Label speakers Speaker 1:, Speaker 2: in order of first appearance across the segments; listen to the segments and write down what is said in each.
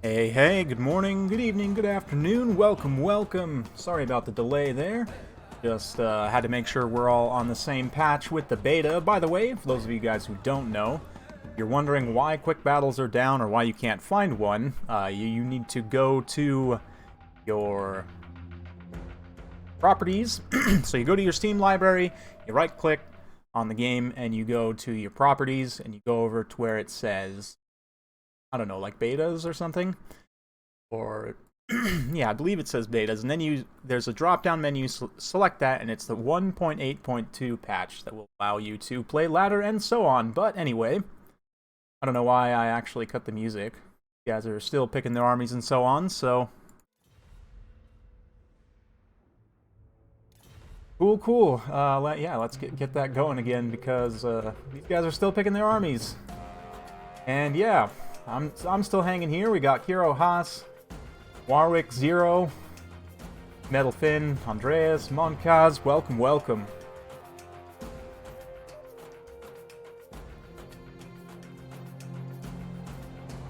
Speaker 1: Hey, hey, good morning, good evening, good afternoon, welcome. Sorry about the delay there. Just had to make sure we're all on the same patch with the beta. By the way, for those of you guys who don't know, you're wondering why quick battles are down or why you can't find one, you need to go to your properties. So you go to your Steam library, you right-click on the game, and you go to your properties, and you go over to where it says, I don't know, like betas or something? Or, yeah, I believe it says betas, and then there's a drop-down menu, select that, and it's the 1.8.2 patch that will allow you to play ladder and so on. But anyway, I don't know why I actually cut the music. You guys are still picking their armies and so on, so... Cool. Yeah, let's get that going again, because these guys are still picking their armies. And yeah, I'm still hanging here. We got Hero Haas, Warwick, Zero, Metal Finn, Andreas, Monkaz. Welcome.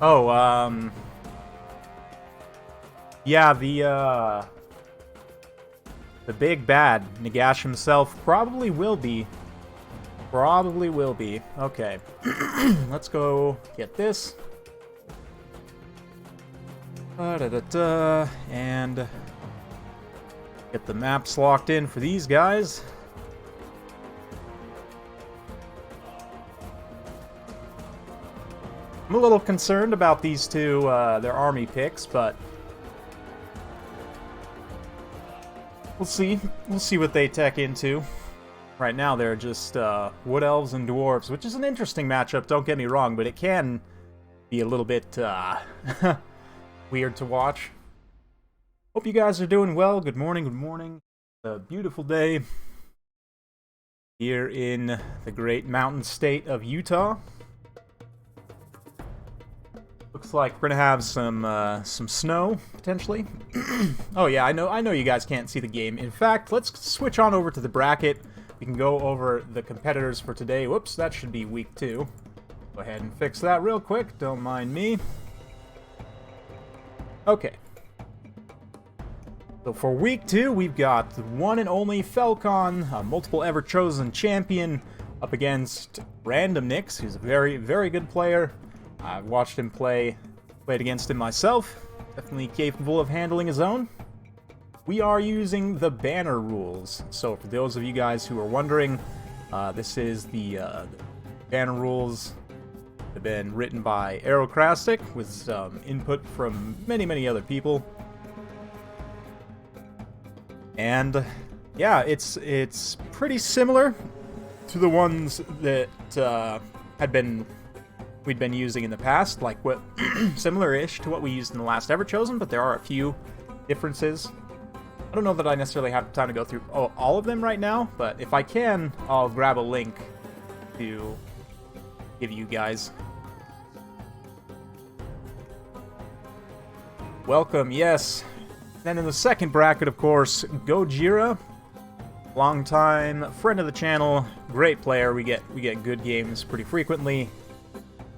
Speaker 1: Oh, yeah, the big bad, Nagash himself, probably will be. Okay. Let's go get this. And get the maps locked in for these guys. I'm a little concerned about these two, their army picks, but we'll see. We'll see what they tech into. Right now, they're just Wood Elves and Dwarves, which is an interesting matchup, don't get me wrong, but it can be a little bit weird to watch. Hope you guys are doing well. Good morning. A beautiful day here in the great mountain state of Utah. Looks like we're gonna have some snow, potentially. Oh yeah, I know you guys can't see the game. In fact, let's switch on over to the bracket. We can go over the competitors for today. Whoops, that should be week 2. Go ahead and fix that real quick, don't mind me. Okay. So for week 2, we've got the one and only Falcon, a multiple ever chosen champion, up against Random Nix, who's a very, very good player. I've watched him played against him myself. Definitely capable of handling his own. We are using the banner rules. So for those of you guys who are wondering, this is the banner rules. Have been written by Aerocrastic with some input from many other people. And yeah, it's pretty similar to the ones that we'd been using in the past, like what similar-ish to what we used in the last Ever Chosen, but there are a few differences. I don't know that I necessarily have time to go through all of them right now, but if I can, I'll grab a link to give you guys. Welcome, yes. Then in the second bracket, of course, Gojira, longtime friend of the channel, great player. We get good games pretty frequently.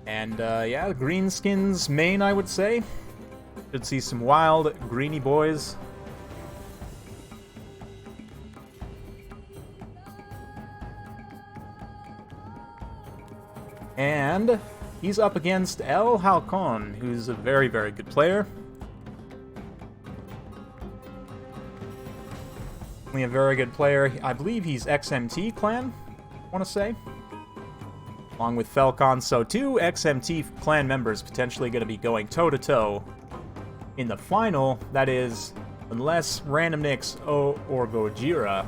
Speaker 1: And yeah, Greenskins main, I would say. Should see some wild greeny boys. And he's up against El Halcon, who's a very, very good player. Only a very good player. I believe he's XMT clan, I want to say. Along with Falcon, so 2 XMT clan members potentially going to be going toe-to-toe in the final. That is, unless Random Nix or Gojira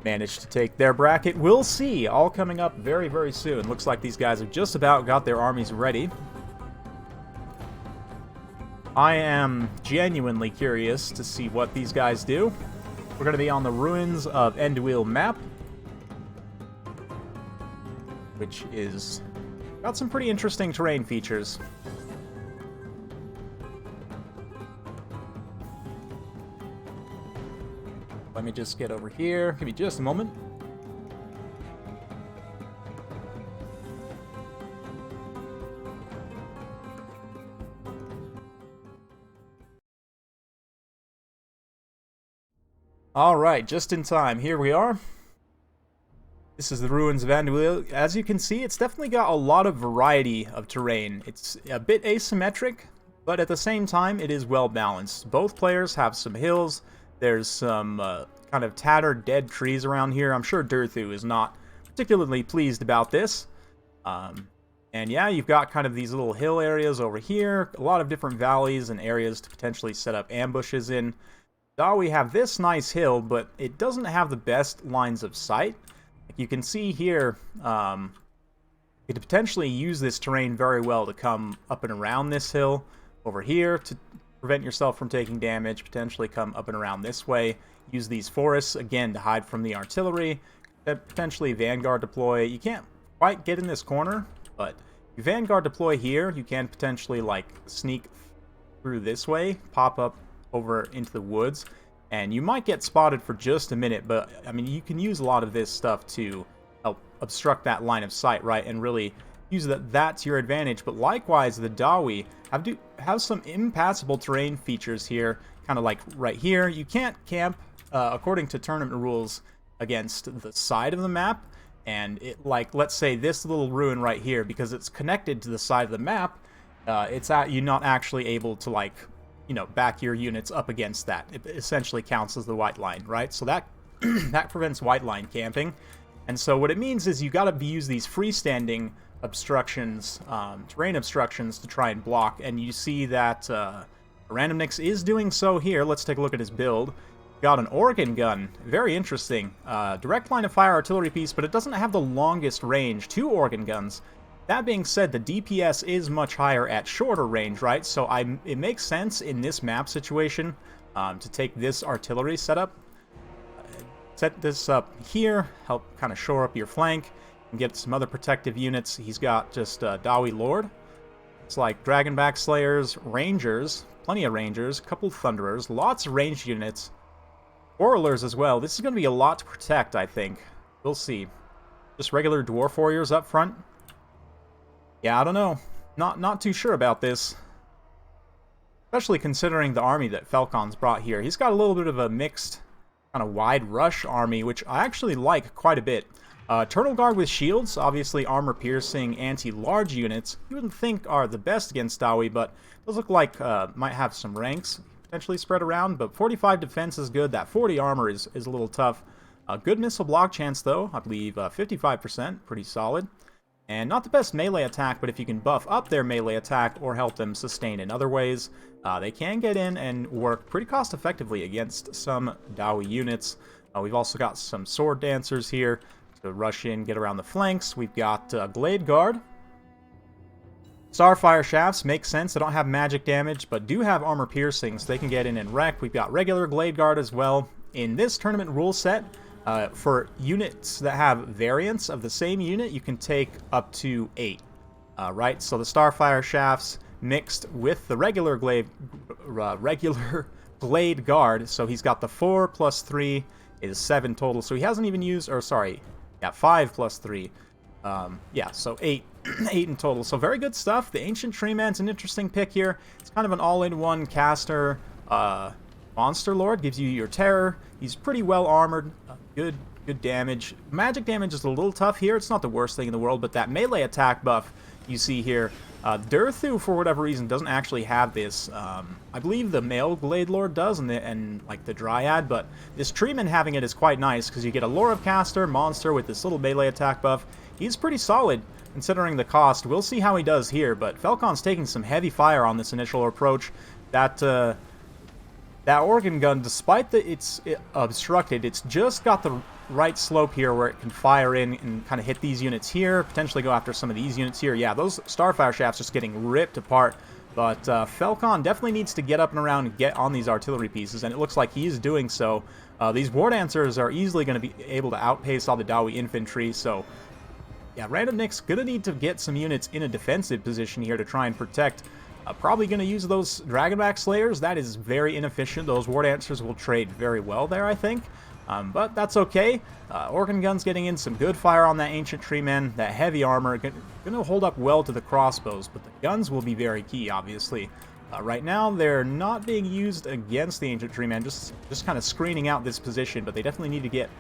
Speaker 1: manage to take their bracket. We'll see. All coming up very, very soon. Looks like these guys have just about got their armies ready. I am genuinely curious to see what these guys do. We're going to be on the Ruins of Endwheel map, which is got some pretty interesting terrain features. Let me just get over here. Give me just a moment. Alright, just in time. Here we are. This is the Ruins of Anduil. As you can see, it's definitely got a lot of variety of terrain. It's a bit asymmetric, but at the same time, it is well balanced. Both players have some hills. There's some kind of tattered, dead trees around here. I'm sure Durthu is not particularly pleased about this. And yeah, you've got kind of these little hill areas over here, a lot of different valleys and areas to potentially set up ambushes in. We have this nice hill, but it doesn't have the best lines of sight. Like you can see here, you could potentially use this terrain very well to come up and around this hill over here to prevent yourself from taking damage, potentially come up and around this way, use these forests, again, to hide from the artillery, potentially Vanguard deploy. You can't quite get in this corner, but if you Vanguard deploy here, you can potentially, like, sneak through this way, pop up over into the woods, and you might get spotted for just a minute, but I mean, you can use a lot of this stuff to help obstruct that line of sight, right, and really use that to your advantage. But likewise, the Dawi have some impassable terrain features here, kind of like right here. You can't camp according to tournament rules against the side of the map, and it, like, let's say this little ruin right here, because it's connected to the side of the map, you're not actually able to, like, you know, back your units up against that. It essentially counts as the white line, right? So that that prevents white line camping. And so what it means is you got to use these freestanding obstructions, terrain obstructions, to try and block. And you see that Random Nix is doing so here. Let's take a look at his build. Got an organ gun, very interesting. Direct line of fire artillery piece, but it doesn't have the longest range. 2 organ guns. That being said, the DPS is much higher at shorter range, right? So it makes sense in this map situation to take this artillery setup. Set this up here, help kind of shore up your flank, and get some other protective units. He's got just Dawi Lord. It's like Dragonback Slayers, Rangers, plenty of Rangers, a couple Thunderers, lots of ranged units. Orlers as well. This is going to be a lot to protect, I think. We'll see. Just regular Dwarf Warriors up front. Yeah, I don't know. Not too sure about this. Especially considering the army that Falcon's brought here. He's got a little bit of a mixed, kind of wide rush army, which I actually like quite a bit. Turtle Guard with shields, obviously armor-piercing anti-large units. You wouldn't think are the best against Dawi, but those look like might have some ranks potentially spread around. But 45 defense is good. That 40 armor is a little tough. Good missile block chance, though. I believe 55%. Pretty solid. And not the best melee attack, but if you can buff up their melee attack or help them sustain in other ways, they can get in and work pretty cost-effectively against some Dawi units. We've also got some Sword Dancers here to rush in, get around the flanks. We've got Glade Guard. Starfire Shafts make sense. They don't have magic damage, but do have armor piercing, so they can get in and wreck. We've got regular Glade Guard as well. In this tournament rule set, for units that have variants of the same unit, you can take up to 8. Right? So the Starfire Shafts mixed with the regular Glade Guard. So he's got the 4 plus 3 is 7 total. So he hasn't even used, or sorry, yeah, 5 plus 3. Yeah, so 8 in total. So very good stuff. The Ancient Tree Man's an interesting pick here. It's kind of an all-in-one caster. Monster Lord gives you your terror. He's pretty well armored. Good damage. Magic damage is a little tough here. It's not the worst thing in the world, but that melee attack buff you see here, Durthu, for whatever reason, doesn't actually have this. I believe the male Glade Lord does, and like the Dryad, but this Treeman having it is quite nice, because you get a Lore of Caster monster with this little melee attack buff. He's pretty solid, considering the cost. We'll see how he does here, but Falcon's taking some heavy fire on this initial approach. That organ gun, despite that it's obstructed, it's just got the right slope here where it can fire in and kind of hit these units here, potentially go after some of these units here. Yeah, those Starfire Shafts just getting ripped apart, but Falcon definitely needs to get up and around and get on these artillery pieces, and it looks like he is doing so. These War Dancers are easily going to be able to outpace all the Dawi infantry, so yeah, Random Nix going to need to get some units in a defensive position here to try and protect. Probably going to use those Dragonback Slayers. That is very inefficient. Those War Dancers will trade very well there, I think. But that's okay. Organ Gun's getting in some good fire on that Ancient Tree Man. That heavy armor going to hold up well to the crossbows, but the guns will be very key, obviously. Right now, they're not being used against the Ancient Tree Man, just kind of screening out this position, but they definitely need to get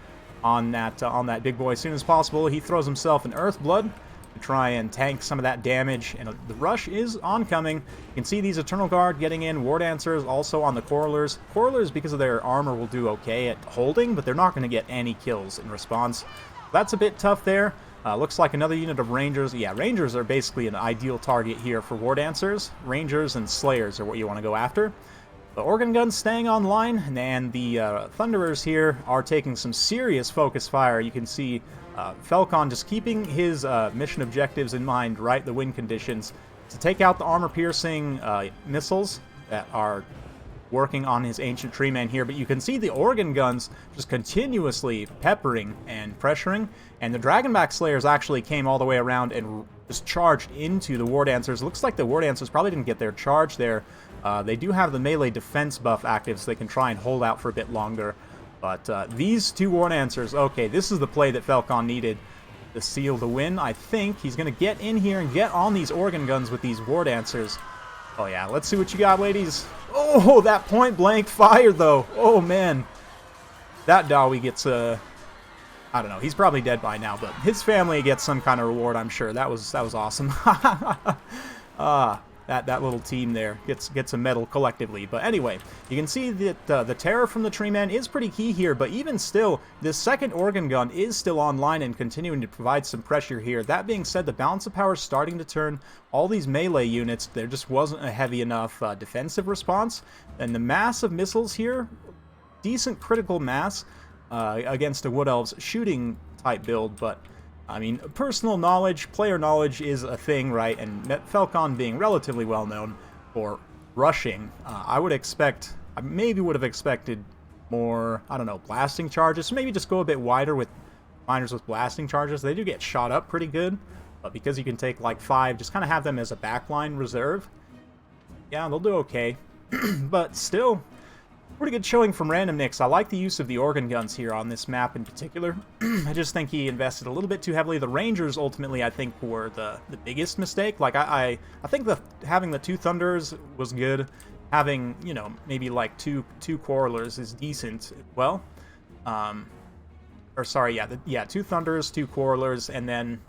Speaker 1: on that big boy as soon as possible. He throws himself an Earthblood to try and tank some of that damage, and the rush is oncoming. You can see these Eternal Guard getting in, War Dancers also on the Quarrelers. Quarrelers, because of their armor, will do okay at holding, but they're not going to get any kills in response. That's a bit tough there. Looks like another unit of Rangers. Yeah, Rangers are basically an ideal target here for War Dancers. Rangers and Slayers are what you want to go after. The Organ Guns staying online, and the Thunderers here are taking some serious focus fire. You can see Falcon just keeping his mission objectives in mind, right? The win conditions, to take out the armor-piercing missiles that are working on his Ancient Tree Man here, but you can see the Organ Guns just continuously peppering and pressuring, and the Dragonback Slayers actually came all the way around and just charged into the War Dancers. Looks like the War Dancers probably didn't get their charge there. They do have the melee defense buff active, so they can try and hold out for a bit longer. But these two War Dancers, okay, this is the play that Falcon needed to seal the win. I think he's going to get in here and get on these Organ Guns with these War Dancers. Oh yeah, let's see what you got, ladies. Oh, that point-blank fire, though. Oh, man. That Dawi gets a... I don't know, he's probably dead by now, but his family gets some kind of reward, I'm sure. That was awesome. That little team there gets a medal collectively. But anyway, you can see that the terror from the Tree Man is pretty key here, but even still, this second Organ Gun is still online and continuing to provide some pressure here. That being said, the balance of power is starting to turn. All these melee units, there just wasn't a heavy enough defensive response, and the mass of missiles here, decent critical mass against a Wood Elves shooting type build, but I mean, personal knowledge, player knowledge is a thing, right? And Falcon being relatively well known for rushing, I maybe would have expected more, I don't know, blasting charges. So maybe just go a bit wider with miners with blasting charges. They do get shot up pretty good, but because you can take like 5, just kind of have them as a backline reserve. Yeah, they'll do okay. But still, pretty good showing from Random Nix. I like the use of the Organ Guns here on this map in particular. I just think he invested a little bit too heavily. The Rangers, ultimately, I think, were the biggest mistake. Like, I think having the 2 Thunders was good. Having, you know, maybe like two Quarrelers is decent. Well, or sorry, yeah, 2 Thunders, 2 Quarrelers, and then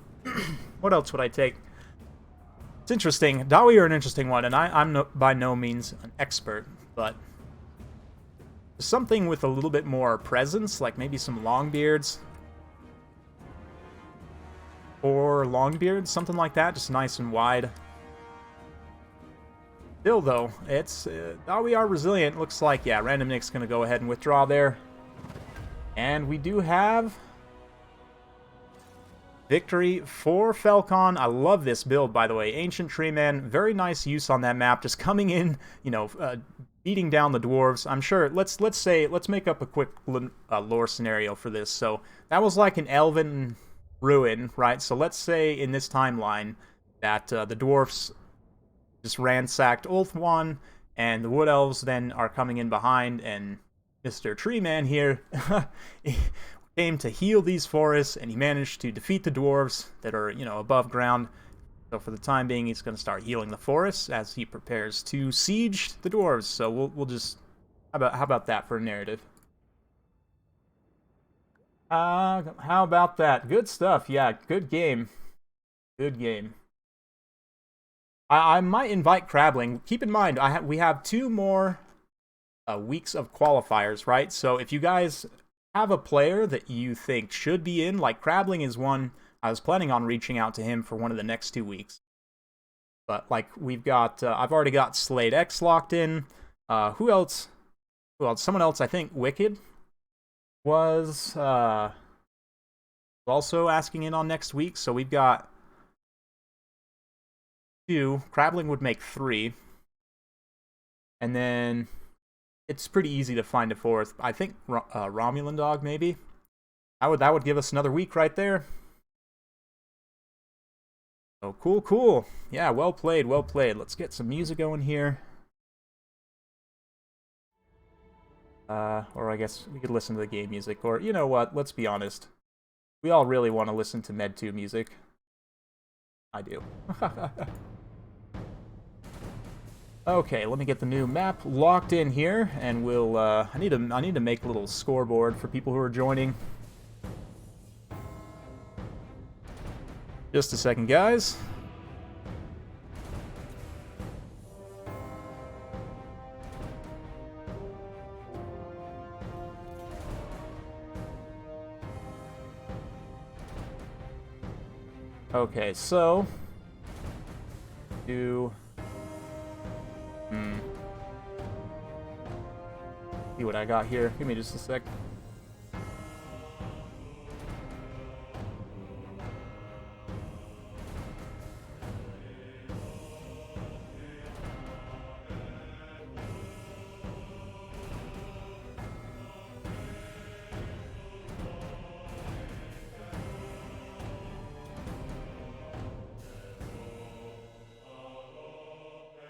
Speaker 1: what else would I take? It's interesting. Dawi are an interesting one, and I'm by no means an expert, but something with a little bit more presence, like maybe some Longbeards. Or Longbeards, something like that, just nice and wide. Still, though, it's... we are resilient. Looks like, yeah, Random Nix going to go ahead and withdraw there. And we do have victory for Falcon. I love this build, by the way. Ancient Tree Man, very nice use on that map. Just coming in, you know... beating down the dwarves. I'm sure, let's make up a quick lore scenario for this. So that was like an elven ruin, right? So let's say in this timeline that the dwarfs just ransacked Ulthuan, and the wood elves then are coming in behind, and Mr. Tree Man here came to heal these forests, and he managed to defeat the dwarves that are, you know, above ground. So for the time being, he's going to start healing the forests as he prepares to siege the dwarves. So we'll just... How about that for a narrative? How about that? Good stuff. Yeah, good game. Good game. I might invite Crabling. Keep in mind, we have 2 more weeks of qualifiers, right? So if you guys have a player that you think should be in, like Crabling is one... I was planning on reaching out to him for one of the next 2 weeks. But, like, we've got... I've already got Slade X locked in. Who else? Someone else, I think Wicked was also asking in on next week. So we've got 2. Crabling would make 3. And then it's pretty easy to find a 4th. I think Romulan Dog, maybe? That would give us another week right there. Oh, cool. Yeah, well played. Let's get some music going here. Or I guess we could listen to the game music. Or, you know what, let's be honest. We all really want to listen to Med 2 music. I do. Okay, let me get the new map locked in here, and we'll, I need to make a little scoreboard for people who are joining. Just a second, guys. Okay, so see what I got here. Give me just a sec.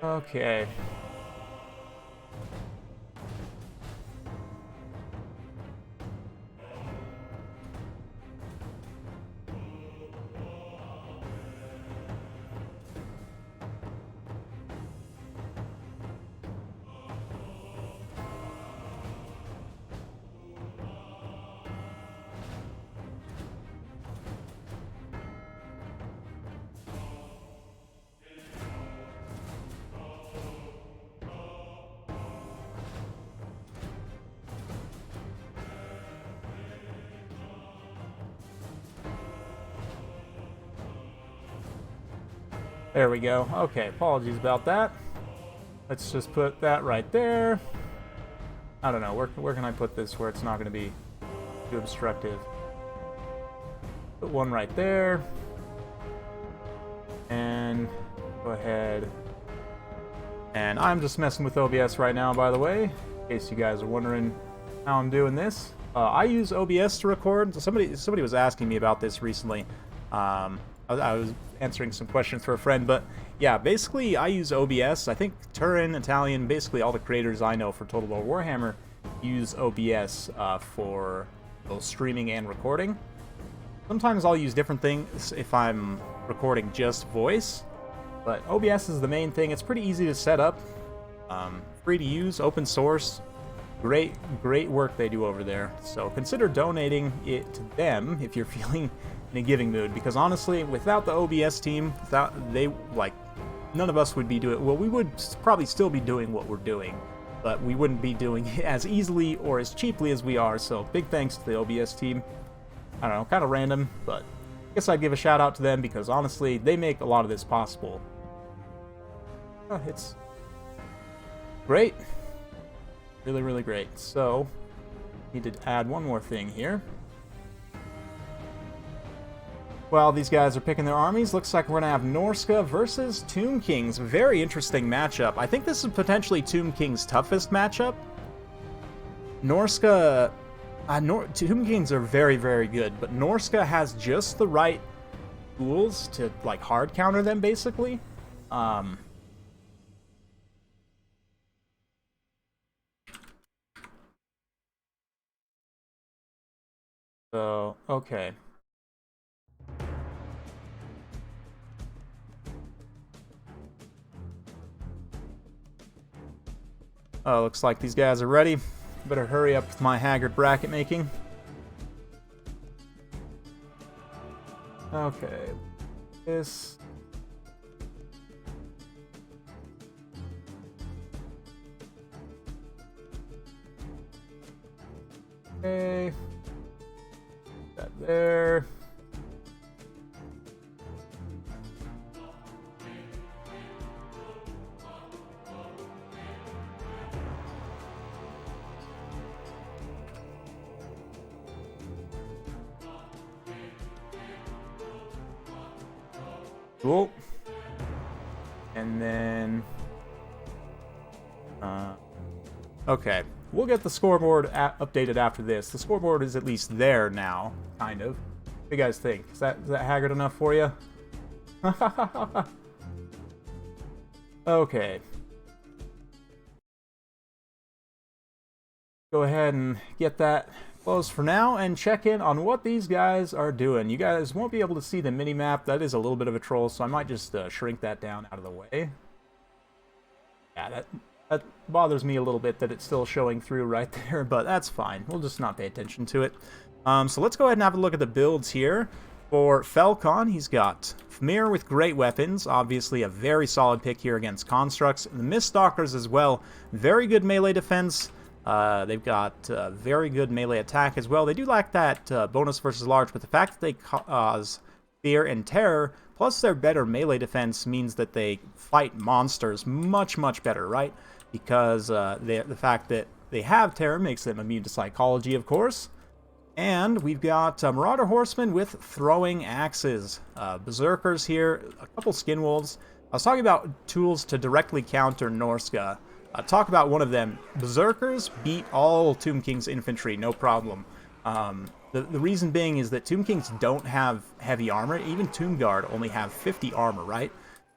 Speaker 1: Okay. There we go. Okay, apologies about that. Let's just put that right there. I don't know, where can I put this where it's not going to be too obstructive? Put one right there. And go ahead. And I'm just messing with OBS right now, by the way, in case you guys are wondering how I'm doing this. I use OBS to record. Somebody was asking me about this recently. I was answering some questions for a friend, but yeah, basically I use OBS. I think Turin, Italian, basically all the creators I know for Total War Warhammer use OBS for both streaming and recording. Sometimes I'll use different things if I'm recording just voice, but OBS is the main thing. It's pretty easy to set up, free to use, open source. Great work they do over there. So consider donating it to them if you're feeling in a giving mood, because honestly, without the OBS team, none of us would be doing, well, we would probably still be doing what we're doing, but we wouldn't be doing it as easily or as cheaply as we are. So big thanks to the OBS team. I don't know, kind of random, but I guess I'd give a shout out to them because honestly, they make a lot of this possible. It's great. Really, really great. So, need to add one more thing here. While these guys are picking their armies, looks like we're going to have Norska versus Tomb Kings. Very interesting matchup. I think this is potentially Tomb King's toughest matchup. Norska... Tomb Kings are very, very good, but Norska has just the right tools to, like, hard counter them, basically. So, okay. Oh, looks like these guys are ready. Better hurry up with my haggard bracket making. Okay. This. Okay. That there. Cool. And then... okay. We'll get the scoreboard updated after this. The scoreboard is at least there now, kind of. What do you guys think? Is that haggard enough for you? Okay. Go ahead and get that closed for now and check in on what these guys are doing. You guys won't be able to see the mini-map. That is a little bit of a troll, so I might just shrink that down out of the way. Yeah, that bothers me a little bit that it's still showing through right there, but that's fine. We'll just not pay attention to it. So let's go ahead and have a look at the builds here. For Falcon, he's got Famir with great weapons, obviously a very solid pick here against Constructs. The Miststalkers as well, very good melee defense. They've got very good melee attack as well. They do lack that bonus versus large, but the fact that they cause fear and terror, plus their better melee defense, means that they fight monsters much, much better, right? Because the fact that they have terror makes them immune to psychology, of course. And we've got Marauder Horsemen with throwing axes. Berserkers here, a couple Skin Wolves. I was talking about tools to directly counter Norska. Talk about one of them. Berserkers beat all Tomb King's infantry, no problem. The reason being is that Tomb Kings don't have heavy armor. Even Tomb Guard only have 50 armor, right?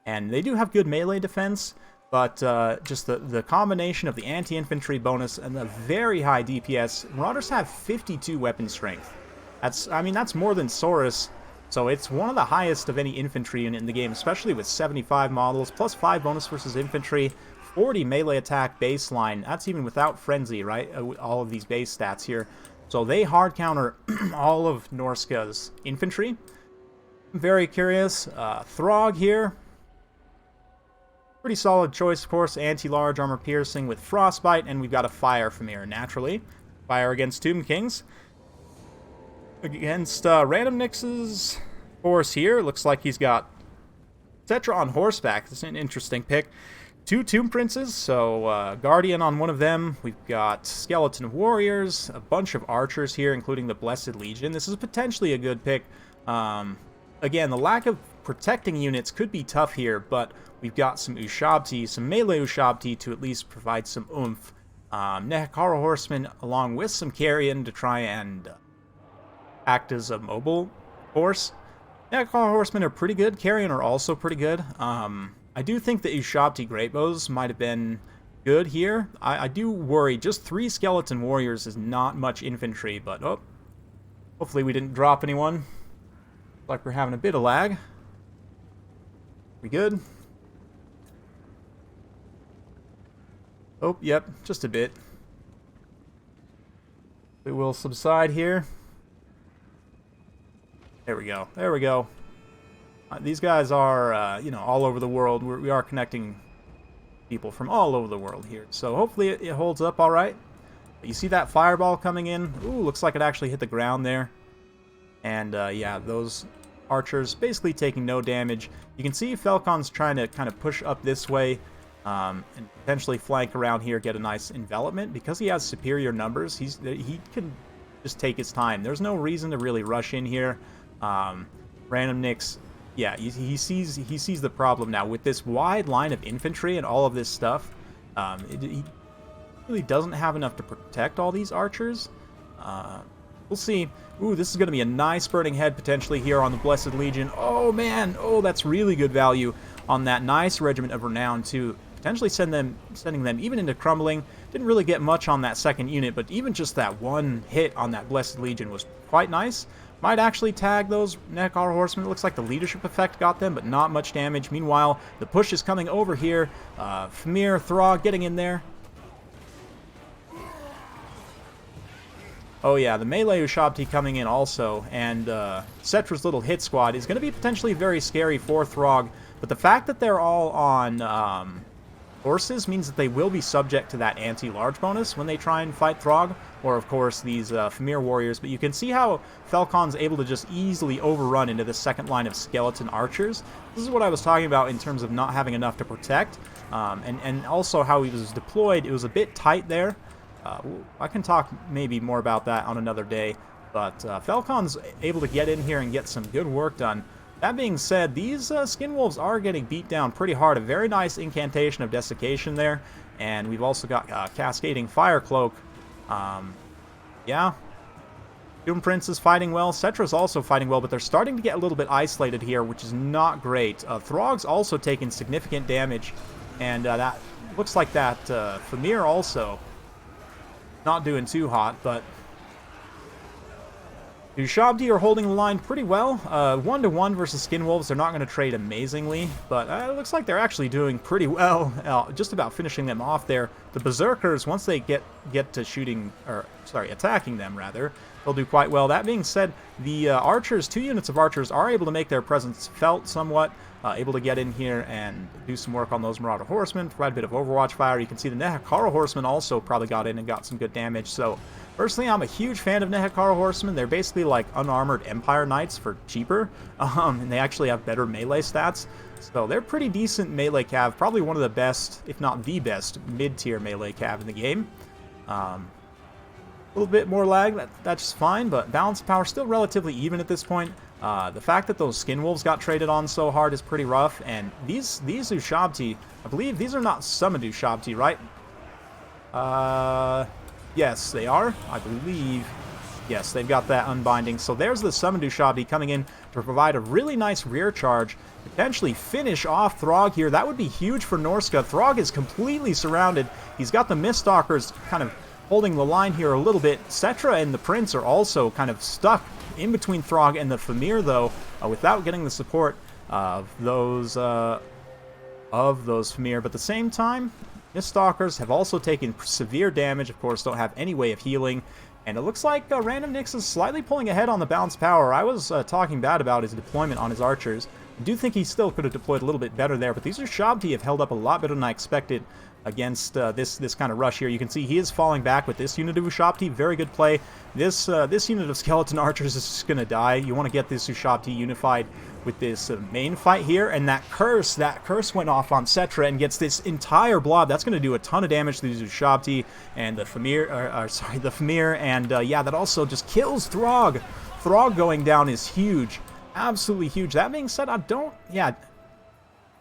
Speaker 1: And they do have good melee defense, but just the combination of the anti-infantry bonus and the very high DPS, Marauders have 52 weapon strength. That's more than Saurus, so it's one of the highest of any infantry unit in the game, especially with 75 models, plus 5 bonus versus infantry, 40 melee attack baseline. That's even without Frenzy, right? All of these base stats here. So they hard counter all of Norska's infantry. I'm very curious. Throg here. Pretty solid choice, of course. Anti-large armor piercing with frostbite, and we've got a fire from here, naturally. Fire against Tomb Kings. Against Random Nix's horse here, looks like he's got Cetra on horseback. This is an interesting pick. 2 Tomb Princes, so Guardian on one of them. We've got Skeleton Warriors, a bunch of archers here, including the Blessed Legion. This is potentially a good pick. Again, the lack of protecting units could be tough here, but we've got some Ushabti, some melee Ushabti to at least provide some oomph. Nehekara Horsemen along with some Carrion to try and act as a mobile force. Nehekara Horsemen are pretty good. Carrion are also pretty good. I do think the Ushabti Greatbows might have been good here. I do worry. Just 3 Skeleton Warriors is not much infantry, but hopefully we didn't drop anyone. Looks like we're having a bit of lag. We good? Oh, yep, just a bit. It will subside here. There we go. There we go. These guys are, all over the world. We are connecting people from all over the world here. So hopefully it holds up all right. But you see that fireball coming in? Ooh, looks like it actually hit the ground there. And, yeah, those archers basically taking no damage. You can see Falcon's trying to kind of push up this way and potentially flank around here, get a nice envelopment. Because he has superior numbers, he can just take his time. There's no reason to really rush in here. Random Nix... Yeah, he sees the problem now. With this wide line of infantry and all of this stuff, he really doesn't have enough to protect all these archers. We'll see. Ooh, this is going to be a nice burning head potentially here on the Blessed Legion. Oh, man. Oh, that's really good value on that nice Regiment of Renown, too. Potentially sending them even into crumbling. Didn't really get much on that second unit, but even just that one hit on that Blessed Legion was quite nice. Might actually tag those Nehekara Horsemen. It looks like the leadership effect got them, but not much damage. Meanwhile, the push is coming over here. Famir, Throg getting in there. Oh yeah, the melee Ushabti coming in also, and Cetra's little hit squad is going to be potentially very scary for Throg, but the fact that they're all on horses means that they will be subject to that anti-large bonus when they try and fight Throg, or of course these Famir warriors, but you can see how Falcon's able to just easily overrun into the second line of skeleton archers. This is what I was talking about in terms of not having enough to protect, and also how he was deployed. It was a bit tight there. I can talk maybe more about that on another day, but Falcon's able to get in here and get some good work done. That being said, these Skin Wolves are getting beat down pretty hard. A very nice incantation of desiccation there, and we've also got Cascading Fire Cloak. Yeah, Doom Prince is fighting well. Cetra's also fighting well, but they're starting to get a little bit isolated here, which is not great. Throg's also taking significant damage, and that looks like that Famir also not doing too hot, but Ushabti are holding the line pretty well. 1-to-1 versus Skin Wolves, they're not going to trade amazingly, but it looks like they're actually doing pretty well. Just about finishing them off there. The Berserkers, once they get to shooting, or sorry, attacking them rather, they'll do quite well. That being said, the Archers, 2 units of Archers, are able to make their presence felt somewhat. Able to get in here and do some work on those Marauder Horsemen, provide a bit of Overwatch fire. You can see the Nehekara Horsemen also probably got in and got some good damage. So, personally, I'm a huge fan of Nehekara Horsemen. They're basically like unarmored Empire Knights for cheaper, and they actually have better melee stats. So they're pretty decent melee cav, probably one of the best, if not the best, mid-tier melee cav in the game. A little bit more lag, that's fine, but balance of power still relatively even at this point. The fact that those Skin Wolves got traded on so hard is pretty rough, and these Ushabti, I believe these are not summoned Ushabti, right? Yes, they are, I believe. Yes, they've got that unbinding. So there's the summoned Ushabti coming in to provide a really nice rear charge, potentially finish off Throg here. That would be huge for Norska. Throg is completely surrounded. He's got the Miststalkers kind of holding the line here a little bit. Cetra and the Prince are also kind of stuck in between Throg and the Famir, though, without getting the support of those Famir. But at the same time, Miststalkers have also taken severe damage, of course, don't have any way of healing. And it looks like Random Nix is slightly pulling ahead on the balance power. I was talking bad about his deployment on his Archers. I do think he still could have deployed a little bit better there, but these Ushabti have held up a lot better than I expected against this kind of rush here. You can see he is falling back with this unit of Ushabti. Very good play. This unit of Skeleton Archers is just going to die. You want to get this Ushabti unified with this main fight here, and that curse went off on Cetra and gets this entire blob. That's going to do a ton of damage to the Ushabti and the Famir, and yeah, that also just kills Throg. Throg going down is huge. Absolutely huge. That being said,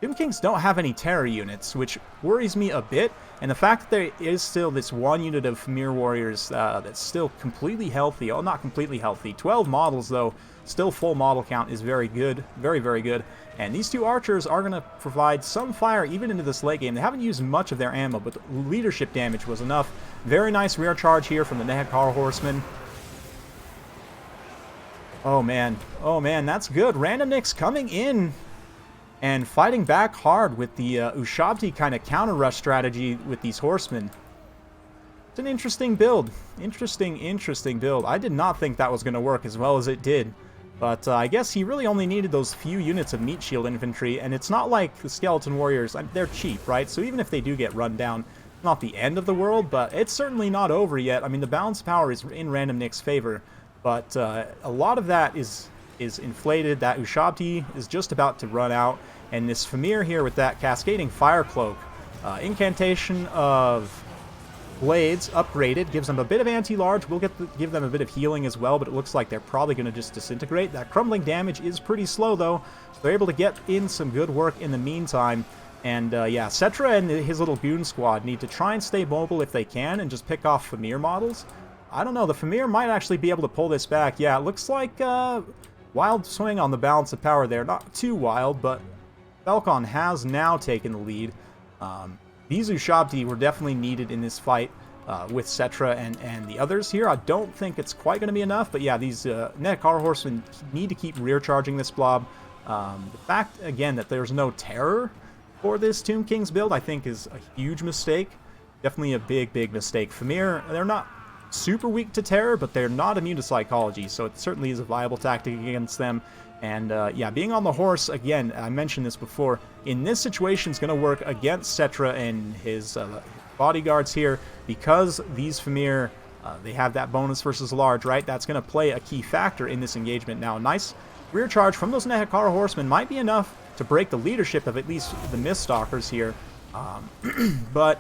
Speaker 1: Tomb Kings don't have any terror units, which worries me a bit, and the fact that there is still this one unit of Famir Warriors that's still completely healthy, oh, not completely healthy, 12 models though, still full model count is very good, very, very good, and these 2 Archers are going to provide some fire even into this late game. They haven't used much of their ammo, but the leadership damage was enough. Very nice rear charge here from the Nehekara Horsemen. Oh man, that's good. Random Nix coming in and fighting back hard with the Ushabti kind of counter-rush strategy with these horsemen. It's an interesting build. Interesting build. I did not think that was going to work as well as it did. But I guess he really only needed those few units of meat shield infantry, and it's not like the Skeleton Warriors, they're cheap, right? So even if they do get run down, it's not the end of the world, but it's certainly not over yet. I mean, the balance power is in Random Nix's favor, but a lot of that is inflated. That Ushabti is just about to run out, and this Famir here with that Cascading Fire Cloak, incantation of Blades upgraded, gives them a bit of anti-large. We'll give them a bit of healing as well, but it looks like they're probably going to just disintegrate. That crumbling damage is pretty slow though, so they're able to get in some good work in the meantime. And yeah, Cetra and his little goon squad need to try and stay mobile if they can and just pick off Famir models. I don't know, the Famir might actually be able to pull this back. Yeah, it looks like wild swing on the balance of power there. Not too wild, but Falcon has now taken the lead. These Ushabti were definitely needed in this fight with Cetra and the others here. I don't think it's quite going to be enough, but yeah, these Nehekara Horsemen need to keep rear charging this blob. The fact, again, that there's no terror for this Tomb Kings build, I think is a huge mistake. Definitely a big mistake. Famir, they're not super weak to terror, but they're not immune to psychology, so it certainly is a viable tactic against them. And yeah, being on the horse, again, I mentioned this before, in this situation is going to work against Cetra and his bodyguards here, because these Famir, they have that bonus versus large, right? That's going to play a key factor in this engagement. Now, a nice rear charge from those Nehekara Horsemen might be enough to break the leadership of at least the Miststalkers here, but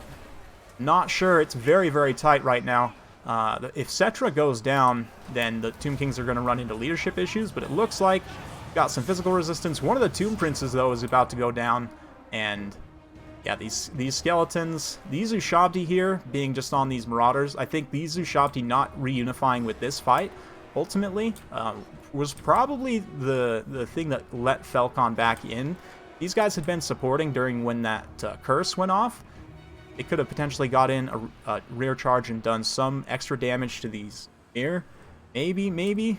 Speaker 1: not sure. It's very tight right now. If Cetra goes down, then the Tomb Kings are going to run into leadership issues, but it looks like got some physical resistance. One of the Tomb Princes, though, is about to go down, and yeah, these skeletons, these Ushabti here, being just on these Marauders, I think these Ushabti not reunifying with this fight, ultimately, was probably the thing that let Falcon back in. These guys had been supporting during when that curse went off. It could have potentially got in a rear charge and done some extra damage to these here. Maybe.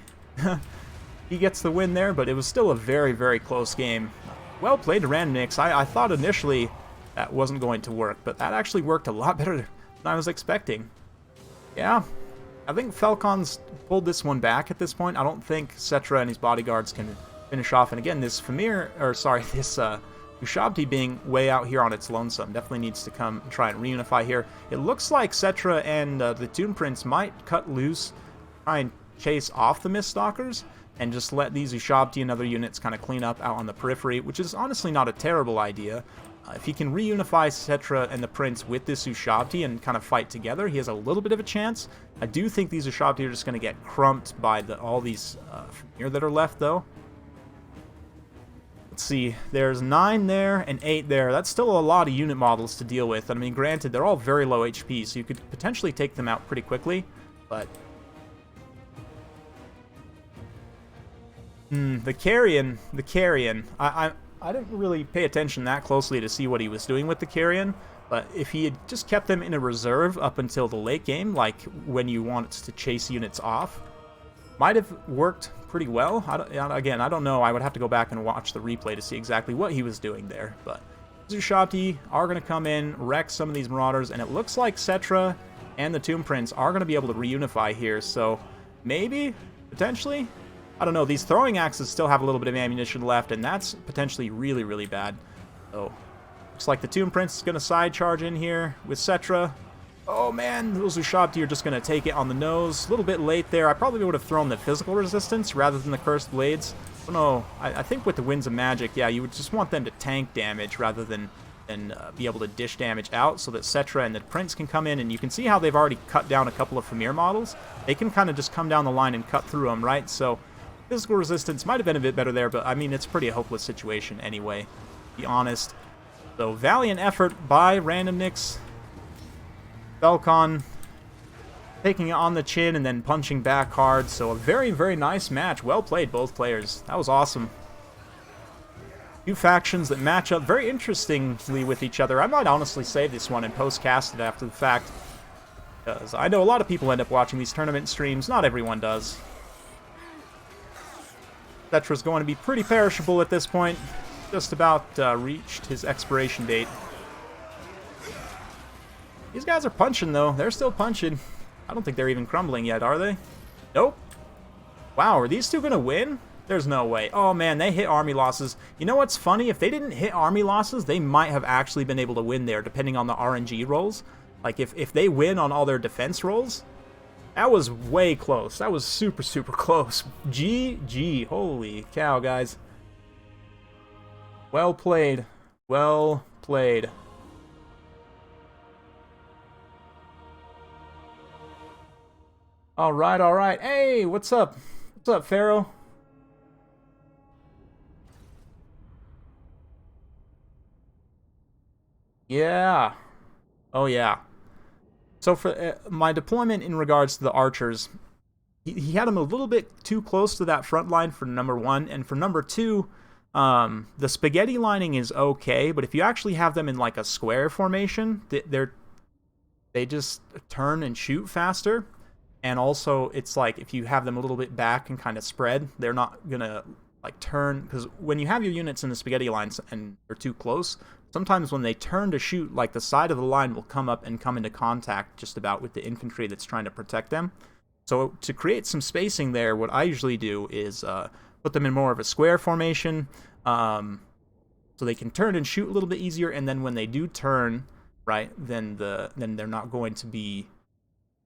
Speaker 1: He gets the win there, but it was still a very, very close game. Well played to Random Nix. I thought initially that wasn't going to work, but that actually worked a lot better than I was expecting. Yeah, I think Falcon's pulled this one back at this point. I don't think Cetra and his bodyguards can finish off. And again, this this Ushabti being way out here on its lonesome definitely needs to come and try and reunify here. It looks like Cetra and the Tomb Prince might cut loose, try and chase off the Miststalkers, and just let these Ushabti and other units kind of clean up out on the periphery, which is honestly not a terrible idea. If he can reunify Cetra and the Prince with this Ushabti and kind of fight together, he has a little bit of a chance. I do think these Ushabti are just going to get crumped by all these from here that are left, though. Let's see, there's 9 there and 8 there. That's still a lot of unit models to deal with. I mean, granted, they're all very low HP, so you could potentially take them out pretty quickly, but... the Carrion. I didn't really pay attention that closely to see what he was doing with the Carrion, but if he had just kept them in a reserve up until the late game, like when you want to chase units off, might have worked pretty well. Again, I don't know. I would have to go back and watch the replay to see exactly what he was doing there, but Ushabti are going to come in, wreck some of these Marauders, and it looks like Cetra and the Tomb Prince are going to be able to reunify here, so maybe, potentially... I don't know, these throwing axes still have a little bit of ammunition left, and that's potentially really, really bad. So, looks like the Tomb Prince is going to side charge in here with Cetra. Oh man, those Ushabti are just going to take it on the nose. A little bit late there. I probably would have thrown the physical resistance rather than the Cursed Blades. I don't know, I think with the Winds of Magic, yeah, you would just want them to tank damage rather than be able to dish damage out so that Cetra and the Prince can come in, and you can see how they've already cut down a couple of Famir models. They can kind of just come down the line and cut through them, right? So, physical resistance might have been a bit better there, but I mean, it's a pretty hopeless situation anyway, to be honest. So, valiant effort by Random Nix. Falcon taking it on the chin and then punching back hard. So, a very, very nice match. Well played, both players. That was awesome. Two factions that match up very interestingly with each other. I might honestly save this one and post-cast it after the fact, because I know a lot of people end up watching these tournament streams. Not everyone does. Cetra's going to be pretty perishable at this point. Just about reached his expiration date. These guys are punching, though. They're still punching. I don't think they're even crumbling yet, are they? Nope. Wow, are these two going to win? There's no way. Oh, man, they hit army losses. You know what's funny? If they didn't hit army losses, they might have actually been able to win there, depending on the RNG rolls. Like, if they win on all their defense rolls... That was way close. That was super, super close. GG. Holy cow, guys. Well played. Well played. All right, all right. Hey, what's up? What's up, Pharaoh? Yeah. Oh, yeah. So for my deployment in regards to the archers, he had them a little bit too close to that front line for number 1, and for number 2, the spaghetti lining is okay, but if you actually have them in like a square formation, they just turn and shoot faster, and also it's like if you have them a little bit back and kind of spread, they're not gonna like turn, because when you have your units in the spaghetti lines and they're too close, sometimes when they turn to shoot, like the side of the line will come up and come into contact just about with the infantry that's trying to protect them. So to create some spacing there, what I usually do is put them in more of a square formation, so they can turn and shoot a little bit easier, and then when they do turn, right, then they're not going to be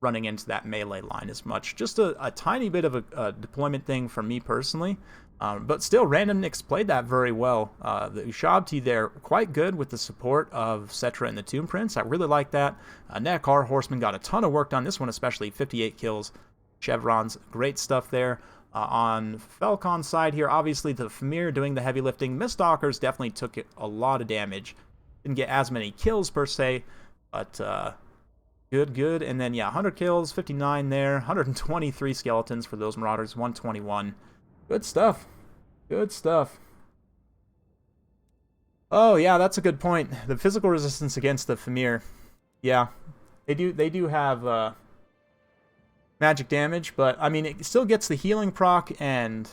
Speaker 1: running into that melee line as much. Just a tiny bit of a deployment thing for me personally. But still, Random Nix played that very well. The Ushabti there, quite good with the support of Cetra and the Tomb Prince. I really like that. Nekar Horseman got a ton of work done. This one especially, 58 kills. Chevrons, great stuff there. On Falcon's side here, obviously the Famir doing the heavy lifting. Miststalkers definitely took a lot of damage. Didn't get as many kills per se, but good. And then, yeah, 100 kills, 59 there. 123 skeletons for those Marauders, 121. Good stuff. Good stuff. Oh, yeah, that's a good point. The physical resistance against the Famir. Yeah, they do have magic damage, but I mean, it still gets the healing proc, and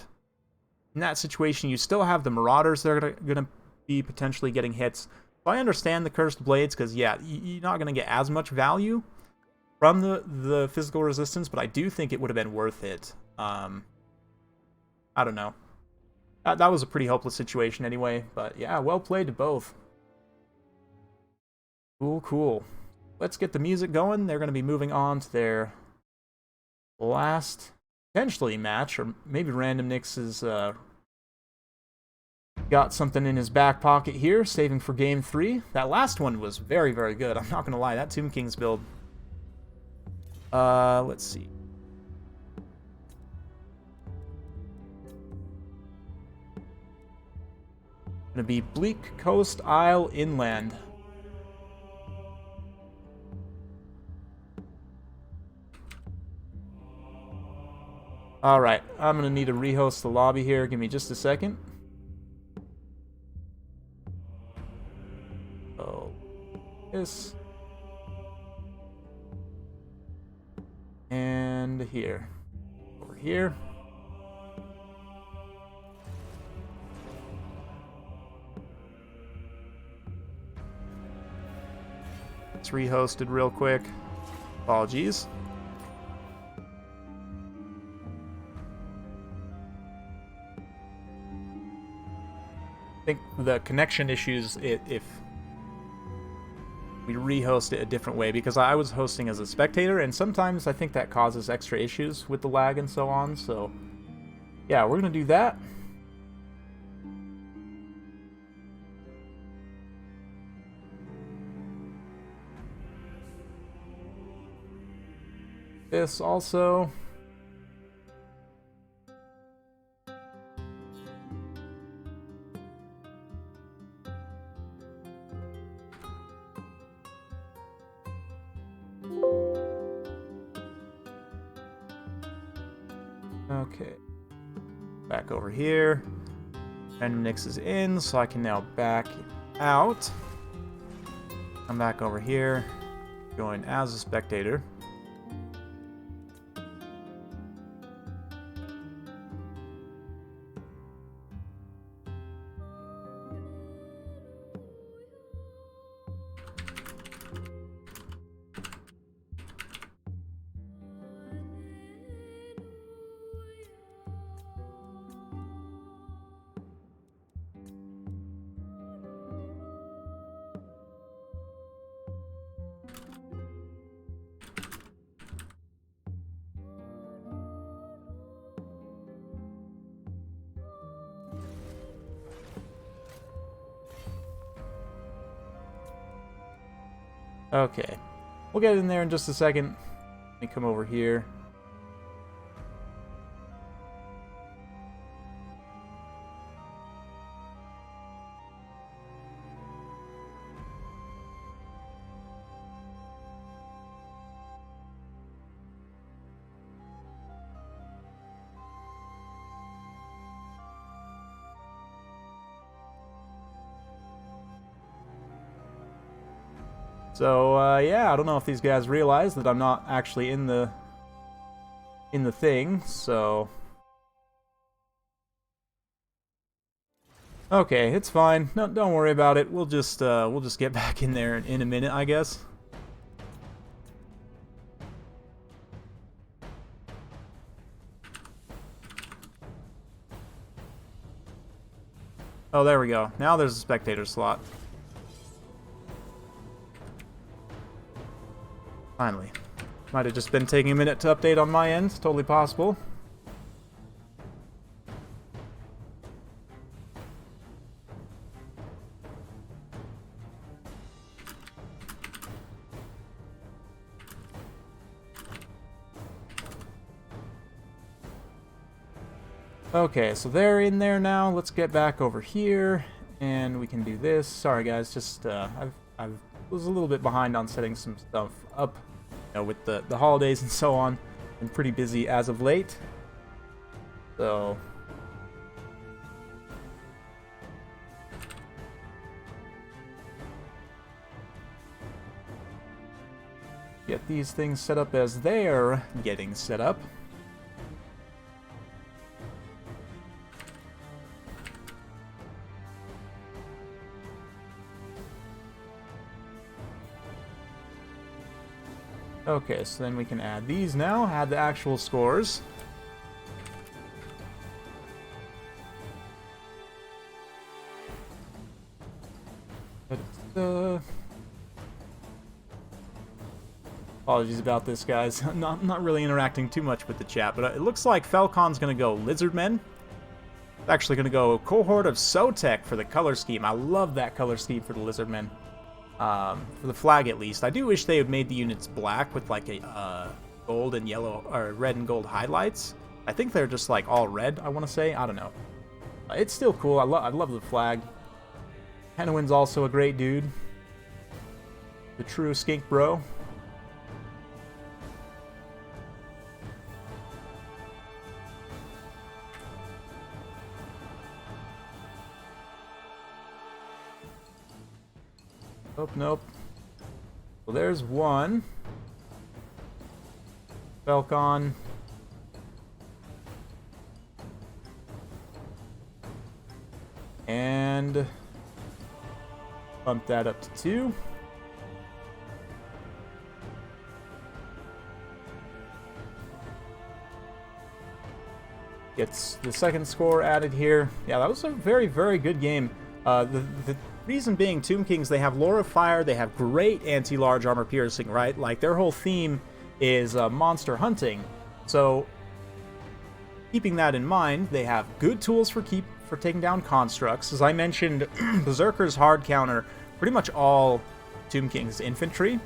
Speaker 1: in that situation, you still have the Marauders that are going to be potentially getting hits. So I understand the Cursed Blades, because, yeah, you're not going to get as much value from the physical resistance, but I do think it would have been worth it. I don't know. That was a pretty hopeless situation anyway, but yeah, well played to both. Cool, cool. Let's get the music going. They're going to be moving on to their last, potentially, match, or maybe Random Nix is got something in his back pocket here, saving for Game 3. That last one was very, very good. I'm not going to lie, that Tomb King's build. Let's see. Gonna be Bleak Coast Isle Inland. Alright, I'm gonna need to rehost the lobby here. Give me just a second. Oh, this. And here. Over here. It's rehosted real quick. Apologies. I think the connection issues, if we rehost it a different way, because I was hosting as a spectator, and sometimes I think that causes extra issues with the lag and so on, so yeah, we're going to do that. This also. Okay. Back over here. Random Nix is in, so I can now back out. Come back over here. Join as a spectator. Okay. We'll get in there in just a second. Let me come over here. So, yeah, I don't know if these guys realize that I'm not actually in the thing, so... Okay, it's fine. No, don't worry about it. We'll just get back in there in a minute, I guess. Oh, there we go. Now there's a spectator slot. Finally. Might have just been taking a minute to update on my end. Totally possible. Okay, so they're in there now. Let's get back over here, and we can do this. Sorry, guys. Just I was a little bit behind on setting some stuff up. You know, with the holidays and so on. Been pretty busy as of late. So... Get these things set up as they're getting set up. Okay, so then we can add these now, add the actual scores. Apologies about this, guys. Not really interacting too much with the chat, but it looks like Falcon's going to go Lizardmen. It's actually going to go Cohort of Sotek for the color scheme. I love that color scheme for the Lizardmen. For the flag, at least. I do wish they had made the units black with, like, a gold and yellow, or red and gold highlights. I think they're just, like, all red, I want to say. I don't know. It's still cool. I love the flag. Henowin's also a great dude. The true skink bro. Nope, nope. Well, there's one. Falcon. And bump that up to 2. Gets the second score added here. Yeah, that was a very, very good game. The reason being, Tomb Kings, they have Lore of Fire, they have great anti-large armor piercing, right? Like, their whole theme is monster hunting. So, keeping that in mind, they have good tools for taking down constructs. As I mentioned, Berserker's hard counter pretty much all Tomb King's infantry.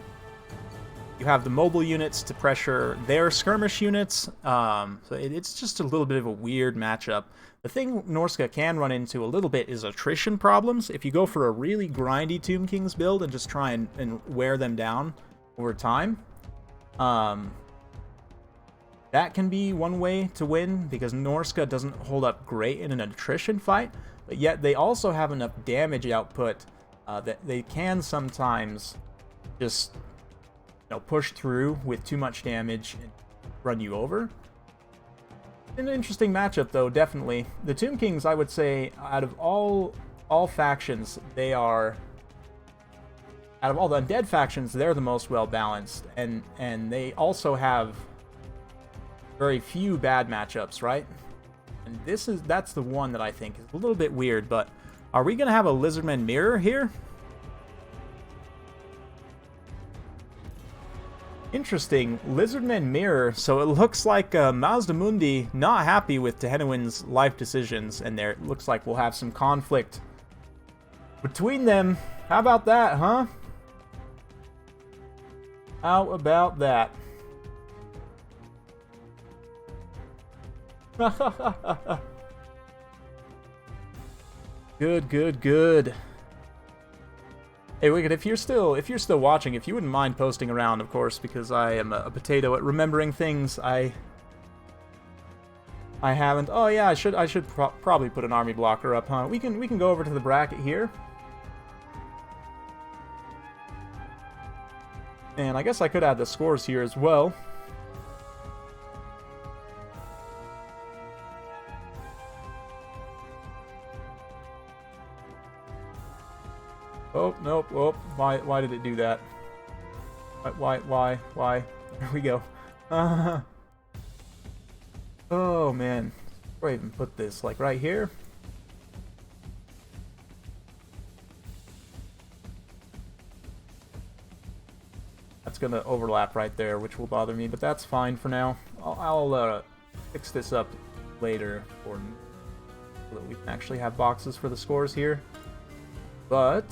Speaker 1: You have the mobile units to pressure their skirmish units. So it's just a little bit of a weird matchup. The thing Norska can run into a little bit is attrition problems. If you go for a really grindy Tomb Kings build and just try and wear them down over time, that can be one way to win, because Norska doesn't hold up great in an attrition fight, but yet they also have enough damage output that they can sometimes just push through with too much damage and run you over. An interesting matchup, though, definitely. The Tomb Kings, I would say, out of all factions, they are... Out of all the undead factions, they're the most well-balanced, and they also have very few bad matchups, right? And that's the one that I think is a little bit weird, but are we going to have a Lizardman mirror here? Interesting. Lizardman mirror. So it looks like Mazda Mundi not happy with Tehenowin's life decisions, and there it looks like we'll have some conflict between them. How about that, huh? How about that? Good, good, good. Hey, Wicked, if you're still watching, if you wouldn't mind posting around, of course, because I am a potato at remembering things I haven't. Oh yeah, I should probably put an army blocker up, huh? We can go over to the bracket here. And I guess I could add the scores here as well. Oh, nope, oh, why did it do that? Why? There we go. Oh, man. Where do I even put this? Like, right here? That's gonna overlap right there, which will bother me, but that's fine for now. I'll fix this up later so that we can actually have boxes for the scores here. But...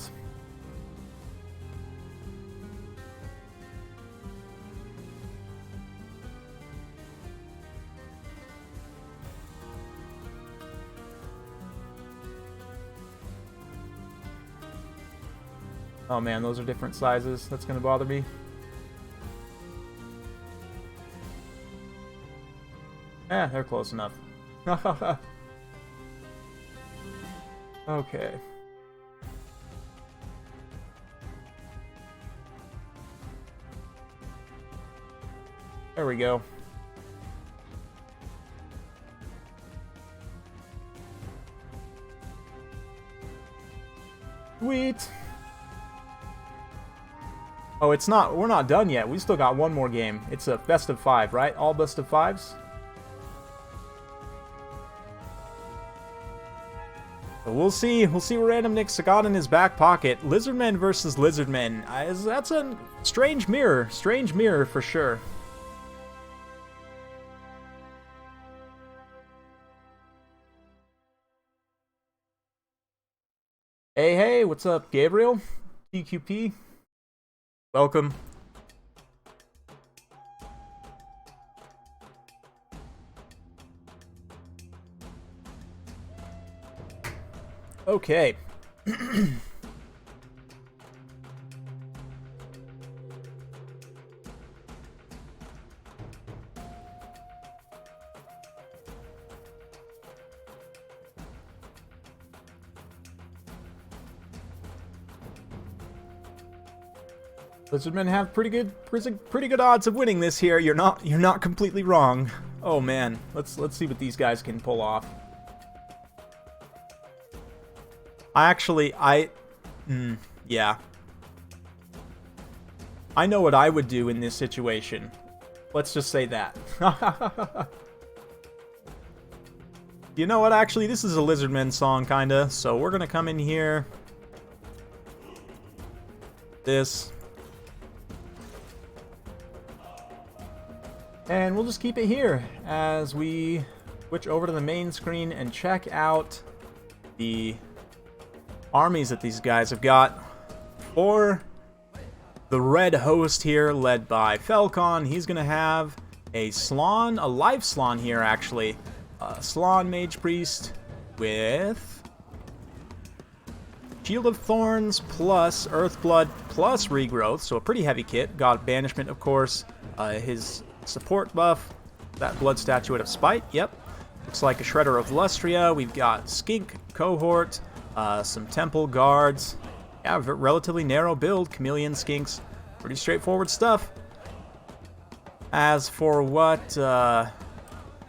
Speaker 1: oh man, those are different sizes. That's gonna bother me. Eh, they're close enough. Okay. There we go. Sweet. Oh, it's not, we're not done yet. We still got one more game. It's a best of 5, right? All best of 5s? So we'll see what Random Nix got in his back pocket. Lizardmen versus Lizardmen. That's a strange mirror for sure. Hey, what's up, Gabriel? TQP? Welcome. Okay. Lizardmen have pretty good odds of winning this here. You're not completely wrong. Oh man, let's see what these guys can pull off. Yeah. I know what I would do in this situation. Let's just say that. You know what, actually, this is a Lizardmen song, kinda. So we're gonna come in here. This. And we'll just keep it here as we switch over to the main screen and check out the armies that these guys have got. For the red host here, led by Falcon, he's going to have a Slann, a live Slann here, actually. A Slann Mage Priest with Shield of Thorns plus Earthblood plus Regrowth, so a pretty heavy kit. Got Banishment, of course. His support buff, that Blood Statuette of Spite, yep. Looks like a Shredder of Lustria. We've got Skink Cohort, some Temple Guards. Yeah, relatively narrow build, Chameleon Skinks. Pretty straightforward stuff. As for what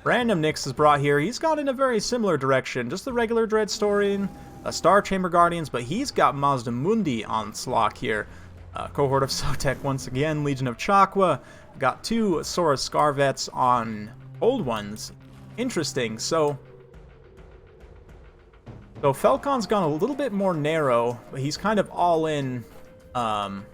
Speaker 1: Random Nix has brought here, he's gone in a very similar direction. Just the regular Dreadstarian, Star Chamber Guardians, but he's got Mazdamundi on Slock here. Cohort of Sotek once again, Legion of Chakwa. Got 2 Saurus Scarvets on Old Ones. Interesting. So Falcon's gone a little bit more narrow, but he's kind of all in on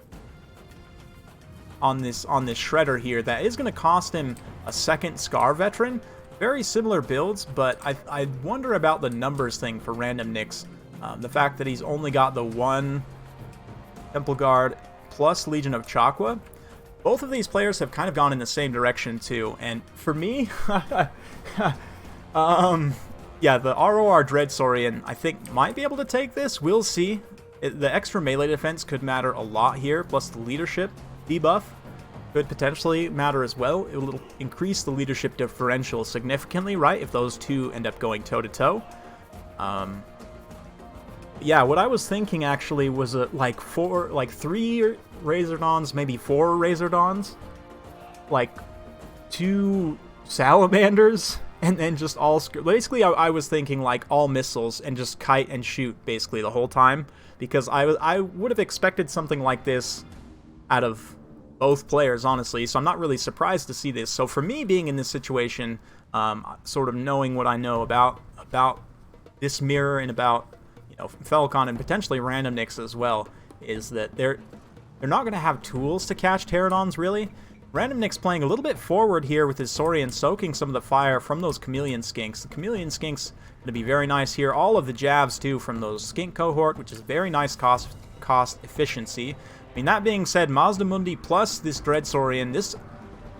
Speaker 1: this Shredder here. That is going to cost him a second Scar Veteran. Very similar builds, but I wonder about the numbers thing for Random Nix. The fact that he's only got the 1 Temple Guard plus Legion of Chakwa. Both of these players have kind of gone in the same direction too, and for me, yeah, the ROR Dreadstarian I think might be able to take this. We'll see. The extra melee defense could matter a lot here, plus the leadership debuff could potentially matter as well. It will increase the leadership differential significantly, right, if those two end up going toe-to-toe. Yeah, what I was thinking actually was like 3 Razordons, maybe 4 Razordons, like 2 Salamanders, and then just all... Basically, I was thinking like all missiles and just kite and shoot basically the whole time, because I would have expected something like this out of both players, honestly, so I'm not really surprised to see this. So for me, being in this situation, sort of knowing what I know about this mirror and about Falcon and potentially Random Nix as well, is that they're not going to have tools to catch Pterodons, really. Random Nix playing a little bit forward here with his Saurian, soaking some of the fire from those Chameleon Skinks. The Chameleon Skinks going to be very nice here. All of the jabs, too, from those Skink Cohort, which is very nice cost efficiency. I mean, that being said, Mazdamundi plus this Dreadstarian, this...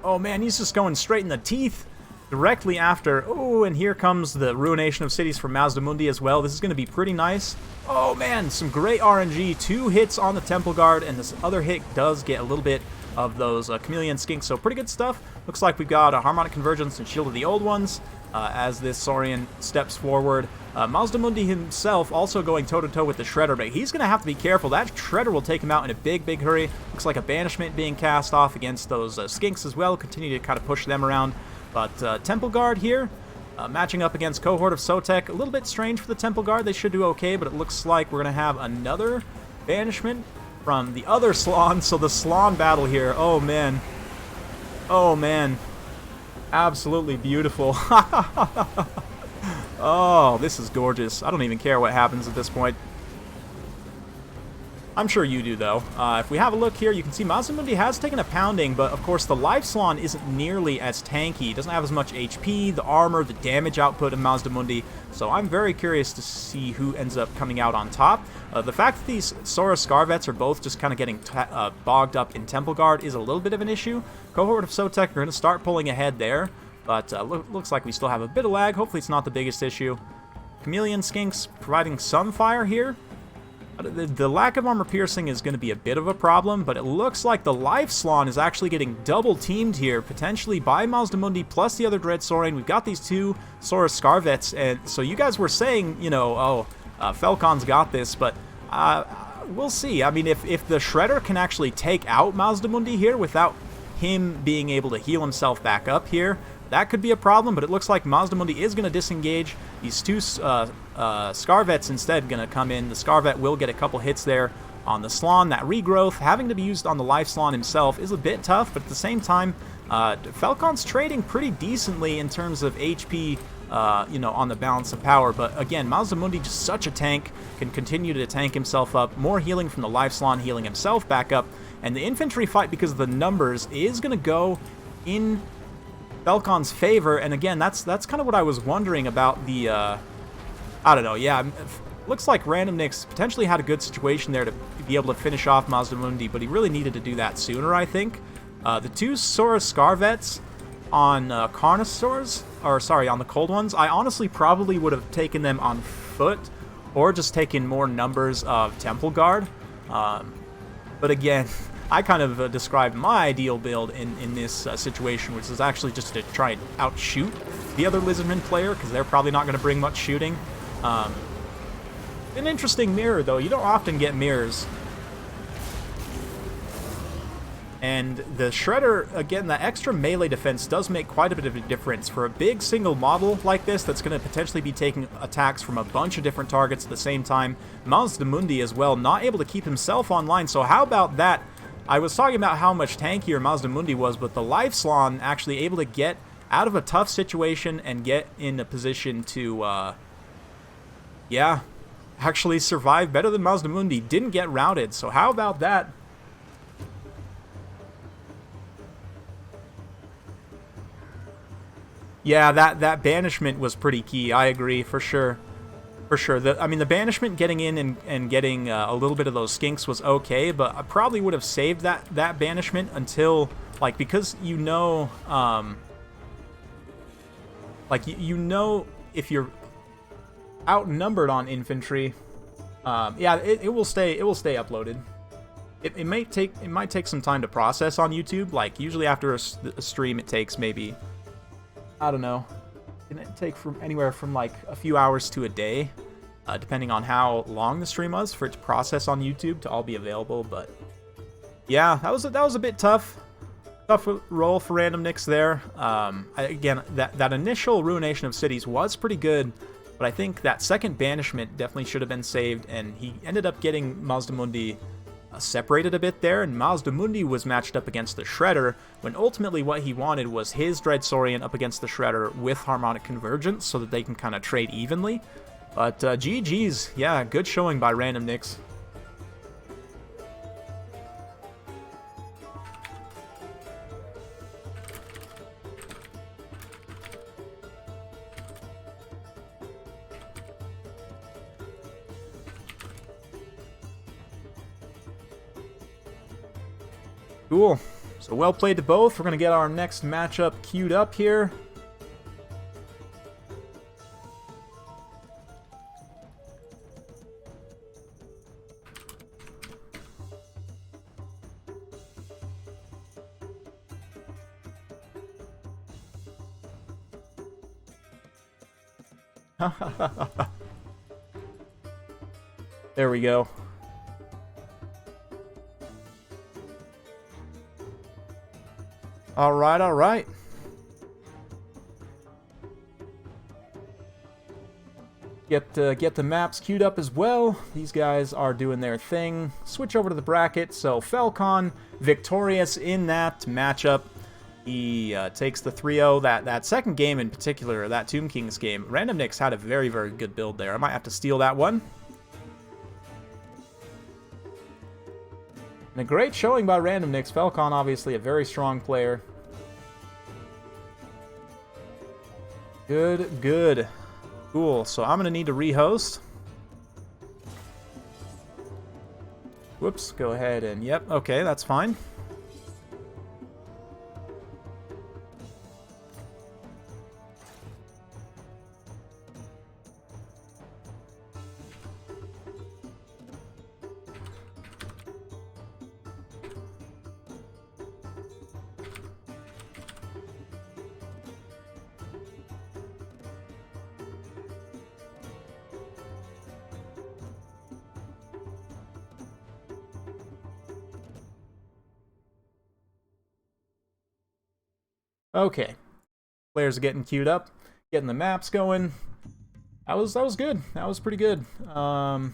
Speaker 1: Oh, man, he's just going straight in the teeth. Directly after, oh, and here comes the Ruination of Cities from Mazdamundi as well. This is going to be pretty nice. Oh man, some great RNG. 2 hits on the Temple Guard, and this other hit does get a little bit of those Chameleon Skinks, so pretty good stuff. Looks like we've got a Harmonic Convergence and Shield of the Old Ones. as this Saurian steps forward. Mazdamundi himself also going toe-to-toe with the Shredder, but he's going to have to be careful. That Shredder will take him out in a big, big hurry. Looks like a banishment being cast off against those skinks as well. Continue to kind of push them around. But Temple Guard here, matching up against Cohort of Sotek. A little bit strange for the Temple Guard. They should do okay, but it looks like we're going to have another banishment from the other Slon. So the Slon battle here, oh man. Oh man. Absolutely beautiful. Oh, this is gorgeous. I don't even care what happens at this point. I'm sure you do, though. If we have a look here, you can see Mazdamundi has taken a pounding, but of course the Life Slon isn't nearly as tanky. It doesn't have as much HP, the armor, the damage output of Mazdamundi, so I'm very curious to see who ends up coming out on top. The fact that these Sora Scarvets are both just kind of getting bogged up in Temple Guard is a little bit of an issue. Cohort of Sotek are going to start pulling ahead there, but looks like we still have a bit of lag. Hopefully it's not the biggest issue. Chameleon Skinks providing some fire here. The lack of armor piercing is going to be a bit of a problem, but it looks like the Life Slon is actually getting double teamed here, potentially by Mazdamundi plus the other Dread Saurian. We've got these two Sora Scarvets, and so you guys were saying, you know, Falcon's got this, but we'll see. I mean, if the Shredder can actually take out Mazdamundi here without him being able to heal himself back up here, that could be a problem, but it looks like Mazdamundi is going to disengage. These two Scarvets instead going to come in. The Scarvet will get a couple hits there on the Slon. That regrowth, having to be used on the Life Slon himself, is a bit tough, but at the same time, Falcon's trading pretty decently in terms of HP, you know, on the balance of power. But again, Mazdamundi, just such a tank, can continue to tank himself up. More healing from the Life Slon, healing himself back up. And the infantry fight, because of the numbers, is going to go in Falcon's favor, and again, that's kind of what I was wondering about the, I don't know, yeah, looks like Random Nix potentially had a good situation there to be able to finish off Mazdamundi, but he really needed to do that sooner, I think. The two Sora Scarvets on Carnosaurs, or sorry, on the Cold Ones, I honestly probably would have taken them on foot, or just taken more numbers of Temple Guard, but again, I kind of described my ideal build in this situation, which is actually just to try and outshoot the other Lizardman player, because they're probably not going to bring much shooting. An interesting mirror, though. You don't often get mirrors. And the Shredder, again, the extra melee defense does make quite a bit of a difference. For a big single model like this that's going to potentially be taking attacks from a bunch of different targets at the same time, Mazdamundi as well, not able to keep himself online. So how about that? I was talking about how much tankier Mazdamundi was, but the Life Slon actually able to get out of a tough situation and get in a position to, yeah, actually survive better than Mazdamundi. Didn't get routed, so how about that? Yeah, that banishment was pretty key. I agree, for sure. For sure. I mean, the banishment getting in and getting a little bit of those skinks was okay, but I probably would have saved that banishment until, like, because you know, like, you know if you're outnumbered on infantry, yeah, it will stay uploaded. It might take some time to process on YouTube. Like, usually after a stream, it takes maybe, I don't know, can it take from anywhere from like a few hours to a day, depending on how long the stream was, for it to process on YouTube to all be available. But yeah, that was a bit tough roll for Random Nix there. Again, that initial Ruination of Cities was pretty good, but I think that second banishment definitely should have been saved, and he ended up getting Mazdamundi separated a bit there, and Mazdamundi was matched up against the Shredder, when ultimately what he wanted was his Dread Saurian up against the Shredder with Harmonic Convergence, so that they can kind of trade evenly. But GG's, yeah, good showing by Random Nix. Cool. So well played to both. We're going to get our next matchup queued up here. There we go. All right, all right. Get the maps queued up as well. These guys are doing their thing. Switch over to the bracket. So Falcon victorious in that matchup. He takes the 3-0. That second game in particular, that Tomb Kings game, Random Nix had a very, very good build there. I might have to steal that one. And a great showing by Random Nix. Falcon, obviously, a very strong player. Good, good. Cool, so I'm going to need to rehost. Whoops, go ahead and, yep, okay, that's fine. Okay, players are getting queued up, getting the maps going. That was good. That was pretty good. Gonna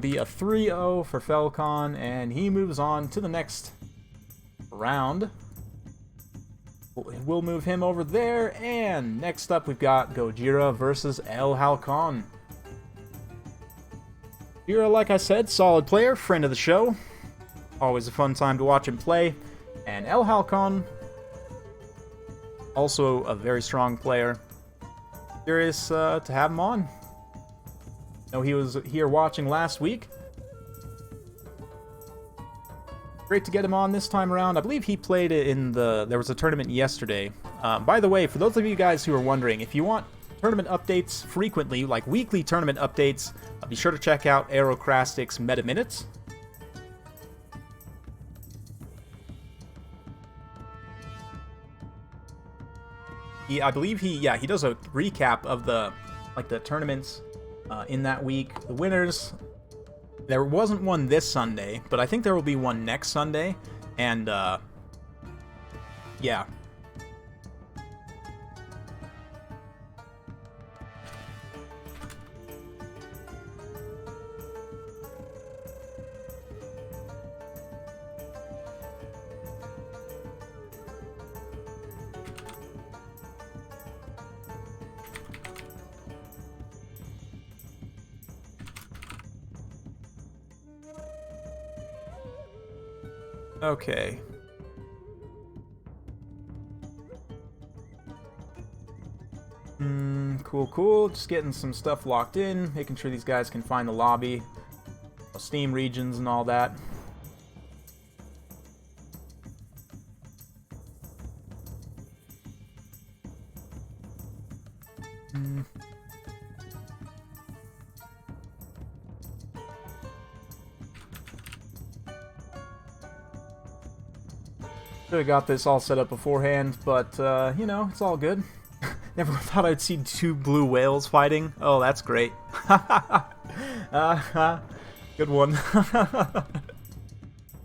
Speaker 1: be a 3-0 for Falcon, and he moves on to the next round. We'll move him over there, and next up we've got Gojira versus El Halcon. Gojira, like I said, solid player, friend of the show. Always a fun time to watch him play. And El Halcon, also a very strong player. Curious to have him on. I know he was here watching last week. Great to get him on this time around. I believe he played in there was a tournament yesterday. By the way, for those of you guys who are wondering, if you want tournament updates frequently, like weekly tournament updates, be sure to check out Aerocrastic's Meta Minutes. I believe he does a recap of the tournaments in that week. The winners. There wasn't one this Sunday, but I think there will be one next Sunday, and yeah. Okay. Cool. Just getting some stuff locked in, making sure these guys can find the lobby, Steam regions and all that. Should have got this all set up beforehand, but, you know, it's all good. Never thought I'd see two blue whales fighting. Oh, that's great. Good one.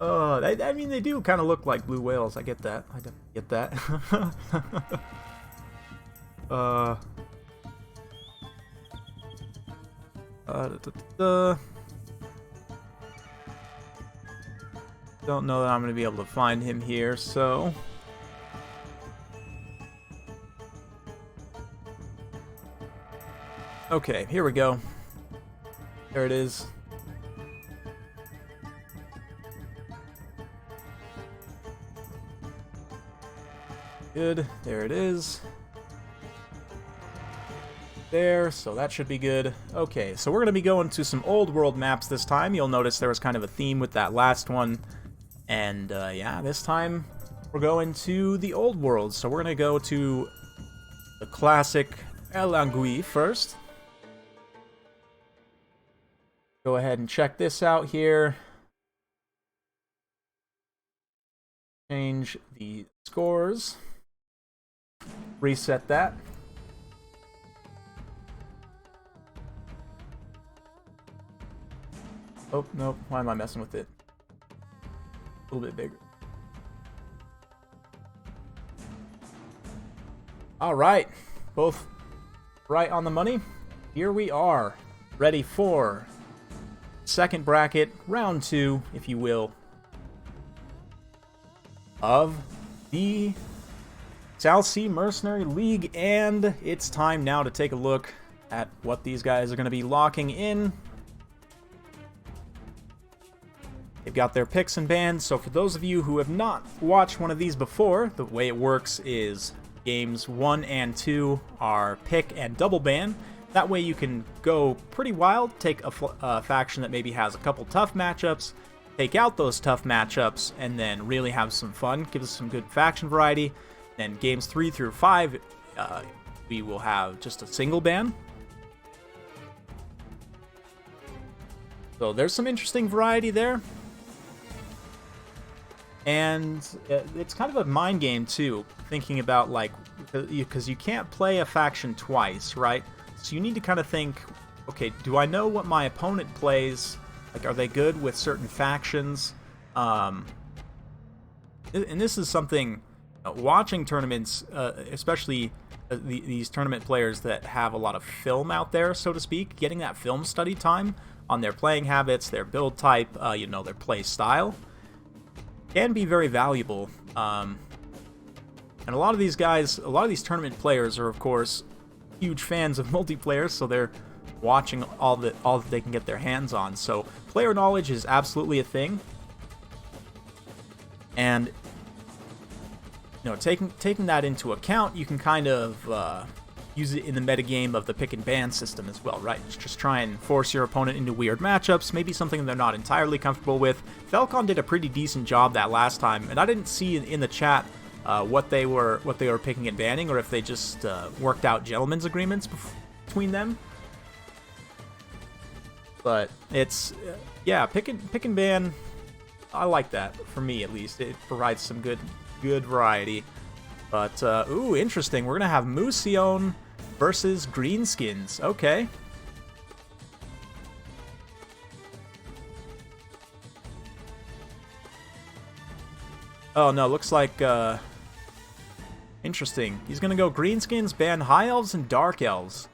Speaker 1: I mean, they do kind of look like blue whales. I get that. I get that. Don't know that I'm going to be able to find him here, so... Okay, here we go. There it is. Good, there it is. There, so that should be good. Okay, so we're going to be going to some old world maps this time. You'll notice there was kind of a theme with that last one. And, yeah, this time we're going to the old world. So we're going to go to the classic El Angui first. Go ahead and check this out here. Change the scores. Reset that. Oh, nope. Why am I messing with it? A little bit bigger. All right. Both right on the money. Here we are. Ready for second bracket, round 2, if you will, of the South Sea Mercenary League. And it's time now to take a look at what these guys are going to be locking in. They've got their picks and bans, so for those of you who have not watched one of these before, the way it works is games 1 and 2 are pick and double ban. That way you can go pretty wild, take a faction that maybe has a couple tough matchups, take out those tough matchups, and then really have some fun, give us some good faction variety. Then games 3 through 5, we will have just a single ban. So there's some interesting variety there. And it's kind of a mind game, too, thinking about, like, because you can't play a faction twice, right? So you need to kind of think, okay, do I know what my opponent plays? Like, are they good with certain factions? And this is something, watching tournaments, especially these tournament players that have a lot of film out there, so to speak, getting that film study time on their playing habits, their build type, their play style, can be very valuable. And a lot of these guys, a lot of these tournament players are, of course, huge fans of multiplayer, so they're watching all that they can get their hands on. So player knowledge is absolutely a thing. And taking that into account, you can kind of use it in the metagame of the pick and ban system as well, right? Just try and force your opponent into weird matchups, maybe something they're not entirely comfortable with. Falcon did a pretty decent job that last time, and I didn't see in the chat what they were picking and banning, or if they just worked out gentlemen's agreements between them. But it's pick and ban. I like that, for me at least. It provides some good variety. But ooh, interesting. We're gonna have Moosione versus Greenskins. Okay. Oh no, looks like interesting. He's gonna go Greenskins, ban High Elves and Dark Elves.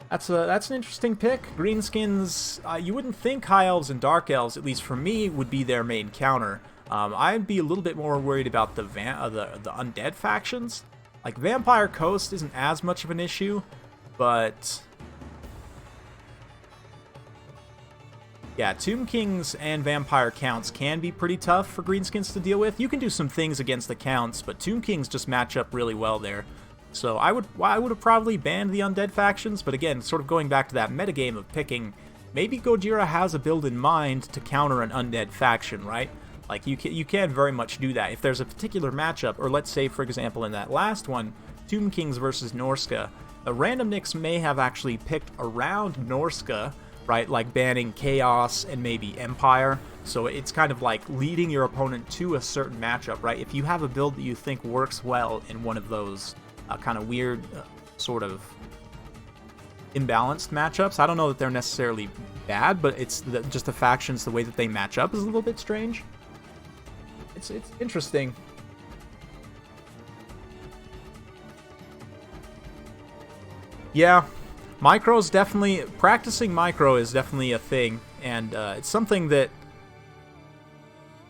Speaker 1: That's an interesting pick. Greenskins, you wouldn't think High Elves and Dark Elves, at least for me, would be their main counter. I'd be a little bit more worried about the undead factions. Like, Vampire Coast isn't as much of an issue, but yeah, Tomb Kings and Vampire Counts can be pretty tough for Greenskins to deal with. You can do some things against the Counts, but Tomb Kings just match up really well there. So I would have probably banned the undead factions, but again, sort of going back to that metagame of picking, maybe Gojira has a build in mind to counter an undead faction, right? Like, you can very much do that. If there's a particular matchup, or let's say, for example, in that last one, Tomb Kings versus Norska, a random Nix may have actually picked around Norska, right? Like banning Chaos and maybe Empire. So it's kind of like leading your opponent to a certain matchup, right? If you have a build that you think works well in one of those kind of weird, sort of imbalanced matchups, I don't know that they're necessarily bad, but it's just the factions, the way that they match up is a little bit strange. It's interesting. Yeah, micro's definitely, practicing micro is definitely a thing, and it's something that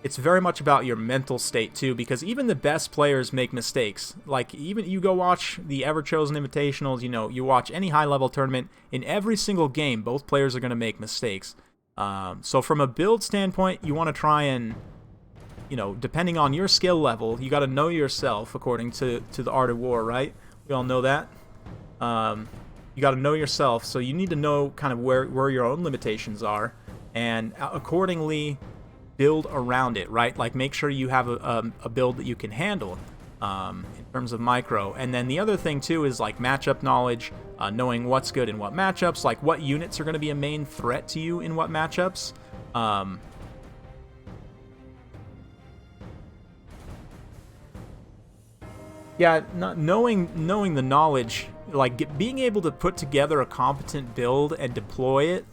Speaker 1: it's very much about your mental state too, because even the best players make mistakes. Like, even you go watch the Ever-Chosen Invitationals, you watch any high-level tournament, in every single game, both players are going to make mistakes. So from a build standpoint, you want to try and, depending on your skill level, you got to know yourself, according to the Art of War, right? We all know that. You got to know yourself, so you need to know kind of where your own limitations are, and accordingly build around it, right? Like, make sure you have a build that you can handle in terms of micro. And then the other thing too is like matchup knowledge, knowing what's good in what matchups, like what units are going to be a main threat to you in what matchups. Yeah, knowing the knowledge like being able to put together a competent build and deploy it,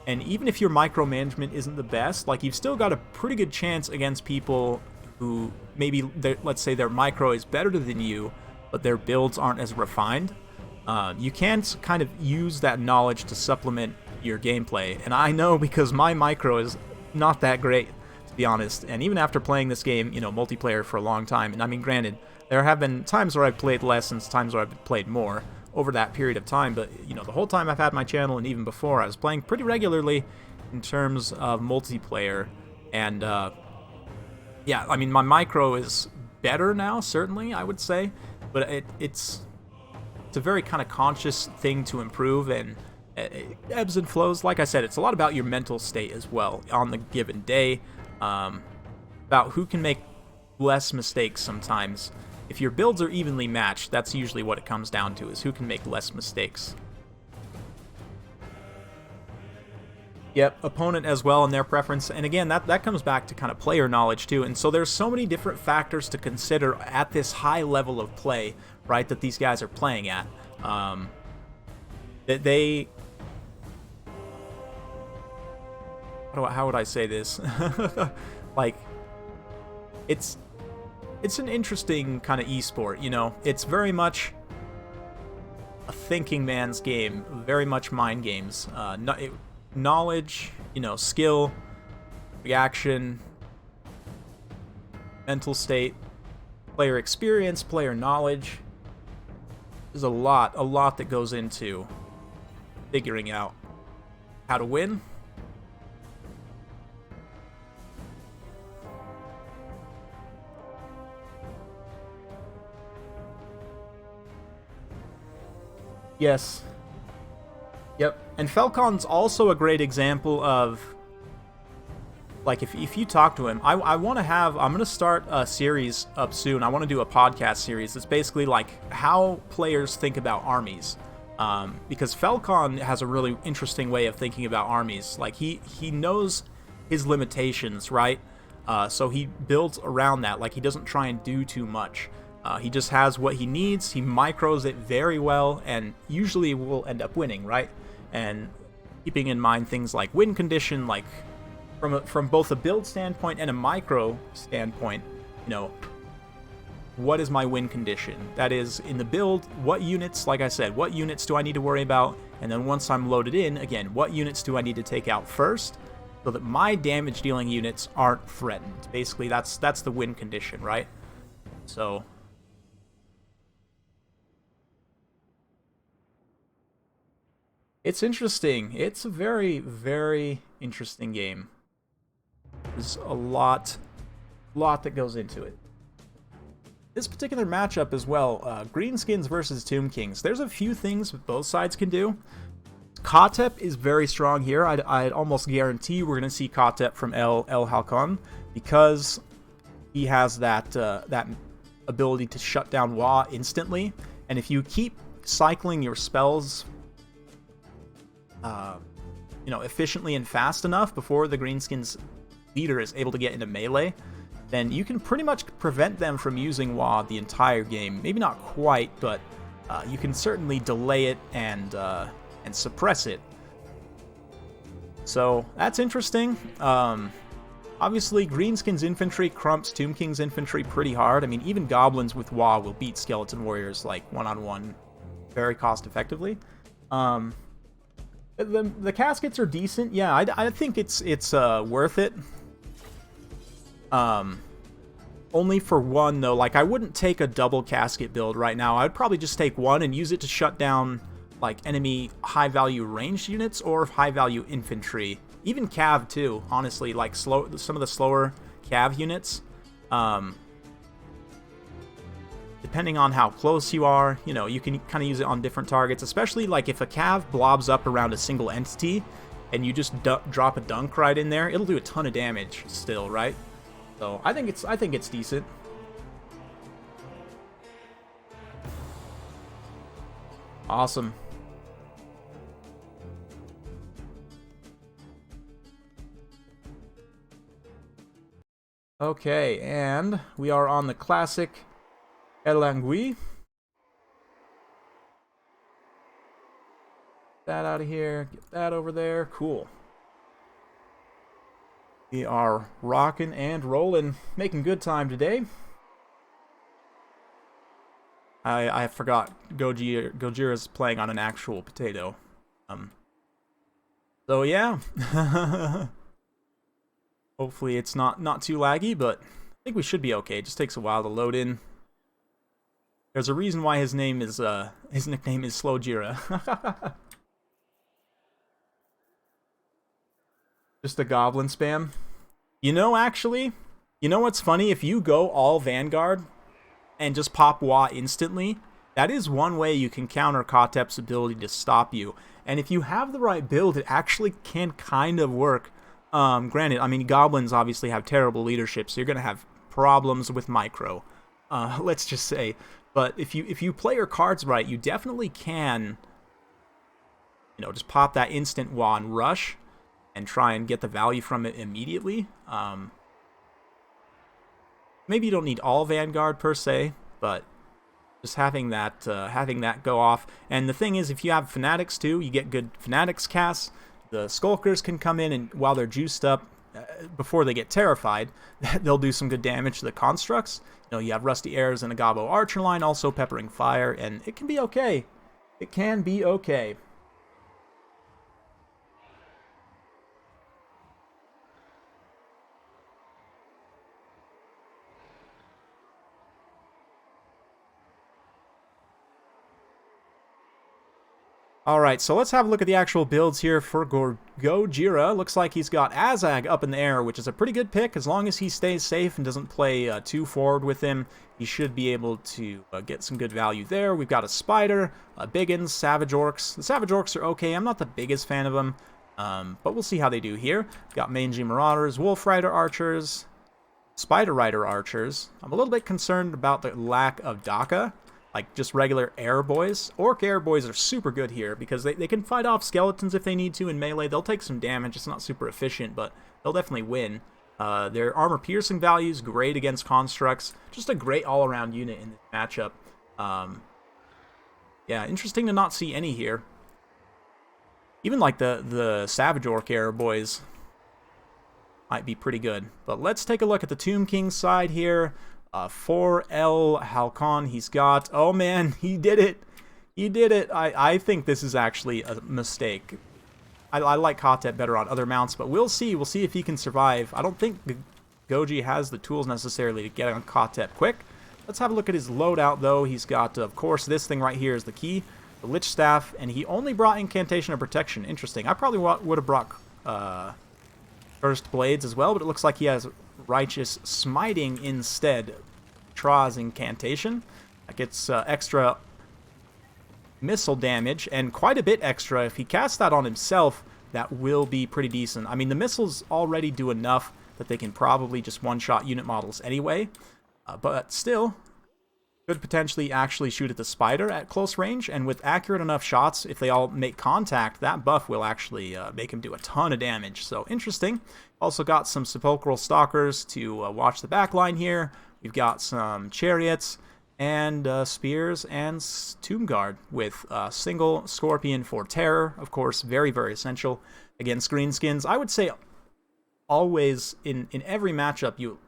Speaker 1: and even if your micromanagement isn't the best, like you've still got a pretty good chance against people who maybe, let's say their micro is better than you, but their builds aren't as refined. You can kind of use that knowledge to supplement your gameplay, and I know because my micro is not that great, to be honest, and even after playing this game, you know, multiplayer for a long time, and I mean, granted, there have been times where I've played less and times where I've played more over that period of time, but, you know, the whole time I've had my channel and even before, I was playing pretty regularly in terms of multiplayer, and, yeah, I mean, my micro is better now, certainly, I would say, but it's a very kind of conscious thing to improve, and it ebbs and flows. Like I said, it's a lot about your mental state as well on the given day, about who can make less mistakes sometimes. If your builds are evenly matched, that's usually what it comes down to, is who can make less mistakes. Yep, opponent as well and their preference, and again, that comes back to kind of player knowledge too, and so there's so many different factors to consider at this high level of play, right, that these guys are playing at. That they... How would I say this? Like, it's an interesting kind of esport, you know? It's very much a thinking man's game, very much mind games. Knowledge, you know, skill, reaction, mental state, player experience, player knowledge. There's a lot that goes into figuring out how to win. Yes. Yep. And Falcon's also a great example of, like, if you talk to him, I'm going to start a series up soon. I want to do a podcast series. It's basically like how players think about armies. Because Falcon has a really interesting way of thinking about armies. Like, he knows his limitations, right? So he builds around that. Like, he doesn't try and do too much. He just has what he needs, he micros it very well, and usually will end up winning, right? And keeping in mind things like win condition, like from both a build standpoint and a micro standpoint, you know, what is my win condition? That is, in the build, what units, like I said, what units do I need to worry about? And then once I'm loaded in, again, what units do I need to take out first so that my damage dealing units aren't threatened? Basically, that's the win condition, right? So... it's interesting. It's a very, very interesting game. There's a lot that goes into it. This particular matchup as well, Greenskins versus Tomb Kings. There's a few things both sides can do. Kotep is very strong here. I'd almost guarantee we're going to see Kotep from El Halcon, because he has that ability to shut down Wa instantly. And if you keep cycling your spells you know, efficiently and fast enough before the Greenskins leader is able to get into melee, then you can pretty much prevent them from using Wa the entire game. Maybe not quite, but you can certainly delay it and suppress it. So that's interesting. Obviously, Greenskins infantry crumps Tomb King's infantry pretty hard. I mean, even goblins with Wa will beat skeleton warriors like one-on-one very cost effectively. The caskets are decent. Yeah, I think it's worth it. Only for one, though. Like, I wouldn't take a double casket build right now. I'd probably just take one and use it to shut down, like, enemy high-value ranged units or high-value infantry. Even cav, too, honestly. Like, some of the slower cav units. Depending on how close you are, you know, you can kind of use it on different targets, especially like if a cav blobs up around a single entity and you just drop a dunk right in there, it'll do a ton of damage still, right? So I think it's decent. Awesome. Okay, and we are on the classic Erlangui. That out of here. Get that over there. Cool. We are rocking and rolling. Making good time today. I forgot Gojira's playing on an actual potato. So yeah. Hopefully it's not too laggy, but I think we should be okay. It just takes a while to load in. There's a reason why his nickname is Slowjira. Just a goblin spam. You know, actually, you know what's funny? If you go all Vanguard and just pop Wa instantly, that is one way you can counter Kotep's ability to stop you. And if you have the right build, it actually can kind of work. Granted, I mean, goblins obviously have terrible leadership, so you're going to have problems with micro. Let's just say. But if you play your cards right, you definitely can, you know, just pop that instant Wa and rush and try and get the value from it immediately. Maybe you don't need all Vanguard per se, but just having that go off. And the thing is, if you have Fanatics too, you get good Fanatics casts. The Skulkers can come in, and while they're juiced up, before they get terrified, they'll do some good damage to the constructs. You know, you have Rusty Airs and a Gobbo Archer line, also peppering fire, and it can be okay. It can be okay. Alright, so let's have a look at the actual builds here for Gojira. Looks like he's got Azag up in the air, which is a pretty good pick. As long as he stays safe and doesn't play too forward with him, he should be able to get some good value there. We've got a Spider, Biggins, Savage Orcs. The Savage Orcs are okay. I'm not the biggest fan of them, but we'll see how they do here. We've got Mangy Marauders, Wolf Rider Archers, Spider Rider Archers. I'm a little bit concerned about the lack of Daka. Like just regular air boys. Orc air boys are super good here because they can fight off skeletons if they need to in melee. They'll take some damage. It's not super efficient, but they'll definitely win. Their armor piercing value is great against constructs. Just a great all-around unit in this matchup. Yeah, interesting to not see any here. Even like the Savage Orc air boys might be pretty good. But let's take a look at the Tomb King side here. 4L Halcon he's got. Oh man, he did it. He did it. I think this is actually a mistake. I like Kotep better on other mounts, but we'll see. We'll see if he can survive. I don't think Goji has the tools necessarily to get on Kotep quick. Let's have a look at his loadout, though. He's got, of course, this thing right here is the key. The Lich Staff, and he only brought Incantation of Protection. Interesting. I probably would have brought First Blades as well, but it looks like he has Righteous Smiting instead. Tra's Incantation. That gets extra missile damage, and quite a bit extra. If he casts that on himself, that will be pretty decent. I mean, the missiles already do enough that they can probably just one-shot unit models anyway, but still, could potentially actually shoot at the Spider at close range, and with accurate enough shots, if they all make contact, that buff will actually make him do a ton of damage. So, interesting. Also got some Sepulchral Stalkers to watch the back line here. We've got some Chariots and Spears and Tomb Guard with single Scorpion for Terror. Of course, very, very essential against Greenskins. I would say always in every matchup,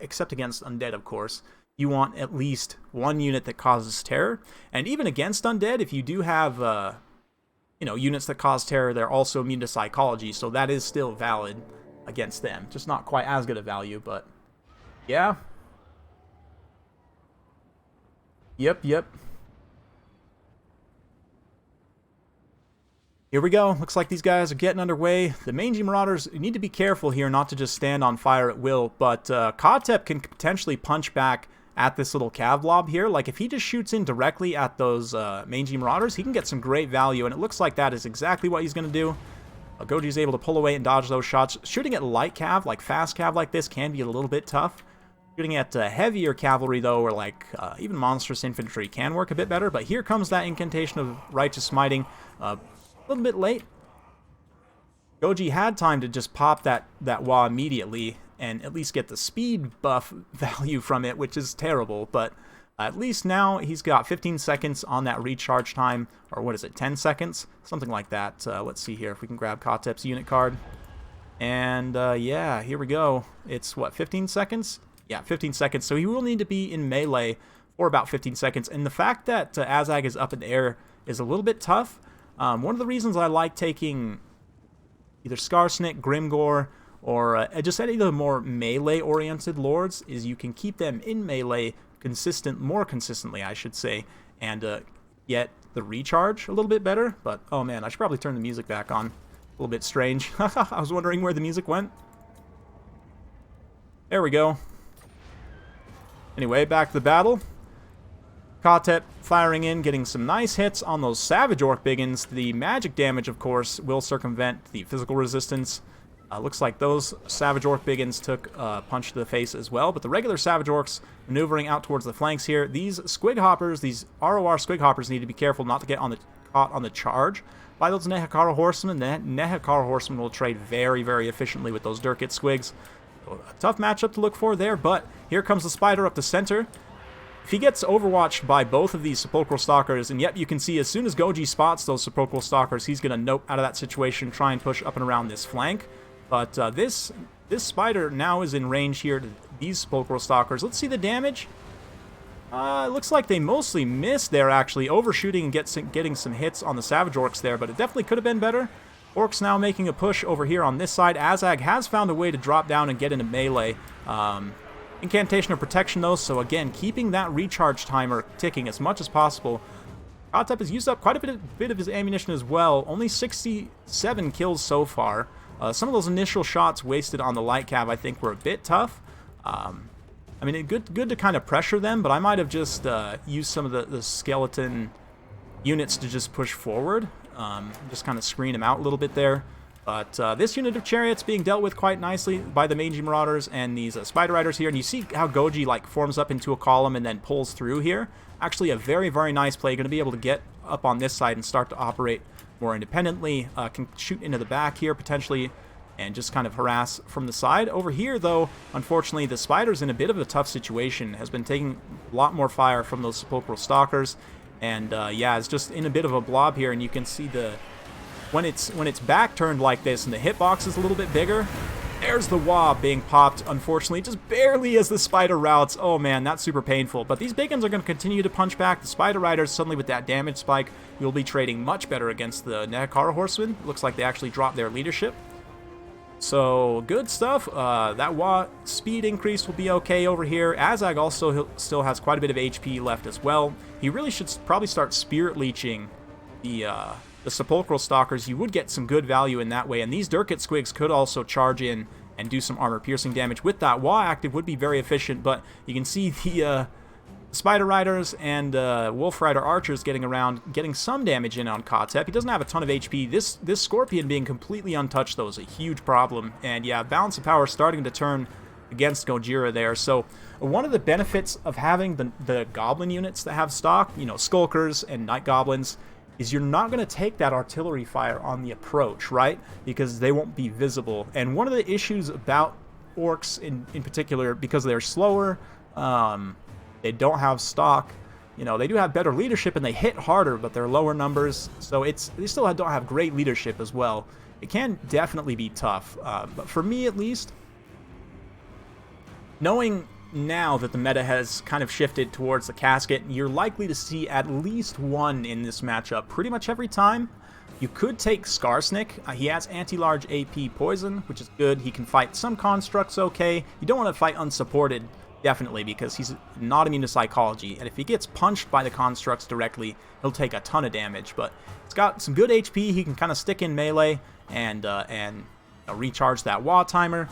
Speaker 1: except against Undead, of course, you want at least one unit that causes terror. And even against Undead, if you do have units that cause terror, they're also immune to Psychology, so that is still valid against them. Just not quite as good a value, but yeah. Yep. Here we go. Looks like these guys are getting underway. The Mangy Marauders need to be careful here not to just stand on fire at will, but Kotep can potentially punch back at this little cav blob here. Like, if he just shoots in directly at those Mangy Marauders, he can get some great value, and it looks like that is exactly what he's going to do. Goji's able to pull away and dodge those shots. Shooting at light cav, like fast cav like this, can be a little bit tough. Shooting at heavier cavalry, though, or like even monstrous infantry can work a bit better, but here comes that Incantation of Righteous Smiting. A little bit late. Goji had time to just pop that Wa immediately and at least get the speed buff value from it, which is terrible, but At least now he's got 15 seconds on that recharge time, or what is it, 10 seconds? Something like that. Let's see here if we can grab Kotep's unit card. And yeah, here we go. It's what, 15 seconds? Yeah, 15 seconds. So he will need to be in melee for about 15 seconds. And the fact that Azag is up in the air is a little bit tough. One of the reasons I like taking either Skarsnik, Grimgor, or just any of the more melee-oriented lords is you can keep them in melee more consistently, I should say, and get the recharge a little bit better. But, oh man, I should probably turn the music back on. A little bit strange. I was wondering where the music went. There we go. Anyway, back to the battle. Kotep firing in, getting some nice hits on those Savage Orc Biggins. The magic damage, of course, will circumvent the physical resistance. Looks like those Savage Orc Biggins took a punch to the face as well, but the regular Savage Orcs maneuvering out towards the flanks here. These Squig Hoppers, these ROR Squig Hoppers, need to be careful not to get caught on the charge by those Nehekara Horsemen. The Nehekara Horsemen will trade very, very efficiently with those Durkit Squigs. So a tough matchup to look for there, but here comes the Spider up the center. If he gets overwatched by both of these Sepulchral Stalkers, and yep, you can see as soon as Goji spots those Sepulchral Stalkers, he's going to nope out of that situation, try and push up and around this flank. But this Spider now is in range here to these Sepulchral Stalkers. Let's see the damage. It looks like they mostly missed there, actually, overshooting and getting some hits on the Savage Orcs there, but it definitely could have been better. Orcs now making a push over here on this side. Azag has found a way to drop down and get into melee. Incantation of Protection, though, so again, keeping that recharge timer ticking as much as possible. Kotep has used up quite a bit of his ammunition as well. Only 67 kills so far. Some of those initial shots wasted on the light cav, I think, were a bit tough. I mean, good to kind of pressure them, but I might have just used some of the skeleton units to just push forward. Just kind of screen them out a little bit there. But this unit of chariots being dealt with quite nicely by the Mangy Marauders and these Spider Riders here. And you see how Goji like forms up into a column and then pulls through here. Actually a very, very nice play. Going to be able to get up on this side and start to operate more independently. Can shoot into the back here potentially and just kind of harass from the side. Over here, though, unfortunately, the Spider's in a bit of a tough situation. Has been taking a lot more fire from those Sepulchral Stalkers. And yeah, it's just in a bit of a blob here, and you can see when it's back turned like this and the hitbox is a little bit bigger, there's the Wob being popped, unfortunately, just barely as the Spider routes. Oh man, that's super painful. But these Biggins are going to continue to punch back. The Spider Riders, suddenly with that damage spike, will be trading much better against the Nehekara Horsemen. Looks like they actually dropped their leadership. So, good stuff. That Wa speed increase will be okay over here. Azag also still has quite a bit of HP left as well. He really should probably start Spirit Leeching the Sepulchral Stalkers. You would get some good value in that way, and these Durkit Squigs could also charge in and do some armor-piercing damage. With that Wa active would be very efficient, but you can see the Spider Riders and Wolf Rider Archers getting around, getting some damage in on Kotep. He doesn't have a ton of HP. This Scorpion being completely untouched, though, is a huge problem. And yeah, balance of power starting to turn against Gojira there. So one of the benefits of having the Goblin units that have stock, you know, Skulkers and Night Goblins, is you're not going to take that artillery fire on the approach, right? Because they won't be visible. And one of the issues about Orcs in particular, because they're slower, they don't have stock, you know, they do have better leadership and they hit harder, but they're lower numbers, so they still don't have great leadership as well. It can definitely be tough, but for me at least, knowing now that the meta has kind of shifted towards the casket, you're likely to see at least one in this matchup pretty much every time. You could take Skarsnik. He has anti-large AP poison, which is good. He can fight some constructs okay. You don't want to fight unsupported, definitely, because he's not immune to psychology. And if he gets punched by the constructs directly, he'll take a ton of damage. But it's got some good HP. He can kind of stick in melee and recharge that Wa timer.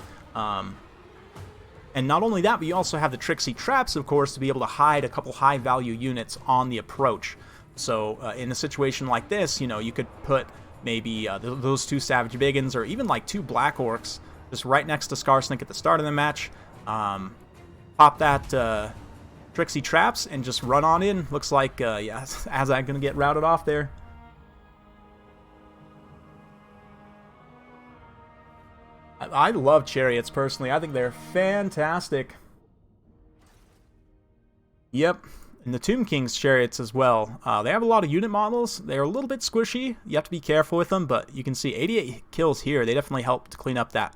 Speaker 1: And not only that, but you also have the Tricksy Traps, of course, to be able to hide a couple high-value units on the approach. So in a situation like this, you know, you could put maybe those two Savage Biggins or even like two Black Orcs just right next to Skarsnik at the start of the match. Pop that Tricksy Traps and just run on in. Looks like, yeah, Azag going to get routed off there. I love chariots, personally. I think they're fantastic. Yep. And the Tomb King's chariots as well. They have a lot of unit models. They're a little bit squishy. You have to be careful with them, but you can see 88 kills here. They definitely help to clean up that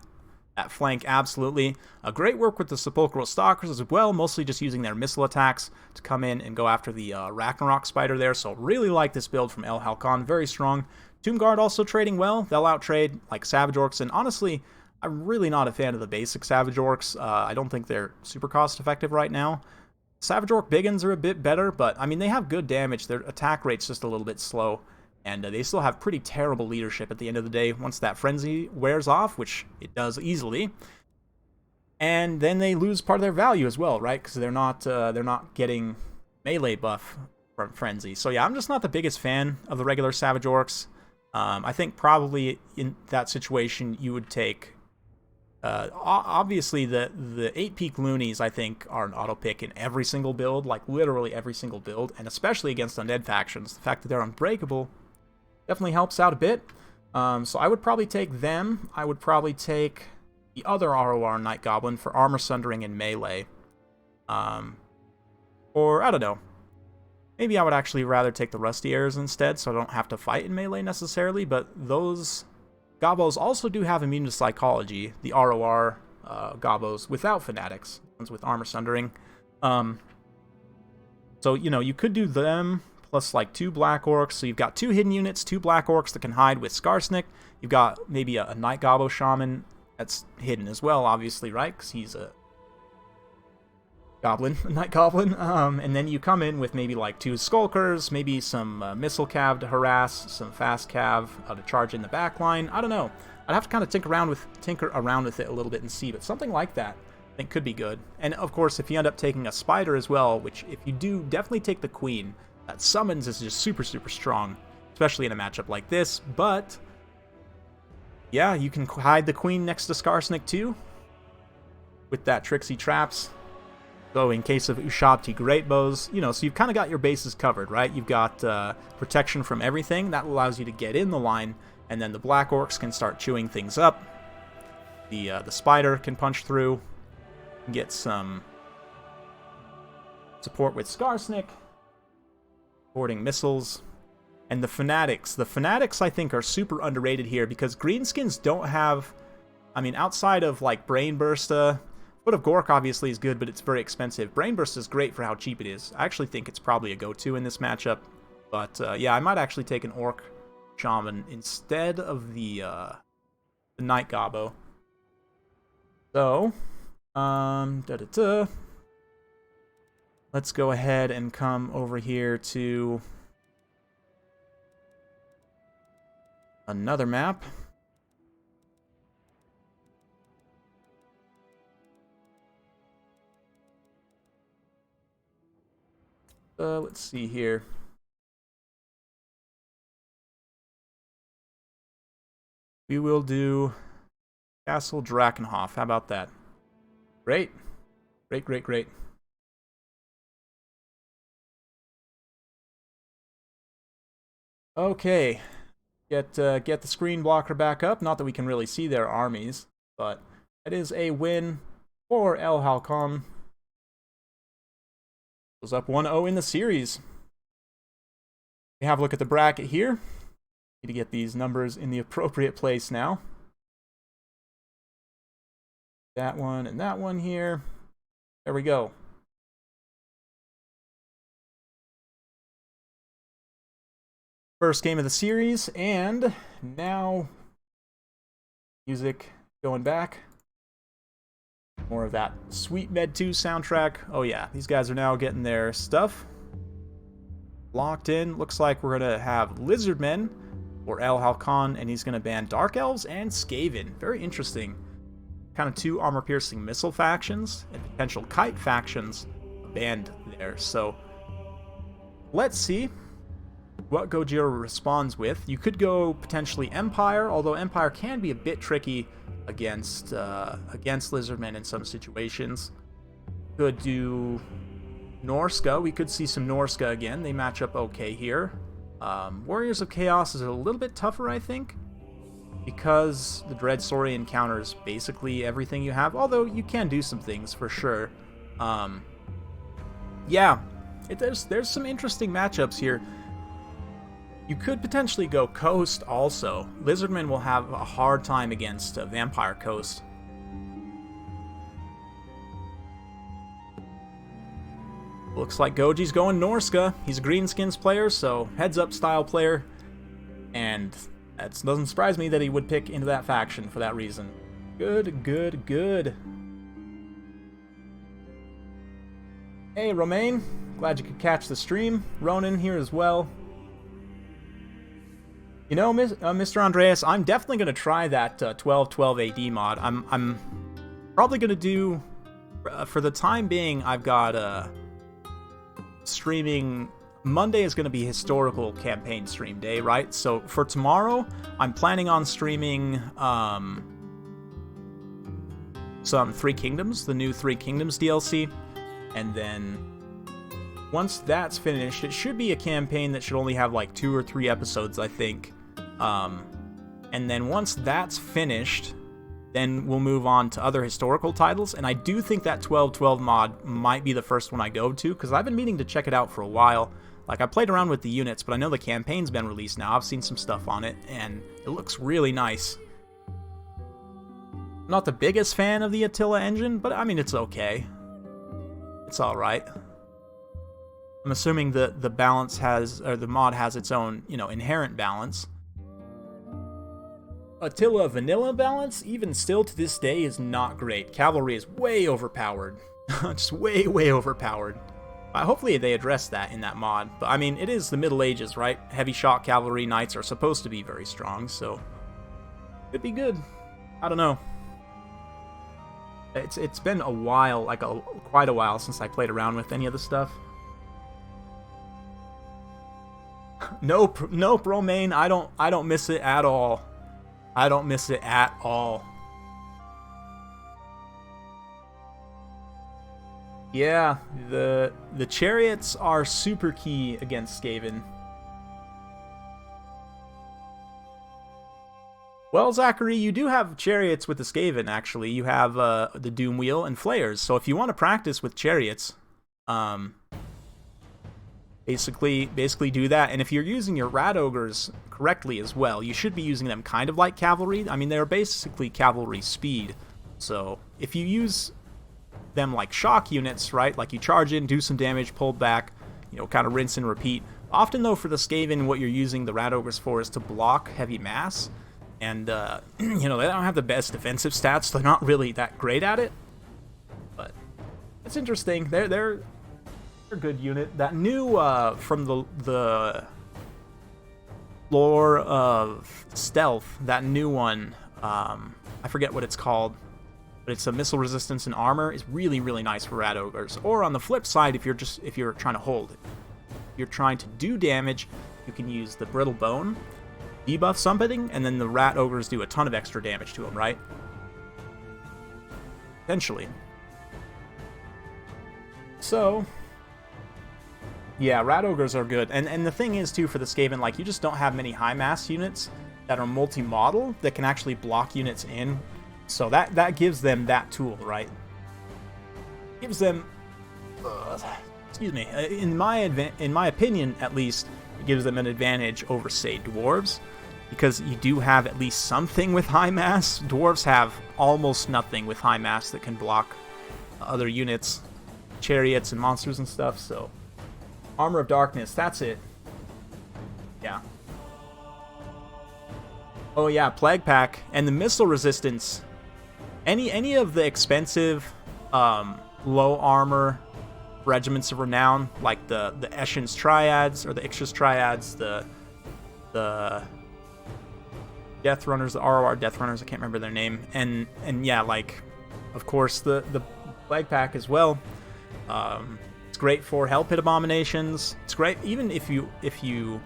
Speaker 1: flank, absolutely. Great work with the Sepulchral Stalkers as well, mostly just using their missile attacks to come in and go after the Ragnarok Spider there. So really like this build from El Halcon, very strong. Tomb Guard also trading well. They'll outtrade like Savage Orcs, and honestly, I'm really not a fan of the basic Savage Orcs. I don't think they're super cost effective right now. Savage Orc Biggins are a bit better, but I mean, they have good damage. Their attack rate's just a little bit slow, and they still have pretty terrible leadership at the end of the day once that frenzy wears off, which it does easily. And then they lose part of their value as well, right? Because they're not getting melee buff from frenzy. So yeah, I'm just not the biggest fan of the regular Savage Orcs. I think probably in that situation you would take. Obviously, the 8-peak loonies, I think, are an auto-pick in every single build, like literally every single build, and especially against undead factions. The fact that they're unbreakable definitely helps out a bit. So I would probably take them. I would probably take the other ROR Night Goblin for armor sundering and melee. Or, I don't know. Maybe I would actually rather take the Rusty Airs instead, so I don't have to fight in melee necessarily, but those Gobos also do have immune to psychology, the ROR Gobos without fanatics, ones with armor sundering. So, you know, you could do them plus like 2 Black Orcs. So you've got 2 hidden units, 2 Black Orcs that can hide with Skarsnik. You've got maybe a Night Gobo Shaman that's hidden as well, obviously, right? Because he's a Goblin, a Night Goblin. And then you come in with maybe like 2 Skulkers, maybe some Missile Cav to harass, some Fast Cav to charge in the back line. I don't know. I'd have to kind of tinker around with it a little bit and see, but something like that I think could be good. And of course, if you end up taking a Spider as well, which if you do, definitely take the Queen. That summons is just super, super strong, especially in a matchup like this. But yeah, you can hide the Queen next to Skarsnik too, with that Trixie Traps. So in case of Ushabti Great Bows, you know, so you've kind of got your bases covered, right? You've got protection from everything. That allows you to get in the line, and then the Black Orcs can start chewing things up. The Spider can punch through, get some support with Skarsnik, supporting missiles. And the Fanatics. The Fanatics, I think, are super underrated here, because Greenskins don't have, I mean, outside of, like, Brain Bursta, Foot of Gork obviously is good, but it's very expensive. Brain Burst is great for how cheap it is. I actually think it's probably a go-to in this matchup. But yeah, I might actually take an Orc Shaman instead of the Night Gobbo. So, let's go ahead and come over here to another map. Let's see here. We will do Castle Drakenhof. How about that? Great. Great, great, great. Okay. Get the screen blocker back up. Not that we can really see their armies, but it is a win for El Halcon. Goes up 1-0 in the series. We have a look at the bracket here. Need to get these numbers in the appropriate place now. That one and that one here. There we go. First game of the series, and now music going back. More of that sweet Med 2 soundtrack. Oh yeah, these guys are now getting their stuff locked in. Looks like we're going to have Lizardmen or El Halcon, and he's going to ban Dark Elves and Skaven. Very interesting. Kind of 2 armor-piercing missile factions and potential kite factions banned there. So let's see what Gojira responds with. You could go potentially Empire, although Empire can be a bit tricky against Lizardmen in some situations. Could do Norska. We could see some Norska again. They match up okay here. Warriors of Chaos is a little bit tougher, I think, because the Dread Saurian counters basically everything you have, although you can do some things for sure. Yeah, There's some interesting matchups here. You could potentially go Coast also. Lizardman will have a hard time against Vampire Coast. Looks like Goji's going Norska. He's a Greenskins player, so heads-up style player. And that doesn't surprise me that he would pick into that faction for that reason. Good, good, good. Hey, Romaine. Glad you could catch the stream. Ronan here as well. You know, Mr. Andreas, I'm definitely going to try that 1212 AD mod. I'm probably going to do... for the time being, I've got... streaming. Monday is going to be historical campaign stream day, right? So for tomorrow, I'm planning on streaming some Three Kingdoms, the new Three Kingdoms DLC, and then once that's finished, it should be a campaign that should only have like 2 or 3 episodes, I think. And then once that's finished, then we'll move on to other historical titles, and I do think that 1212 mod might be the first one I go to, because I've been meaning to check it out for a while. Like, I played around with the units, but I know the campaign's been released now. I've seen some stuff on it, and it looks really nice. I'm not the biggest fan of the Attila engine, but I mean, it's okay. It's alright. I'm assuming the balance has, or the mod has its own, you know, inherent balance. Attila vanilla balance, even still to this day, is not great. Cavalry is way overpowered. Just way, way overpowered. Hopefully they address that in that mod. But I mean, it is the Middle Ages, right? Heavy shock cavalry knights are supposed to be very strong, so it'd be good. I don't know. It's been a while, like quite a while, since I played around with any of the stuff. Nope, nope, Romaine. I don't miss it at all. I don't miss it at all. Yeah, the chariots are super key against Skaven. Well, Zachary, you do have chariots with the Skaven, actually. You have the Doom Wheel and Flayers. So if you want to practice with chariots, basically do that. And if you're using your Rat Ogres correctly as well, you should be using them kind of like cavalry. I mean, they're basically cavalry speed. So if you use them like shock units, right? Like you charge in, do some damage, pull back, you know, kind of rinse and repeat. Often, though, for the Skaven, what you're using the Rat Ogres for is to block heavy mass. And, you know, they don't have the best defensive stats. They're not really that great at it. But it's interesting. They're a good unit. That new, from the lore of Stealth, that new one, I forget what it's called, but it's a missile resistance and armor, is really, really nice for Rat Ogres. Or on the flip side, if you're trying to hold it. If you're trying to do damage, you can use the Brittle Bone, debuff something, and then the Rat Ogres do a ton of extra damage to them, right? Essentially. So, yeah, Rat Ogres are good. And the thing is, too, for the Skaven, like, you just don't have many high-mass units that are multi-model that can actually block units in. So that gives them that tool, right? Gives them... excuse me. In my opinion, at least, it gives them an advantage over, say, Dwarves. Because you do have at least something with high mass. Dwarves have almost nothing with high mass that can block other units, chariots and monsters and stuff, so... Armor of Darkness, that's it. Yeah. Oh yeah, Plague Pack and the missile resistance. Any of the expensive, low armor regiments of renown, like the Eshin's Triads or the Ixchus Triads, the Death Runners, the ROR Death Runners, I can't remember their name, and yeah, like, of course, the Plague Pack as well. It's great for Hell Pit Abominations. It's great even if you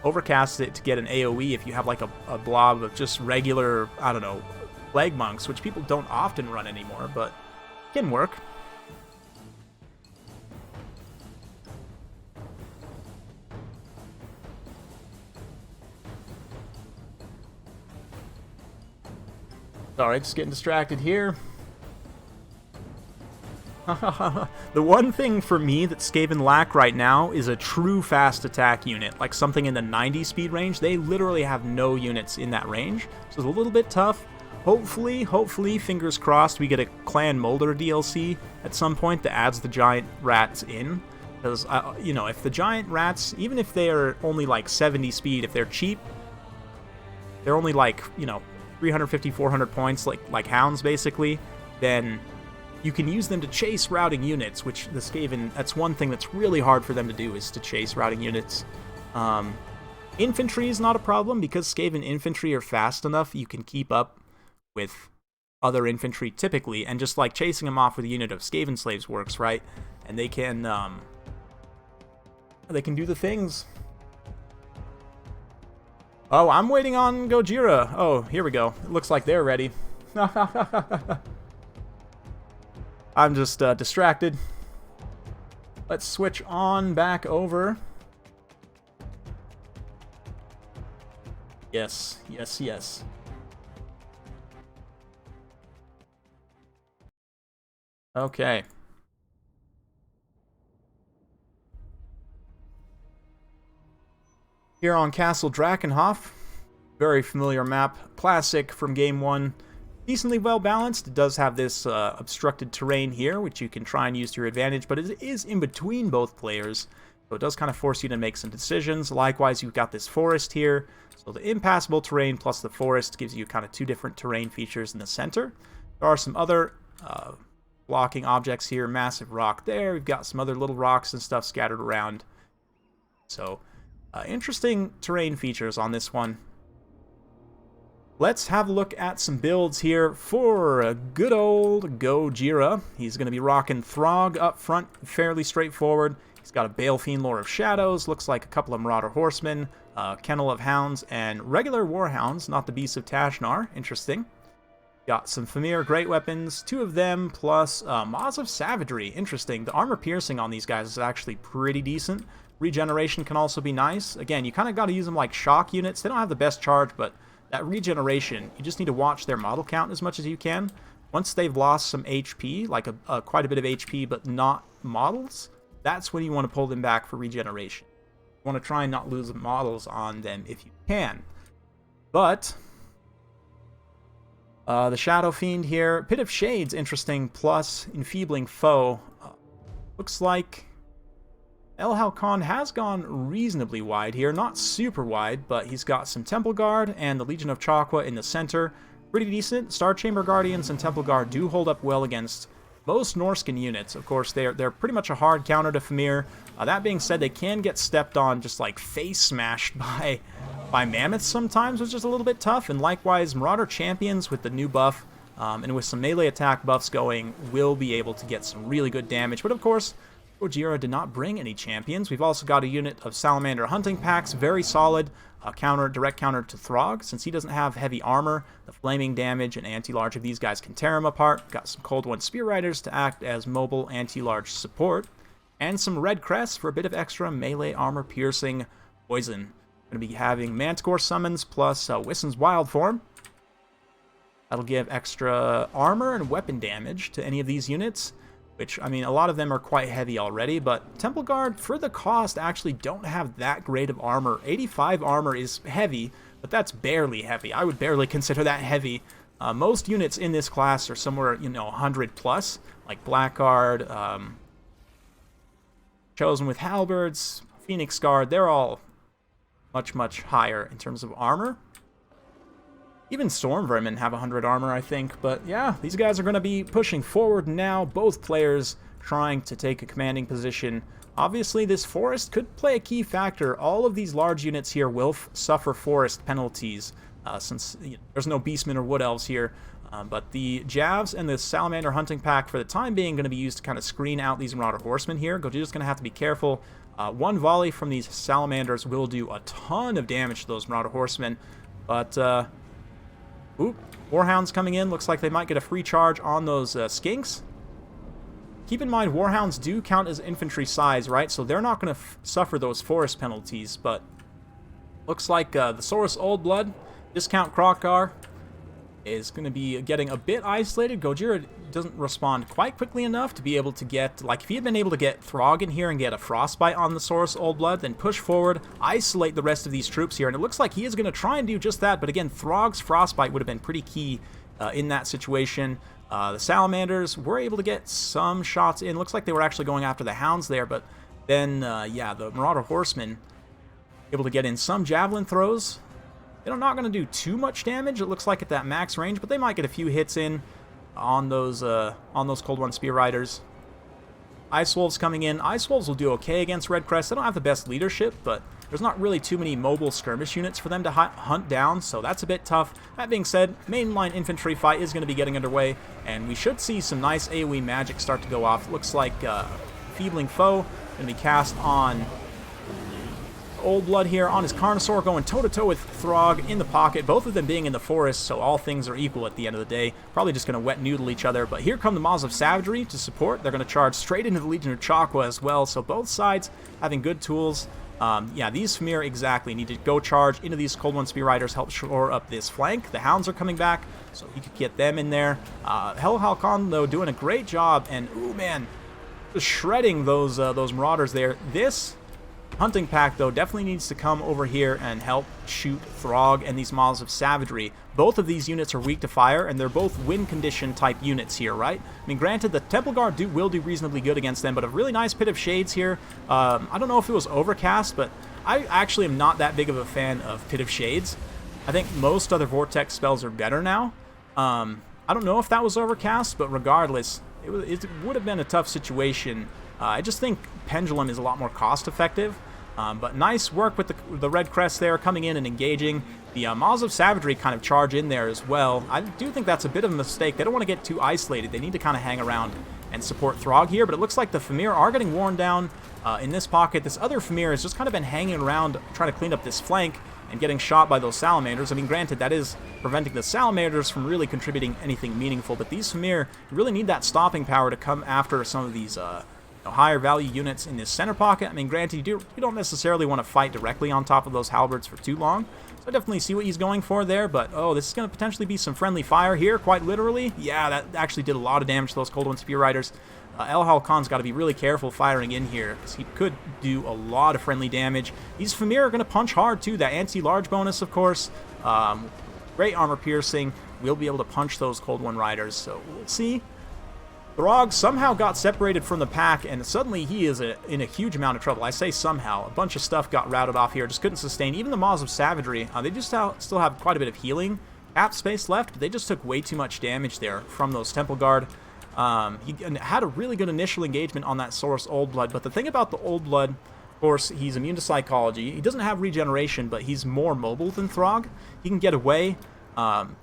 Speaker 1: overcast it to get an AoE, if you have like a blob of just regular, I don't know, Plague Monks, which people don't often run anymore, but can work. Alright, just getting distracted here. The one thing for me that Skaven lack right now is a true fast attack unit, like something in the 90 speed range. They literally have no units in that range, so it's a little bit tough. Hopefully, fingers crossed, we get a Clan Molder DLC at some point that adds the giant rats in. Because, you know, if the giant rats, even if they are only like 70 speed, if they're cheap, they're only like, you know, 350, 400 points, like hounds basically, then you can use them to chase routing units, which the Skaven, that's one thing that's really hard for them to do, is to chase routing units. Infantry is not a problem, because Skaven infantry are fast enough, you can keep up with other infantry typically, and just like chasing them off with a unit of Skaven slaves works, right? And they can do the things. Oh, I'm waiting on Gojira. Oh, here we go. It looks like they're ready. I'm just distracted. Let's switch on back over. Yes. Okay. Here on Castle Drakenhof, very familiar map, classic from Game 1, decently well balanced. It does have this obstructed terrain here, which you can try and use to your advantage, but it is in between both players, so it does kind of force you to make some decisions. Likewise, you've got this forest here, so the impassable terrain plus the forest gives you kind of two different terrain features in the center. There are some other blocking objects here, massive rock there, we've got some other little rocks and stuff scattered around, so interesting terrain features on this one. Let's have a look at some builds here for a good old Gojira. He's going to be rocking Throg up front, fairly straightforward. He's got a Balefiend Lord of Shadows, looks like a couple of Marauder Horsemen, Kennel of Hounds, and regular Warhounds, not the Beasts of Tashnar. Interesting. Got some Famir Great Weapons, two of them, plus Maws of Savagery. Interesting. The armor piercing on these guys is actually pretty decent. Regeneration can also be nice. Again, you kind of got to use them like shock units. They don't have the best charge, but that regeneration, you just need to watch their model count as much as you can. Once they've lost some HP, like quite a bit of HP, but not models, that's when you want to pull them back for regeneration. You want to try and not lose models on them if you can. But the Shadow Fiend here, Pit of Shades, interesting, plus Enfeebling Foe. Looks like El Halcon has gone reasonably wide here, not super wide, but he's got some Temple Guard and the Legion of Chakwa in the center. Pretty decent. Star Chamber Guardians and Temple Guard do hold up well against most Norscan units. Of course, they're pretty much a hard counter to Famir. That being said, they can get stepped on, just like face smashed by mammoths sometimes, which is a little bit tough. And likewise, Marauder Champions with the new buff and with some melee attack buffs going will be able to get some really good damage. But of course, Gojira did not bring any champions. We've also got a unit of Salamander Hunting Packs, very solid, direct counter to Throg. Since he doesn't have heavy armor, the flaming damage and anti-large of these guys can tear him apart. Got some Cold One Spear Riders to act as mobile anti-large support, and some Red Crests for a bit of extra melee armor piercing poison. Going to be having Manticore summons plus Wissen's Wild Form. That'll give extra armor and weapon damage to any of these units, which, I mean, a lot of them are quite heavy already, but Temple Guard, for the cost, actually don't have that great of armor. 85 armor is heavy, but that's barely heavy. I would barely consider that heavy. Most units in this class are somewhere, 100 plus, like Blackguard, Chosen with Halberds, Phoenix Guard, they're all much higher in terms of armor. Even Storm Vermin have 100 armor, I think. But yeah, these guys are going to be pushing forward now. Both players trying to take a commanding position. Obviously, this forest could play a key factor. All of these large units here will suffer forest penalties, since there's no Beastmen or Wood Elves here. But the Javs and the Salamander Hunting Pack, for the time being, going to be used to kind of screen out these Marauder Horsemen here. Gojira's going to have to be careful. One volley from these Salamanders will do a ton of damage to those Marauder Horsemen. But Oop, Warhounds coming in. Looks like they might get a free charge on those Skinks. Keep in mind, Warhounds do count as infantry size, right? So they're not going to suffer those forest penalties, but looks like the Saurus Old Blood, discount Krokgar. is going to be getting a bit isolated. Gojira doesn't respond quite quickly enough to be able to get, like, if he had been able to get Throg in here and get a Frostbite on the Saurus Old Blood, then push forward, isolate the rest of these troops here, and it looks like he is going to try and do just that, but again, Throg's Frostbite would have been pretty key in that situation. The Salamanders were able to get some shots in. Looks like they were actually going after the Hounds there, but then, yeah, the Marauder Horsemen able to get in some Javelin throws. They're not going to do too much damage, it looks like, at that max range, but they might get a few hits in on those Cold One Spear Riders. Ice Wolves coming in. Ice Wolves will do okay against Red Crest. They don't have the best leadership, but there's not really too many mobile skirmish units for them to hunt down, so that's a bit tough. That being said, mainline infantry fight is going to be getting underway, and we should see some nice AoE magic start to go off. Looks like Feebling Foe going to be cast on Old Blood here on his Carnosaur, going toe-to-toe with Throg in the pocket, both of them being in the forest, so all things are equal at the end of the day. Probably just going to wet noodle each other, but here come the Maws of Savagery to support. They're going to charge straight into the Legion of Chakwa as well, so both sides having good tools. Yeah, these Famir exactly need to go charge into these Cold One Spear Riders, help shore up this flank. The Hounds are coming back, so he could get them in there. Halcon, though, doing a great job, and, ooh, man, just shredding those Marauders there. This Hunting Pack, though, definitely needs to come over here and help shoot Throg and these Maws of Savagery. Both of these units are weak to fire, and they're both win condition type units here, right? I mean, granted, the Temple Guard will do reasonably good against them, but a really nice Pit of Shades here. I don't know if it was overcast, but I actually am not that big of a fan of Pit of Shades. I think most other Vortex spells are better now. I don't know if that was overcast, but regardless, it would have been a tough situation. I just think Pendulum is a lot more cost-effective. But nice work with the Red Crest there, coming in and engaging. The Maws of Savagery kind of charge in there as well. I do think that's a bit of a mistake. They don't want to get too isolated. They need to kind of hang around and support Throg here, but it looks like the Famir are getting worn down in this pocket. This other Famir has just kind of been hanging around trying to clean up this flank and getting shot by those Salamanders. I mean, granted, that is preventing the Salamanders from really contributing anything meaningful, but these Famir really need that stopping power to come after some of these higher value units in this center pocket. I mean, granted, you don't necessarily want to fight directly on top of those halberds for too long, so I definitely see what he's going for there, but oh, this is going to potentially be some friendly fire here, quite literally. Yeah, that actually did a lot of damage to those Cold One Spear Riders. El Halcon's got to be really careful firing in here, because he could do a lot of friendly damage. These Famir are going to punch hard, too. That anti-large bonus, of course. Great armor piercing. We'll be able to punch those Cold One Riders, so we'll see. Throg somehow got separated from the pack, and suddenly he is in a huge amount of trouble. I say somehow. A bunch of stuff got routed off here, just couldn't sustain. Even the Maws of Savagery, they just still have quite a bit of healing cap space left, but they just took way too much damage there from those Temple Guard. He had a really good initial engagement on that Saurus Old Blood, but the thing about the Old Blood, of course, he's immune to psychology. He doesn't have regeneration, but he's more mobile than Throg. He can get away.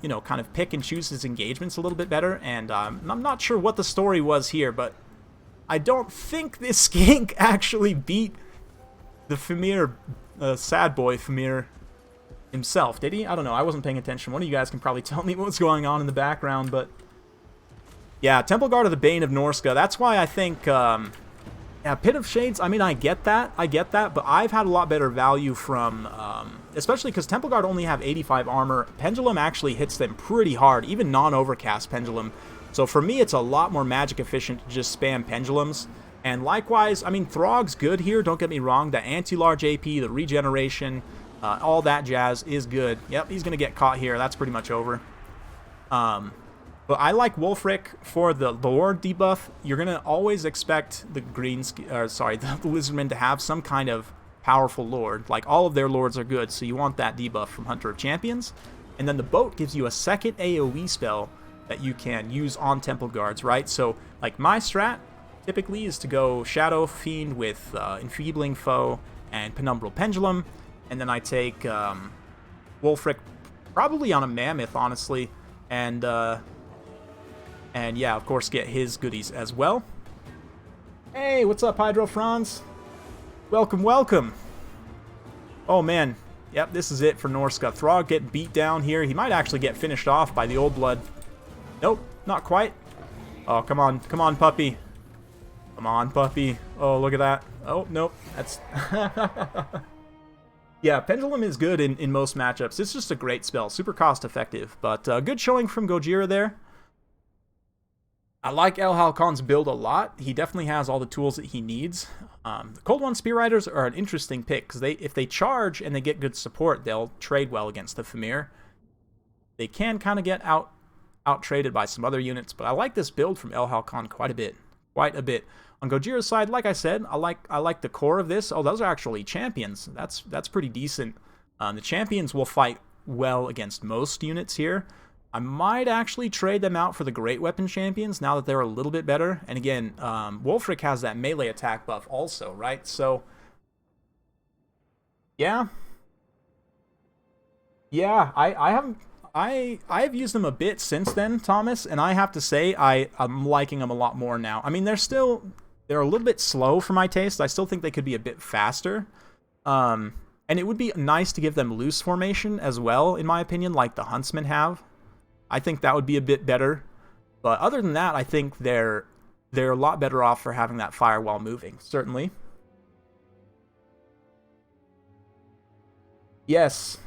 Speaker 1: You know, kind of pick and choose his engagements a little bit better, and I'm not sure what the story was here, but I don't think this skink actually beat the Famir, sad boy Famir himself, did he? I don't know, I wasn't paying attention. One of you guys can probably tell me what's going on in the background, but yeah, Temple Guard are the bane of Norska. That's why I think, yeah, Pit of Shades, I mean, I get that, but I've had a lot better value from, especially because Temple Guard only have 85 armor. Pendulum actually hits them pretty hard, even non-overcast Pendulum. So for me, it's a lot more magic efficient to just spam Pendulums. And likewise, I mean, Throg's good here, don't get me wrong. The anti-large AP, the regeneration, all that jazz is good. Yep, he's going to get caught here. That's pretty much over. But I like Wolfric for the Lord debuff. You're going to always expect the the Lizardmen to have some kind of powerful Lord. Like, all of their Lords are good, so you want that debuff from Hunter of Champions. And then the Boat gives you a second AoE spell that you can use on Temple Guards, right? So, like, my strat typically is to go Shadow Fiend with Enfeebling Foe and Penumbral Pendulum. And then I take Wolfric probably on a Mammoth, honestly. And yeah, of course, get his goodies as well. Hey, what's up, Hydro Franz? Welcome, welcome. Oh, man. Yep, this is it for Norska. Throg getting beat down here. He might actually get finished off by the Old Blood. Nope, not quite. Oh, come on, puppy. Come on, puppy. Oh, look at that. Oh, nope. That's... Yeah, Pendulum is good in most matchups. It's just a great spell, super cost effective, but good showing from Gojira there. I like El Halcon's build a lot. He definitely has all the tools that he needs. The Cold One Spear Riders are an interesting pick, because if they charge and they get good support, they'll trade well against the Famir. They can kind of get out-traded by some other units, but I like this build from El Halcon quite a bit. Quite a bit. On Gojira's side, like I said, I like the core of this. Oh, those are actually champions. That's pretty decent. The champions will fight well against most units here. I might actually trade them out for the Great Weapon champions now that they're a little bit better. And again, Wolfric has that melee attack buff also, right? So, yeah. Yeah, I've used them a bit since then, Thomas, and I have to say I'm liking them a lot more now. I mean, they're a little bit slow for my taste. I still think they could be a bit faster. And it would be nice to give them loose formation as well, in my opinion, like the Huntsmen have. I think that would be a bit better. But other than that, I think they're a lot better off for having that fire while moving, certainly. Yes.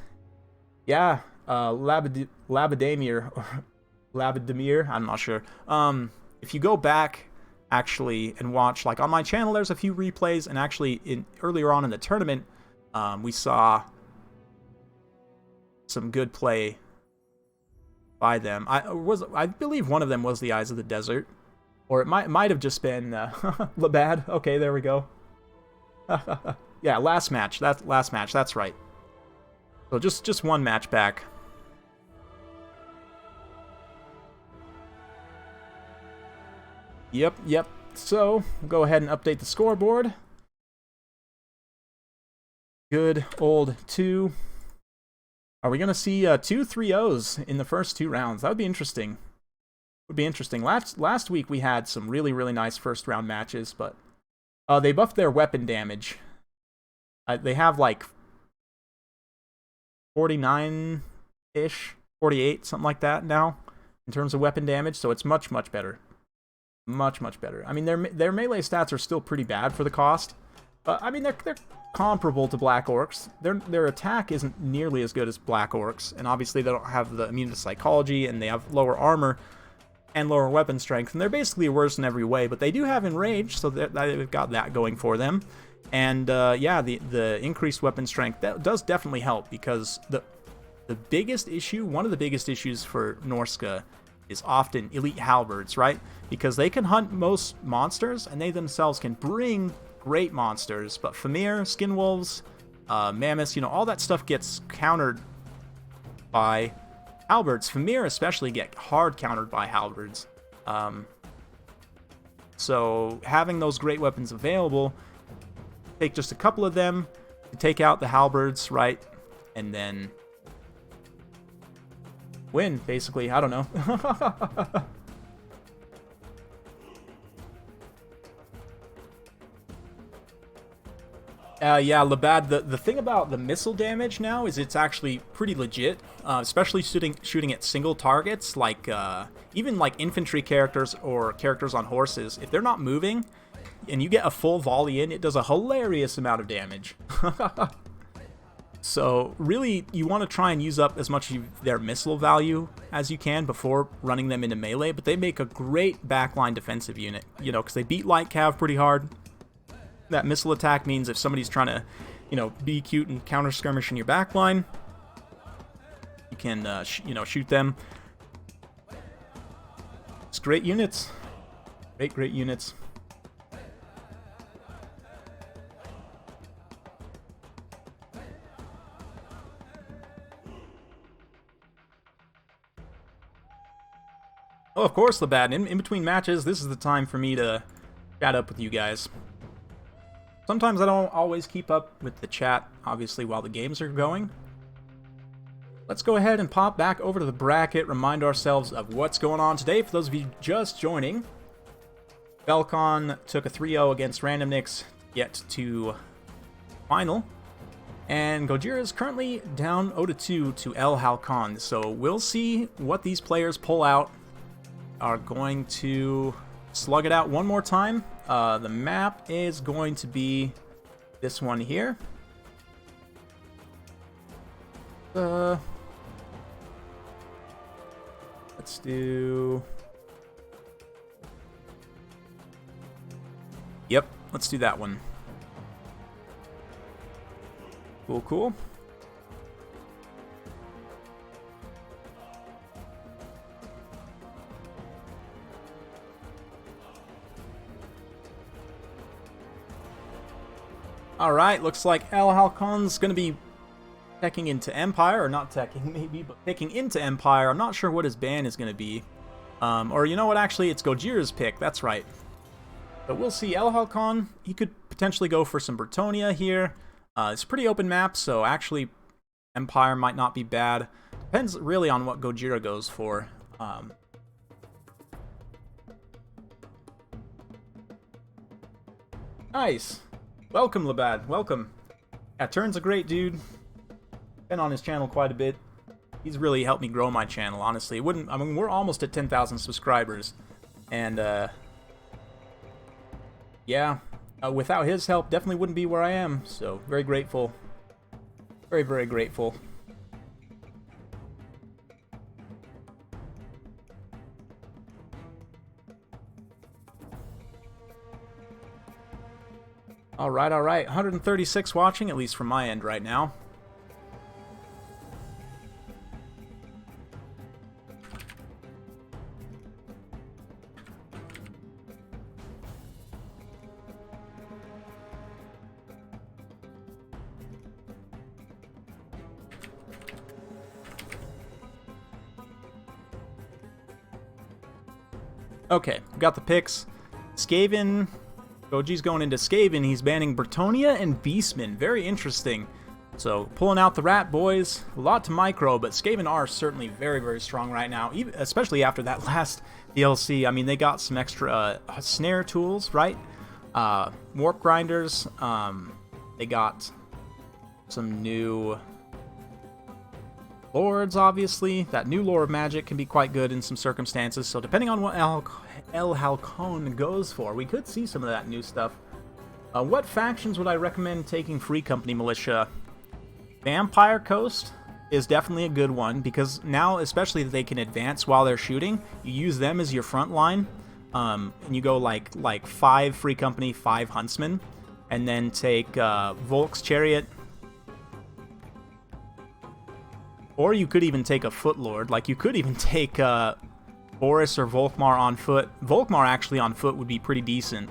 Speaker 1: Yeah. Labadamir, or Labadamir, I'm not sure. If you go back, actually, and watch, like on my channel, there's a few replays, and actually, earlier on in the tournament, we saw some good play by them. I believe one of them was the Eyes of the Desert, or it might have just been Labad. Okay, there we go. Yeah, last match. That's right. So just one match back. Yep. So, we'll go ahead and update the scoreboard. Good old 2. Are we going to see 2 3-0s in the first 2 rounds? That would be interesting. Would be interesting. Last week we had some really, really nice first round matches, but they buffed their weapon damage. They have like 49-ish, 48, something like that now, in terms of weapon damage, so it's much, much better. Much, much better. I mean, their melee stats are still pretty bad for the cost, but I mean, they're comparable to Black Orcs. Their attack isn't nearly as good as Black Orcs, and obviously they don't have the immune to psychology, and they have lower armor and lower weapon strength, and they're basically worse in every way, but they do have Enrage, so they've got that going for them. And yeah, the increased weapon strength, that does definitely help, because the biggest issue, one of the biggest issues for Norska is often elite halberds, right? Because they can hunt most monsters, and they themselves can bring great monsters, but Famir, Skinwolves, Mammoths, you know, all that stuff gets countered by halberds. Famir especially get hard countered by halberds. So having those great weapons available, take just a couple of them to take out the halberds, right? And then win, basically. I don't know. Yeah, Labad, the thing about the missile damage now is it's actually pretty legit, especially shooting at single targets, like even like infantry characters or characters on horses. If they're not moving and you get a full volley in, it does a hilarious amount of damage. So really, you want to try and use up as much of their missile value as you can before running them into melee, but they make a great backline defensive unit, you know, because they beat light cav pretty hard. That missile attack means if somebody's trying to, you know, be cute and counter skirmish in your backline, you can, you know, shoot them. It's great units. Great units. Oh, of course, Labatt. In between matches, this is the time for me to chat up with you guys. Sometimes I don't always keep up with the chat, obviously, while the games are going. Let's go ahead and pop back over to the bracket, remind ourselves of what's going on today. For those of you just joining, Falcon took a 3-0 against Random Nix, get to final. And Gojira is currently down 0-2 to El Halcon. So we'll see what these players pull out. Are going to slug it out one more time. The map is going to be this one here. Let's do... Yep, let's do that one. Cool, cool. Alright, looks like El Halcon's gonna be teching into Empire, or not teching maybe, but picking into Empire. I'm not sure what his ban is gonna be. Or you know what, actually, it's Gojira's pick, that's right. But we'll see. El Halcon, he could potentially go for some Bretonnia here. It's a pretty open map, so actually Empire might not be bad. Depends really on what Gojira goes for. Nice. Welcome, Labad. Welcome. Yeah, Turn's a great dude. Been on his channel quite a bit. He's really helped me grow my channel, honestly. It wouldn't, I mean, we're almost at 10,000 subscribers. And, yeah, without his help, definitely wouldn't be where I am. So, very grateful. Very, very grateful. Alright, alright. 136 watching, at least from my end right now. Okay, got the picks. Skaven. Goji's going into Skaven. He's banning Bretonnia and Beastman. Very interesting. So, pulling out the rat, boys. A lot to micro, but Skaven are certainly very, very strong right now, even, especially after that last DLC. I mean, they got some extra snare tools, right? Warp grinders. They got some new lords, obviously. That new lore of magic can be quite good in some circumstances, so depending on what El Halcon goes for, we could see some of that new stuff. What factions would I recommend taking Free Company Militia? Vampire Coast is definitely a good one, because now, especially that they can advance while they're shooting, you use them as your front line, and you go like 5 Free Company, 5 Huntsmen, and then take Volk's Chariot. Or you could even take a Footlord. Like, you could even take Boris or Volkmar on foot. Volkmar actually on foot would be pretty decent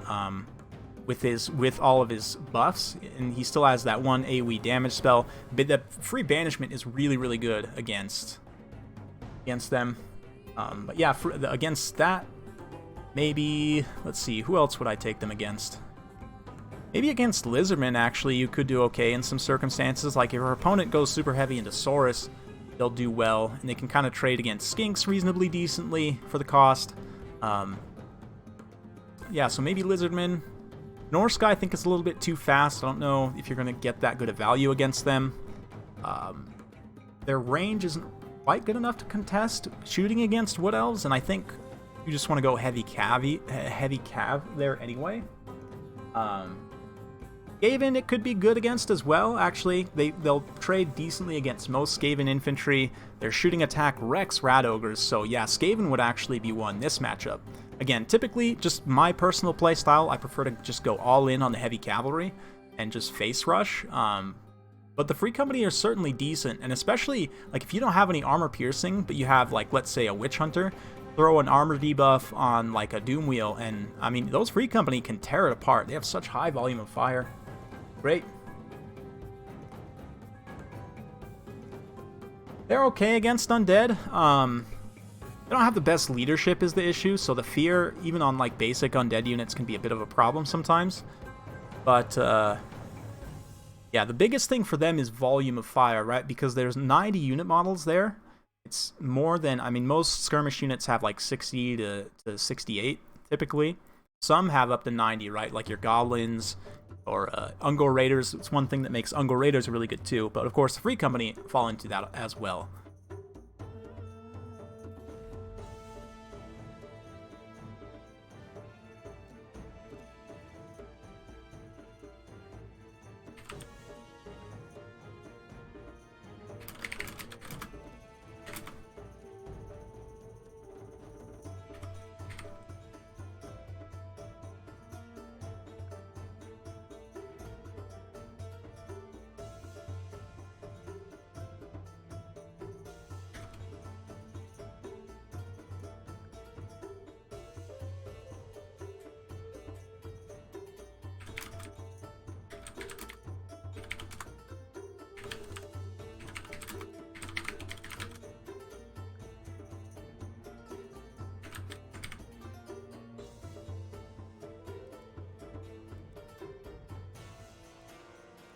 Speaker 1: with all of his buffs. And he still has that one AoE damage spell. But the free banishment is really, really good against them. But yeah, against that, maybe... Let's see, who else would I take them against? Maybe against Lizardmen, actually, you could do okay in some circumstances. Like, if your opponent goes super heavy into Saurus, they'll do well, and they can kind of trade against Skinks reasonably decently for the cost. Yeah, so maybe Lizardmen. Norsca, I think, is a little bit too fast. I don't know if you're going to get that good a value against them. Their range isn't quite good enough to contest shooting against Wood Elves, and I think you just want to go heavy cav there anyway. Skaven, it could be good against as well, actually. They'll trade decently against most Skaven infantry. Their shooting attack wrecks Rat Ogres, so yeah, Skaven would actually be one this matchup. Again, typically, just my personal playstyle, I prefer to just go all in on the heavy cavalry and just face rush. But the Free Company are certainly decent, and especially, like, if you don't have any armor piercing, but you have, like, let's say a Witch Hunter, throw an armor debuff on, like, a Doom Wheel, and, I mean, those Free Company can tear it apart. They have such high volume of fire. Great. They're okay against undead. They don't have the best leadership is the issue, so the fear, even on like basic undead units, can be a bit of a problem sometimes. But yeah, the biggest thing for them is volume of fire, right? Because there's 90 unit models there. It's more than, I mean, most skirmish units have like 60 to 68 typically. Some have up to 90, right? Like your goblins or Ungor Raiders. It's one thing that makes Ungor Raiders really good too. But of course, the Free Company fall into that as well.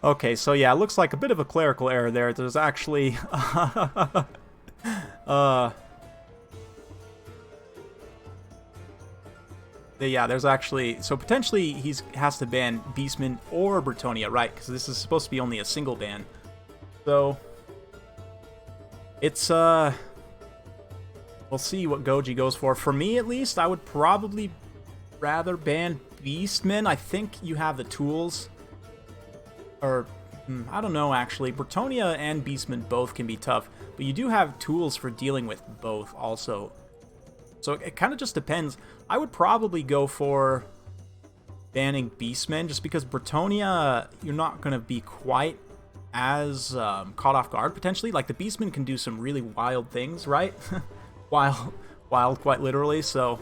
Speaker 1: Okay, so yeah, it looks like a bit of a clerical error there. There's actually... yeah, there's actually... So potentially he has to ban Beastman or Bretonia, right? Because this is supposed to be only a single ban. So... It's, we'll see what Goji goes for. For me, at least, I would probably rather ban Beastman. I think you have the tools. Or, I don't know, actually. Bretonia and Beastman both can be tough. But you do have tools for dealing with both, also. So it kind of just depends. I would probably go for banning Beastman, just because Bretonia, you're not going to be quite as caught off guard, potentially. Like, the Beastman can do some really wild things, right? wild, quite literally, so...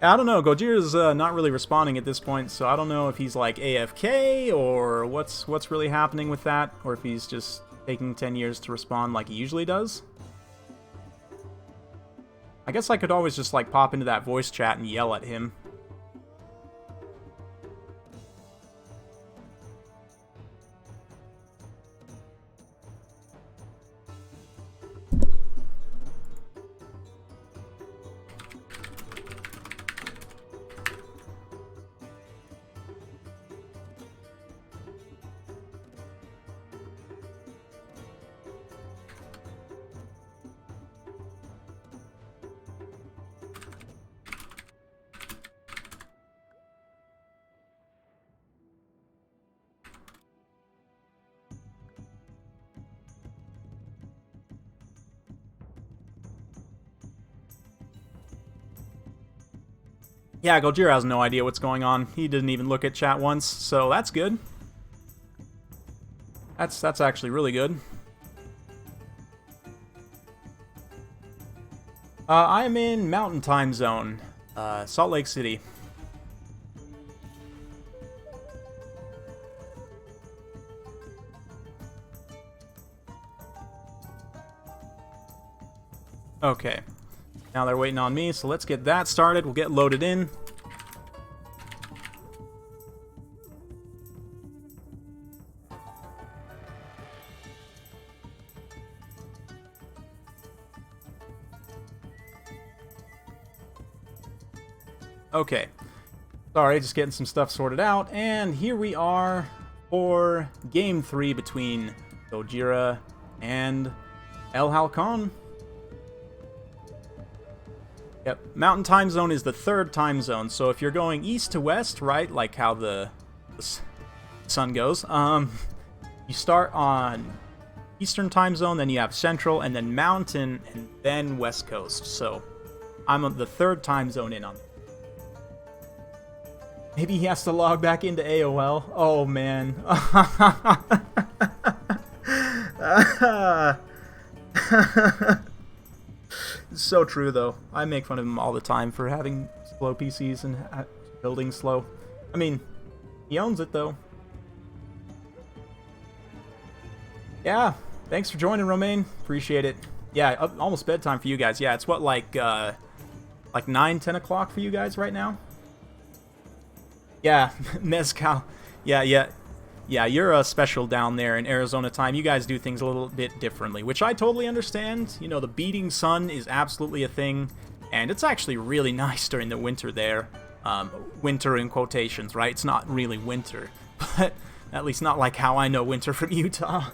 Speaker 1: I don't know, Gojira's not really responding at this point, so I don't know if he's like AFK or what's really happening with that, or if he's just taking 10 years to respond like he usually does. I guess I could always just like pop into that voice chat and yell at him. Yeah, Gojira has no idea what's going on. He didn't even look at chat once, so that's good. That's actually really good. I am in Mountain Time Zone, Salt Lake City. Okay. Now they're waiting on me, so let's get that started. We'll get loaded in. Okay. Sorry, just getting some stuff sorted out. And here we are for Game 3 between Gojira and El Halcon. Yep, Mountain Time Zone is the third time zone, so if you're going east to west, right, like how the sun goes, you start on Eastern Time Zone, then you have Central, and then Mountain, and then West Coast, so I'm on the third time zone in on it. Maybe he has to log back into AOL? Oh, man. It's so true, though. I make fun of him all the time for having slow PCs and building slow. I mean, he owns it, though. Yeah, thanks for joining, Romaine. Appreciate it. Yeah, almost bedtime for you guys. Yeah, it's what, like 9, 10 o'clock for you guys right now? Yeah, Mezcal. Yeah, you're special down there in Arizona time. You guys do things a little bit differently, which I totally understand. You know, the beating sun is absolutely a thing, and it's actually really nice during the winter there. Winter in quotations, right? It's not really winter, but at least not like how I know winter from Utah.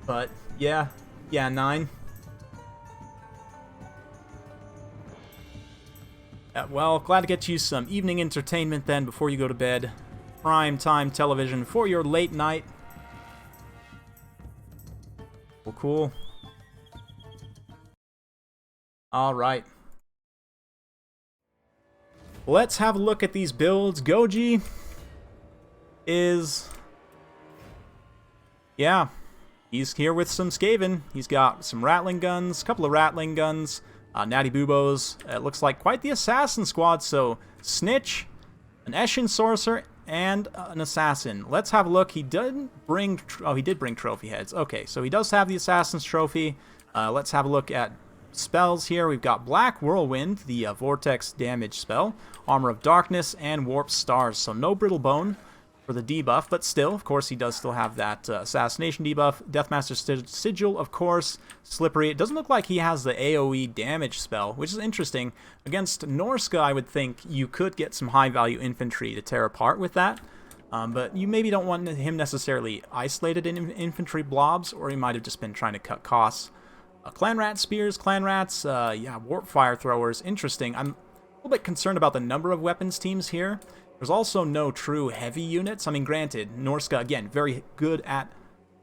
Speaker 1: But, yeah, 9. Well, glad to get you some evening entertainment then before you go to bed. Prime time television for your late night. Well, cool. All right. let's have a look at these builds. Goji is... yeah, he's here with some Skaven. He's got some Rattling guns, a couple of Rattling guns, Natty Boobos. It looks like quite the Assassin squad, so Snitch, an Eshin Sorcerer, and an Assassin. Let's have a look. He didn't bring... oh, he did bring trophy heads. Okay, so he does have the Assassin's trophy. Let's have a look at spells here. We've got Black Whirlwind, the Vortex damage spell, Armor of Darkness, and Warp Stars. So no Brittle Bone for the debuff, but still, of course, he does still have that Assassination debuff. Deathmaster Sigil, of course. Slippery. It doesn't look like he has the AoE damage spell, which is interesting. Against Norska, I would think you could get some high-value infantry to tear apart with that, but you maybe don't want him necessarily isolated in infantry blobs, or he might have just been trying to cut costs. Clan Rat Spears, Clan Rats, yeah, Warp Fire Throwers. Interesting. I'm a little bit concerned about the number of weapons teams here. There's also no true heavy units. I mean, granted, Norska, again, very good at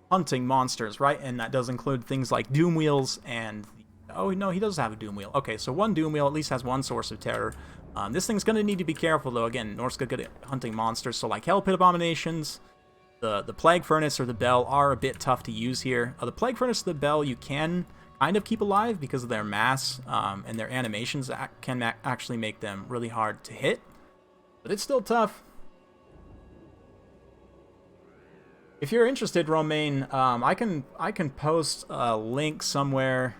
Speaker 1: hunting monsters, right? And that does include things like Doom Wheels and... oh, no, he does have a Doom Wheel. Okay, so one Doom Wheel at least has one source of terror. This thing's going to need to be careful, though. Again, Norska good at hunting monsters, so like Hell Pit Abominations, the Plague Furnace or the Bell are a bit tough to use here. The Plague Furnace or the Bell you can kind of keep alive because of their mass and their animations can actually make them really hard to hit. But it's still tough. If you're interested, Romain, I can post a link somewhere.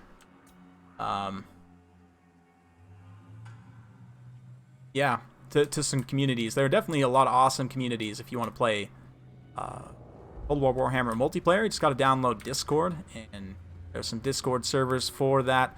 Speaker 1: Yeah, to some communities. There are definitely a lot of awesome communities if you want to play Cold War Warhammer multiplayer. You just got to download Discord, and there's some Discord servers for that.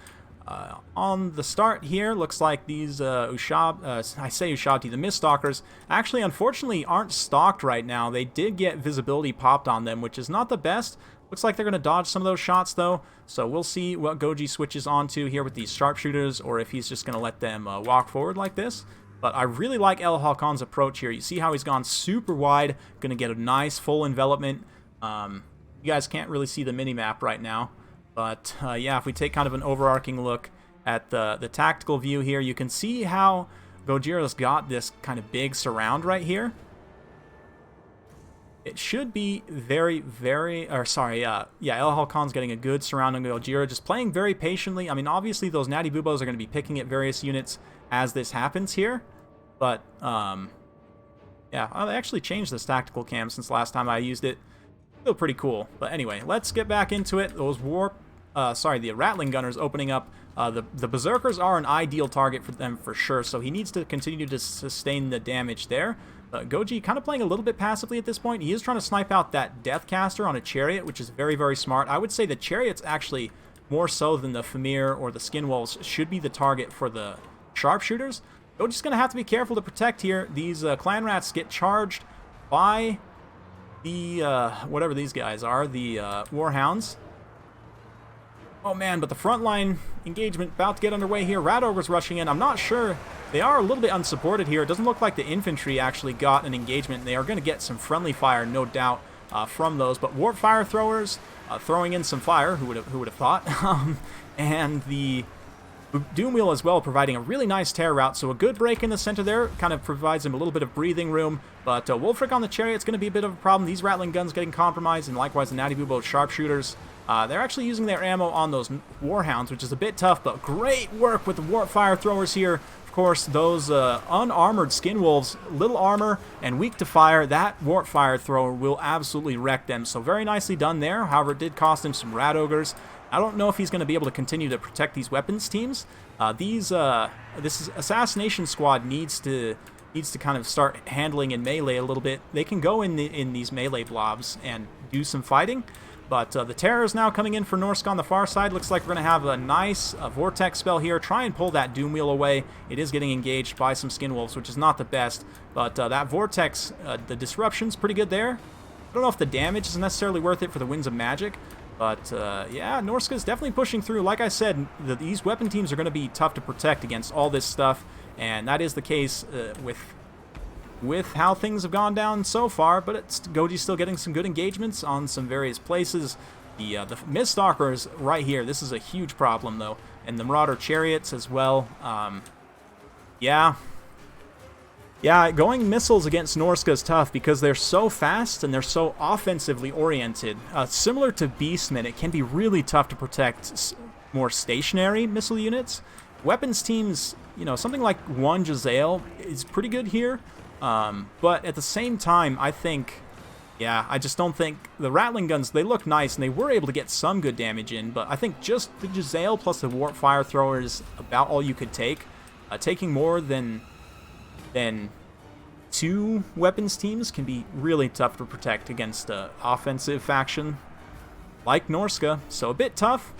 Speaker 1: On the start here, looks like these Ushabti, the Miststalkers, actually, unfortunately, aren't stalked right now. They did get visibility popped on them, which is not the best. Looks like they're going to dodge some of those shots, though. So we'll see what Goji switches onto here with these sharpshooters, or if he's just going to let them walk forward like this. But I really like El Halcon's approach here. You see how he's gone super wide, going to get a nice full envelopment. You guys can't really see the mini-map right now. But, yeah, if we take kind of an overarching look at the tactical view here, you can see how Gojira's got this kind of big surround right here. It should be very, yeah, El Halcon's getting a good surround on Gojira, just playing very patiently. I mean, obviously, those Natty Boobos are going to be picking at various units as this happens here. But, yeah, I actually changed this tactical cam since last time I used it. Still pretty cool. But anyway, let's get back into it. Those the Rattling Gunners opening up. The Berserkers are an ideal target for them for sure, so he needs to continue to sustain the damage there. Goji kind of playing a little bit passively at this point. He is trying to snipe out that Deathcaster on a Chariot, which is very, very smart. I would say the Chariot's actually more so than the Famir or the Skinwolves should be the target for the Sharpshooters. Goji's going to have to be careful to protect here. These Clan Rats get charged by the, whatever these guys are, the Warhounds. Oh man, but the frontline engagement about to get underway here. Rat Ogre's rushing in. I'm not sure. They are a little bit unsupported here. It doesn't look like the infantry actually got an engagement. They are going to get some friendly fire, no doubt, from those. But Warp Fire Throwers throwing in some fire. Who would have thought? And the Doom Wheel as well, providing a really nice tear route. So a good break in the center there kind of provides him a little bit of breathing room. But Wolfric on the Chariot's going to be a bit of a problem. These Rattling Guns getting compromised, and likewise the Natty Boobo Sharpshooters. They're actually using their ammo on those Warhounds, which is a bit tough, but great work with the Warp Fire Throwers here. Of course, those unarmored Skinwolves, little armor and weak to fire, that Warp Fire Thrower will absolutely wreck them. So very nicely done there. However, it did cost him some Rat Ogres. I don't know if he's going to be able to continue to protect these weapons teams. This Assassination Squad needs to kind of start handling in melee a little bit. They can go in these melee blobs and do some fighting. But the Terror is now coming in for Norsk on the far side. Looks like we're going to have a nice Vortex spell here. Try and pull that Doom Wheel away. It is getting engaged by some Skinwolves, which is not the best. But that Vortex, the disruption's pretty good there. I don't know if the damage is necessarily worth it for the Winds of Magic. But, yeah, Norska's definitely pushing through. Like I said, these weapon teams are going to be tough to protect against all this stuff. And that is the case with how things have gone down so far, but Goji's still getting some good engagements on some various places. The Miststalkers right here, this is a huge problem, though. And the Marauder Chariots as well. Yeah, Yeah, going missiles against Norska is tough because they're so fast and they're so offensively oriented. Similar to Beastmen, it can be really tough to protect more stationary missile units. Weapons teams, you know, something like one Giselle is pretty good here. But at the same time, I think, yeah, I just don't think the Rattling guns, they look nice and they were able to get some good damage in, but I think just the Giselle plus the Warp Fire Thrower is about all you could take. Taking more than 2 weapons teams can be really tough to protect against an offensive faction like Norska, so a bit tough.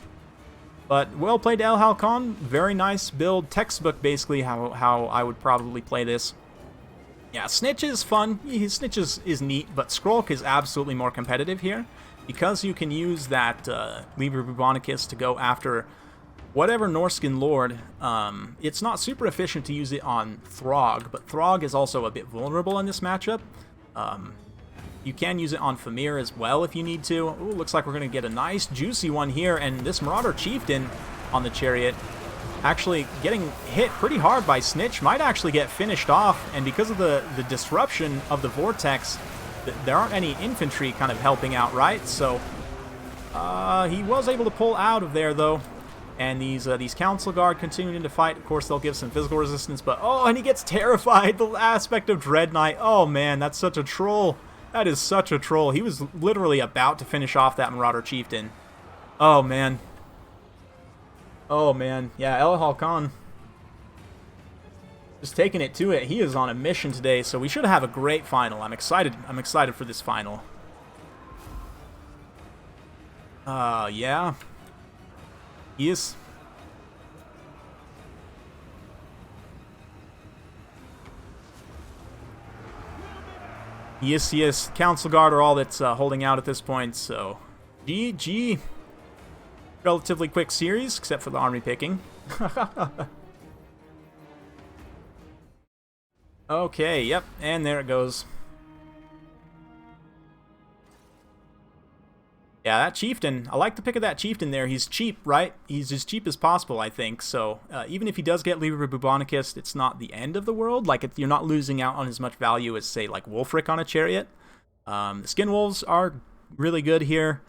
Speaker 1: But well played, El Halcon. Very nice build. Textbook, basically, how I would probably play this. Yeah, Snitch is fun. Snitch is neat, but Skrulk is absolutely more competitive here. Because you can use that Liber Bubonicus to go after whatever Norscan Lord. It's not super efficient to use it on Throg, but Throg is also a bit vulnerable in this matchup. You can use it on Famir as well if you need to. Ooh, looks like we're going to get a nice, juicy one here. And this Marauder Chieftain on the Chariot actually getting hit pretty hard by Snitch. Might actually get finished off. And because of the disruption of the Vortex, there aren't any infantry kind of helping out, right? So he was able to pull out of there, though. And these Council Guard continuing to fight. Of course, they'll give some physical resistance. But, oh, and he gets terrified. The aspect of Dread Knight. Oh, man, that's such a troll. That is such a troll. He was literally about to finish off that Marauder Chieftain. Oh, man. Oh, man. Yeah, El Halcon just taking it to it. He is on a mission today, so we should have a great final. I'm excited. I'm excited for this final. Yeah. Yes. Yes. Council Guard are all that's holding out at this point, so GG. Relatively quick series, except for the army picking. Okay, yep, and there it goes. Yeah, that Chieftain, I like the pick of that Chieftain there. He's cheap, right? He's as cheap as possible, I think. So even if he does get Liber Bubonicus, it's not the end of the world. Like, you're not losing out on as much value as, say, like Wolfric on a Chariot. The Skin Wolves are really good here.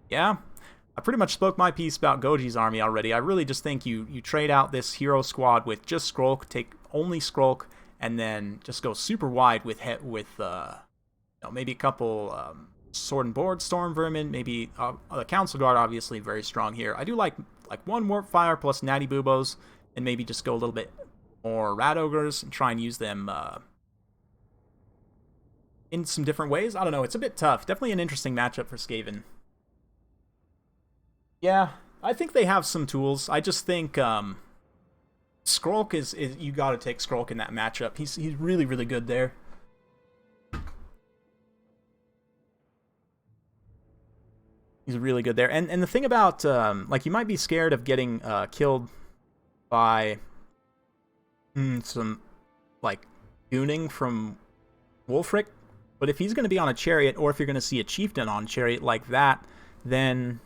Speaker 1: Yeah, I pretty much spoke my piece about Goji's army already. I really just think you trade out this hero squad with just Skrulk, take only Skrulk, and then just go super wide with maybe a couple Sword and Board Storm Vermin, maybe the Council Guard, obviously very strong here. I do like one Warp Fire plus Natty Boobos, and maybe just go a little bit more Rat Ogres and try and use them in some different ways. I don't know, it's a bit tough. Definitely an interesting matchup for Skaven. Yeah, I think they have some tools. I just think Skrulk is you got to take Skrulk in that matchup. He's really, really good there. He's really good there. And the thing about, like, you might be scared of getting killed by some, like, gooning from Wolfric. But if he's going to be on a Chariot, or if you're going to see a Chieftain on Chariot like that, then,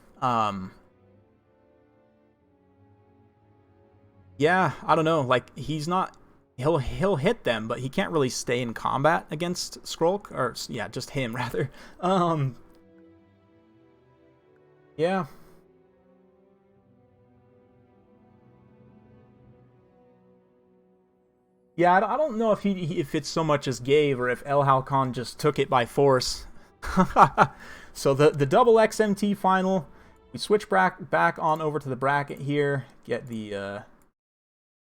Speaker 1: yeah, I don't know. Like, he's not... He'll hit them, but he can't really stay in combat against Skrulk. Or, yeah, just him, rather. Yeah. Yeah, I don't know if it's so much as gave, or if El Halcon just took it by force. So the double XMT final, we switch back on over to the bracket here, get the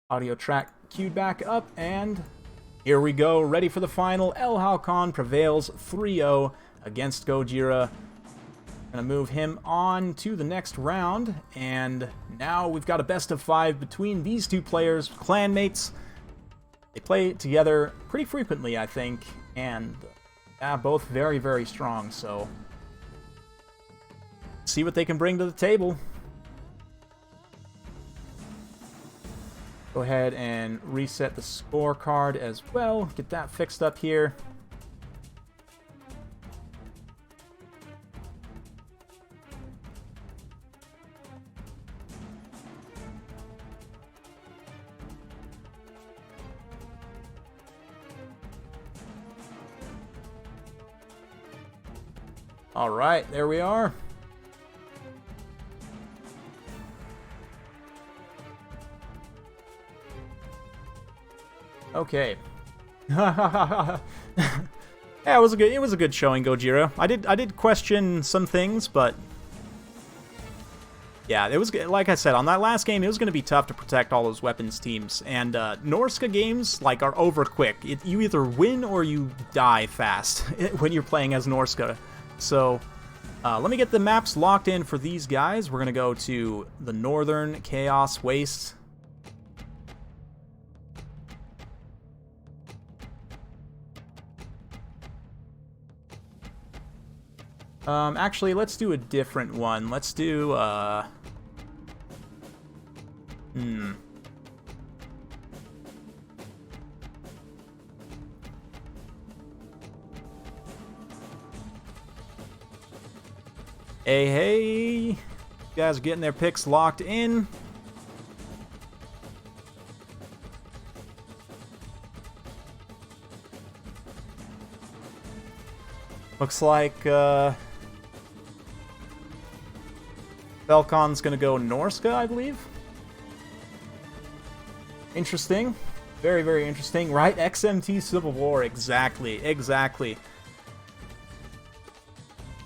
Speaker 1: audio track queued back up, and here we go, ready for the final. El Halcon prevails 3-0 against Gojira. Gonna move him on to the next round, and now we've got a best of 5 between these two players, clanmates. They play together pretty frequently, I think, and both very, very strong, so see what they can bring to the table. Go ahead and reset the scorecard as well, get that fixed up here. Alright, there we are. Okay. Yeah, it was a good showing, Gojira. I did question some things, but yeah, it was, like I said, on that last game, it was going to be tough to protect all those weapons teams. And Norska games, like, are over quick. You either win or you die fast when you're playing as Norska. So, let me get the maps locked in for these guys. We're going to go to the Northern Chaos Waste. Actually, let's do a different one. Let's do, Hey, hey! You guys are getting their picks locked in. Looks like, Falcon's gonna go Norska, I believe. Interesting. Very, very interesting. Right? XMT Civil War. Exactly. Exactly.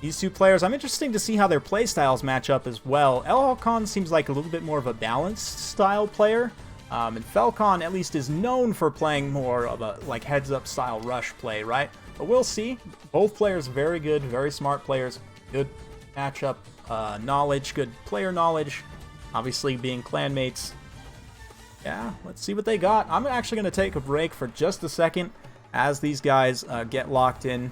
Speaker 1: These two players, I'm interested to see how their playstyles match up as well. Halcon seems like a little bit more of a balanced style player. And Falcon, at least, is known for playing more of a, like, heads-up style rush play, right? But we'll see. Both players very good, very smart players. Good matchup knowledge, good player knowledge. Obviously, being clanmates. Yeah, let's see what they got. I'm actually going to take a break for just a second as these guys get locked in.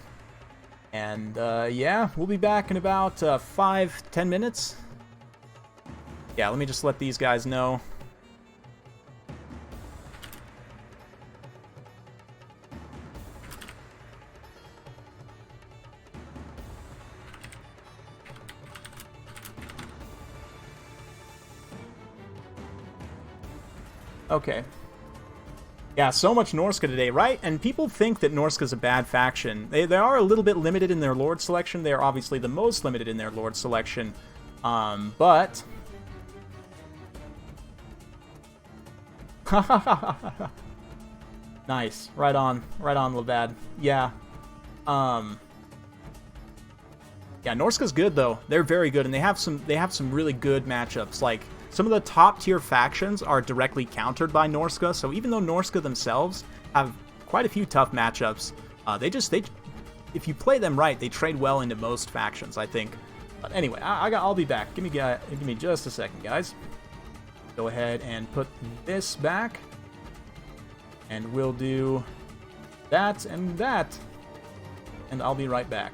Speaker 1: And, yeah, we'll be back in about 5-10 minutes. Yeah, let me just let these guys know. Okay. Yeah, so much Norska today, right? And people think that Norska's a bad faction. They are a little bit limited in their Lord selection. They are obviously the most limited in their Lord selection. But... Nice. Right on, Levad. Yeah. Yeah, Norska's good, though. They're very good, and they have some really good matchups, like... Some of the top-tier factions are directly countered by Norska, so even though Norska themselves have quite a few tough matchups, if you play them right, they trade well into most factions, I think. But anyway, I'll be back. Give me just a second, guys. Go ahead and put this back, and we'll do that, and I'll be right back.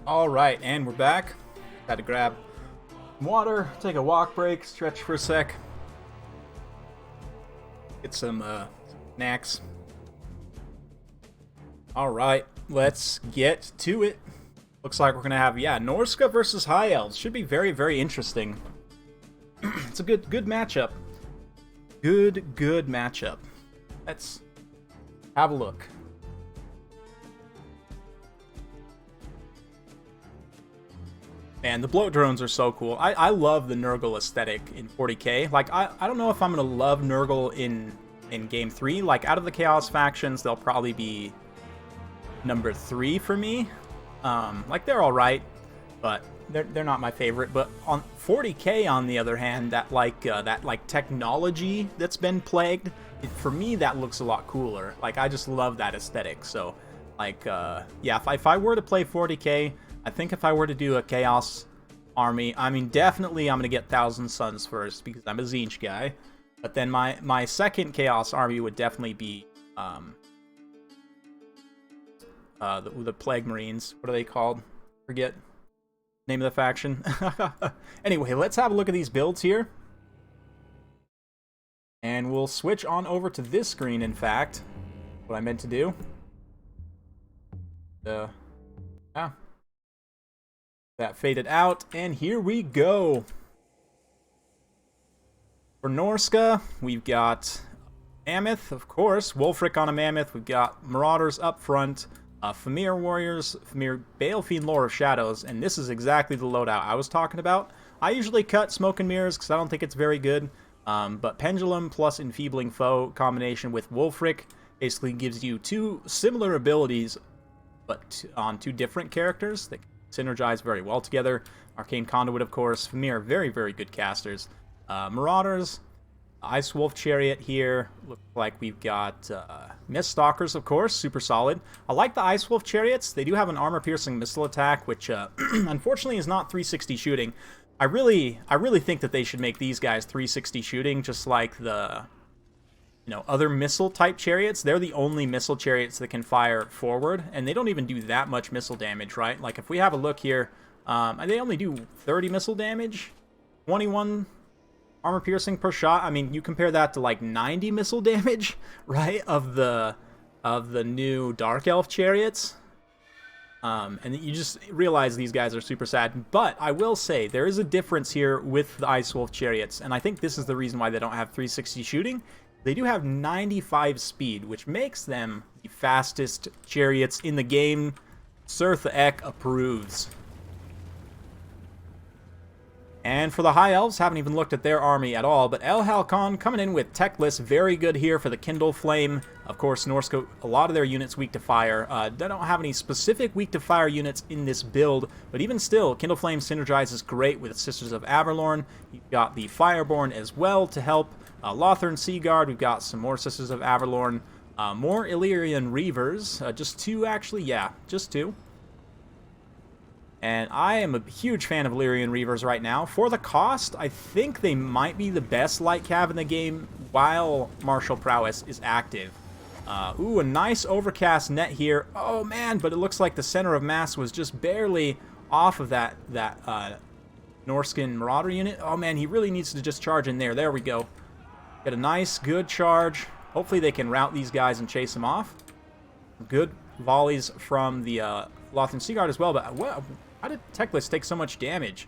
Speaker 1: Alright, and we're back. Had to grab some water, take a walk break, stretch for a sec. Get some snacks. Alright, let's get to it. Looks like we're going to have, Norska versus High Elves. Should be very, very interesting. It's a good matchup. Good matchup. Let's have a look. Man, the bloat drones are so cool. I love the Nurgle aesthetic in 40k. Like, I don't know if I'm going to love Nurgle in Game 3. Like, out of the Chaos factions, they'll probably be number 3 for me. Like, they're alright, but they're not my favorite. But on 40k, on the other hand, that technology that's been plagued, for me, that looks a lot cooler. Like, I just love that aesthetic. So, like, if I were to play 40k, I think if I were to do a Chaos army, I mean, definitely I'm going to get Thousand Suns first, because I'm a Tzeentch guy. But then my second Chaos army would definitely be the Plague Marines. What are they called? Forget name of the faction. Anyway, let's have a look at these builds here. And we'll switch on over to this screen, in fact. What I meant to do. That faded out, and here we go. For Norska, we've got Mammoth, of course, Wulfric on a Mammoth. We've got Marauders up front, Famir Warriors, Famir Balefiend Lord of Shadows, and this is exactly the loadout I was talking about. I usually cut Smoke and Mirrors because I don't think it's very good, but Pendulum plus Enfeebling Foe combination with Wulfric basically gives you two similar abilities, but on two different characters that synergize very well together. Arcane Conduit, of course. Famir, very, very good casters. Marauders, Ice Wolf Chariot here. Looks like we've got Mist Stalkers, of course, super solid. I like the Ice Wolf Chariots. They do have an armor-piercing missile attack, which unfortunately is not 360 shooting. I really think that they should make these guys 360 shooting, just like the other missile-type chariots. They're the only missile chariots that can fire forward, and they don't even do that much missile damage, right? Like, if we have a look here, they only do 30 missile damage, 21 armor piercing per shot. I mean, you compare that to, like, 90 missile damage, right, of the new Dark Elf chariots, and you just realize these guys are super sad. But I will say, there is a difference here with the Ice Wolf chariots, and I think this is the reason why they don't have 360 shooting. They do have 95 speed, which makes them the fastest chariots in the game. Sir Ek approves. And for the High Elves, haven't even looked at their army at all, but El Halcon coming in with Techless, very good here for the Kindle Flame. Of course, Norska, a lot of their units weak to fire. They don't have any specific weak to fire units in this build, but even still, Kindle Flame synergizes great with Sisters of Averlorn. You've got the Fireborn as well to help. Lothern Seaguard, we've got some more Sisters of Averlorn, more Illyrian Reavers, just two actually, just two. And I am a huge fan of Illyrian Reavers right now. For the cost, I think they might be the best light cav in the game while Martial Prowess is active. Ooh, a nice overcast net here. Oh man, but it looks like the center of mass was just barely off of that Norskin Marauder unit. Oh man, he really needs to just charge in there. There we go. Get a nice, good charge. Hopefully they can rout these guys and chase them off. Good volleys from the Lothern Seaguard as well, but how did Techless take so much damage?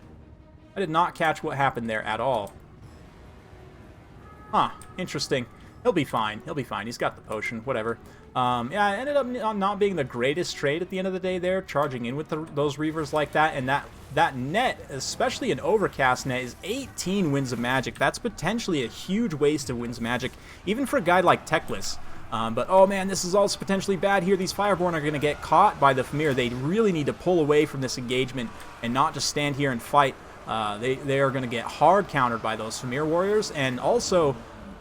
Speaker 1: I did not catch what happened there at all. Huh, interesting. He'll be fine. He'll be fine. He's got the potion, whatever. Yeah, it ended up not being the greatest trade at the end of the day there, charging in with those Reavers like that, and that net, especially an overcast net, is 18 Winds of Magic. That's potentially a huge waste of Winds of Magic, even for a guy like Techless. But, oh man, this is also potentially bad here. These Fireborn are going to get caught by the Famir. They really need to pull away from this engagement and not just stand here and fight. They are going to get hard countered by those Famir Warriors, and also...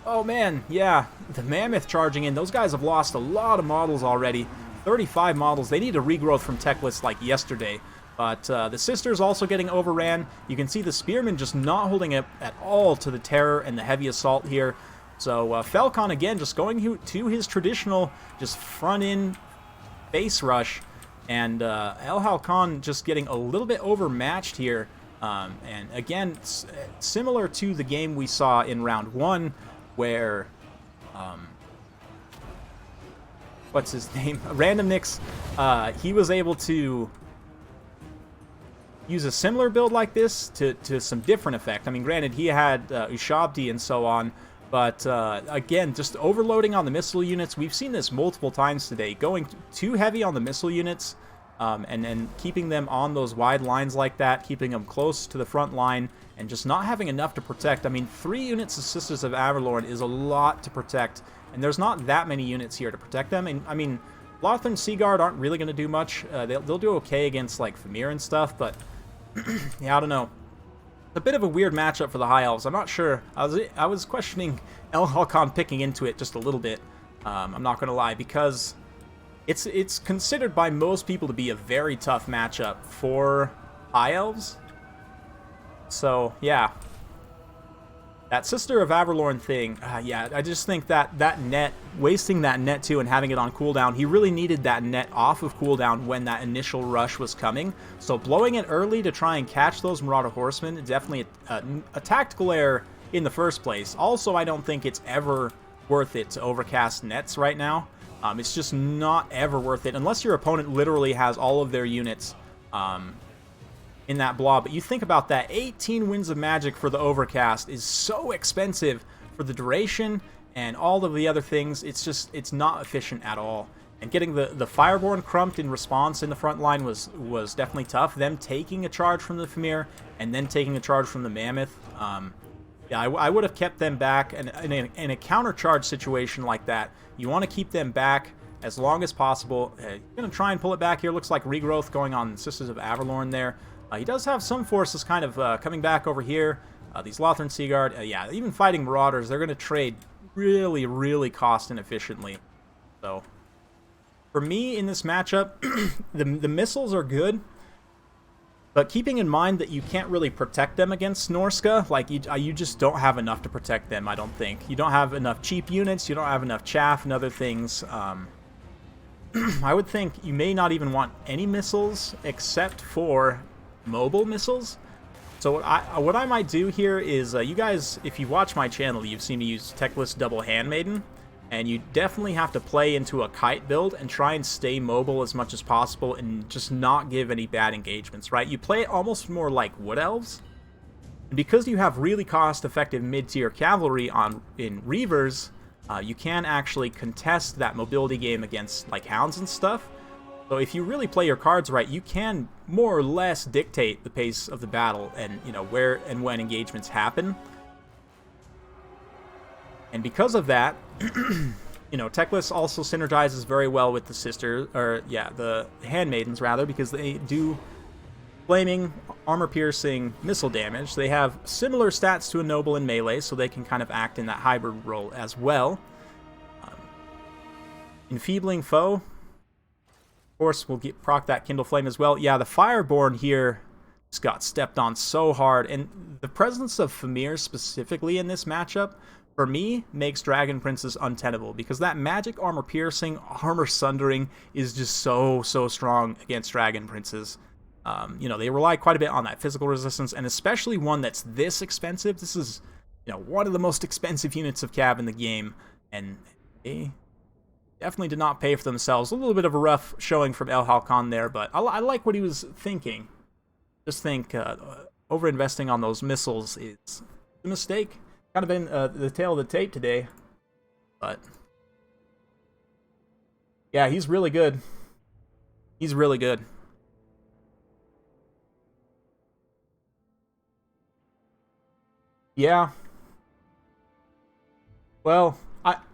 Speaker 1: oh man, yeah, the Mammoth charging in. Those guys have lost a lot of models already. 35 models. They need a regrowth from Techless like yesterday. But the Sisters also getting overran. You can see the Spearmen just not holding up at all to the Terror and the Heavy Assault here. So Falcon, again, just going to his traditional just front-in base rush. And El Halcon just getting a little bit overmatched here. And again, similar to the game we saw in round 1, where what's his name? Random Nix, he was able to use a similar build like this to some different effect. I mean, granted, he had Ushabti and so on, but again, just overloading on the missile units. We've seen this multiple times today, going too heavy on the missile units, and then keeping them on those wide lines like that, keeping them close to the front line, and just not having enough to protect. I mean, 3 units of Sisters of Avalorn is a lot to protect, and there's not that many units here to protect them. And I mean, Lothar and Seaguard aren't really going to do much. They'll do okay against like Famir and stuff, but yeah, I don't know. It's a bit of a weird matchup for the High Elves. I'm not sure. I was questioning El Halcon picking into it just a little bit. I'm not going to lie, because it's considered by most people to be a very tough matchup for High Elves. So, yeah. That Sister of Avalorn thing, yeah, I just think that net, wasting that net too and having it on cooldown, he really needed that net off of cooldown when that initial rush was coming. So blowing it early to try and catch those Marauder Horsemen, definitely a tactical error in the first place. Also, I don't think it's ever worth it to overcast nets right now. It's just not ever worth it, unless your opponent literally has all of their units in that blob. But you think about that, 18 Winds of Magic for the overcast is so expensive for the duration and all of the other things. It's not efficient at all. And getting the Fireborn crumped in response in the front line was definitely tough. Them taking a charge from the Famir and then taking a charge from the Mammoth. Yeah, I would have kept them back. And in a counter charge situation like that, you want to keep them back as long as possible. You're going to try and pull it back here. Looks like regrowth going on Sisters of Avalorn there. He does have some forces kind of coming back over here. These Lothar and Seaguard, yeah, even fighting Marauders, they're going to trade really, really cost inefficiently. So, for me in this matchup, the missiles are good, but keeping in mind that you can't really protect them against Snorska, like you just don't have enough to protect them, I don't think. You don't have enough cheap units, you don't have enough chaff and other things. I would think you may not even want any missiles except for mobile missiles. So what I might do here is, you guys, if you watch my channel, you've seen me use Techless Double Handmaiden, and you definitely have to play into a kite build and try and stay mobile as much as possible and just not give any bad engagements, right? You play it almost more like Wood Elves, and because you have really cost-effective mid-tier cavalry in Reavers, you can actually contest that mobility game against like Hounds and stuff. So if you really play your cards right, you can more or less dictate the pace of the battle and, you know, where and when engagements happen. And because of that, you know, Techless also synergizes very well with the Handmaidens rather, because they do flaming, armor-piercing missile damage. They have similar stats to a Noble in melee, so they can kind of act in that hybrid role as well. Enfeebling Foe, of course, we'll proc that Kindle Flame as well. Yeah, the Fireborn here just got stepped on so hard. And the presence of Famir specifically in this matchup, for me, makes Dragon Princes untenable. Because that magic armor piercing, armor sundering is just so strong against Dragon Princes. You know, they rely quite a bit on that physical resistance. And especially one that's this expensive. This is, you know, one of the most expensive units of Cav in the game. And they definitely did not pay for themselves. A little bit of a rough showing from El Halcon there, but I like what he was thinking. Just think over-investing on those missiles is a mistake. Kind of been the tail of the tape today. But yeah, he's really good. He's really good. Yeah. Well,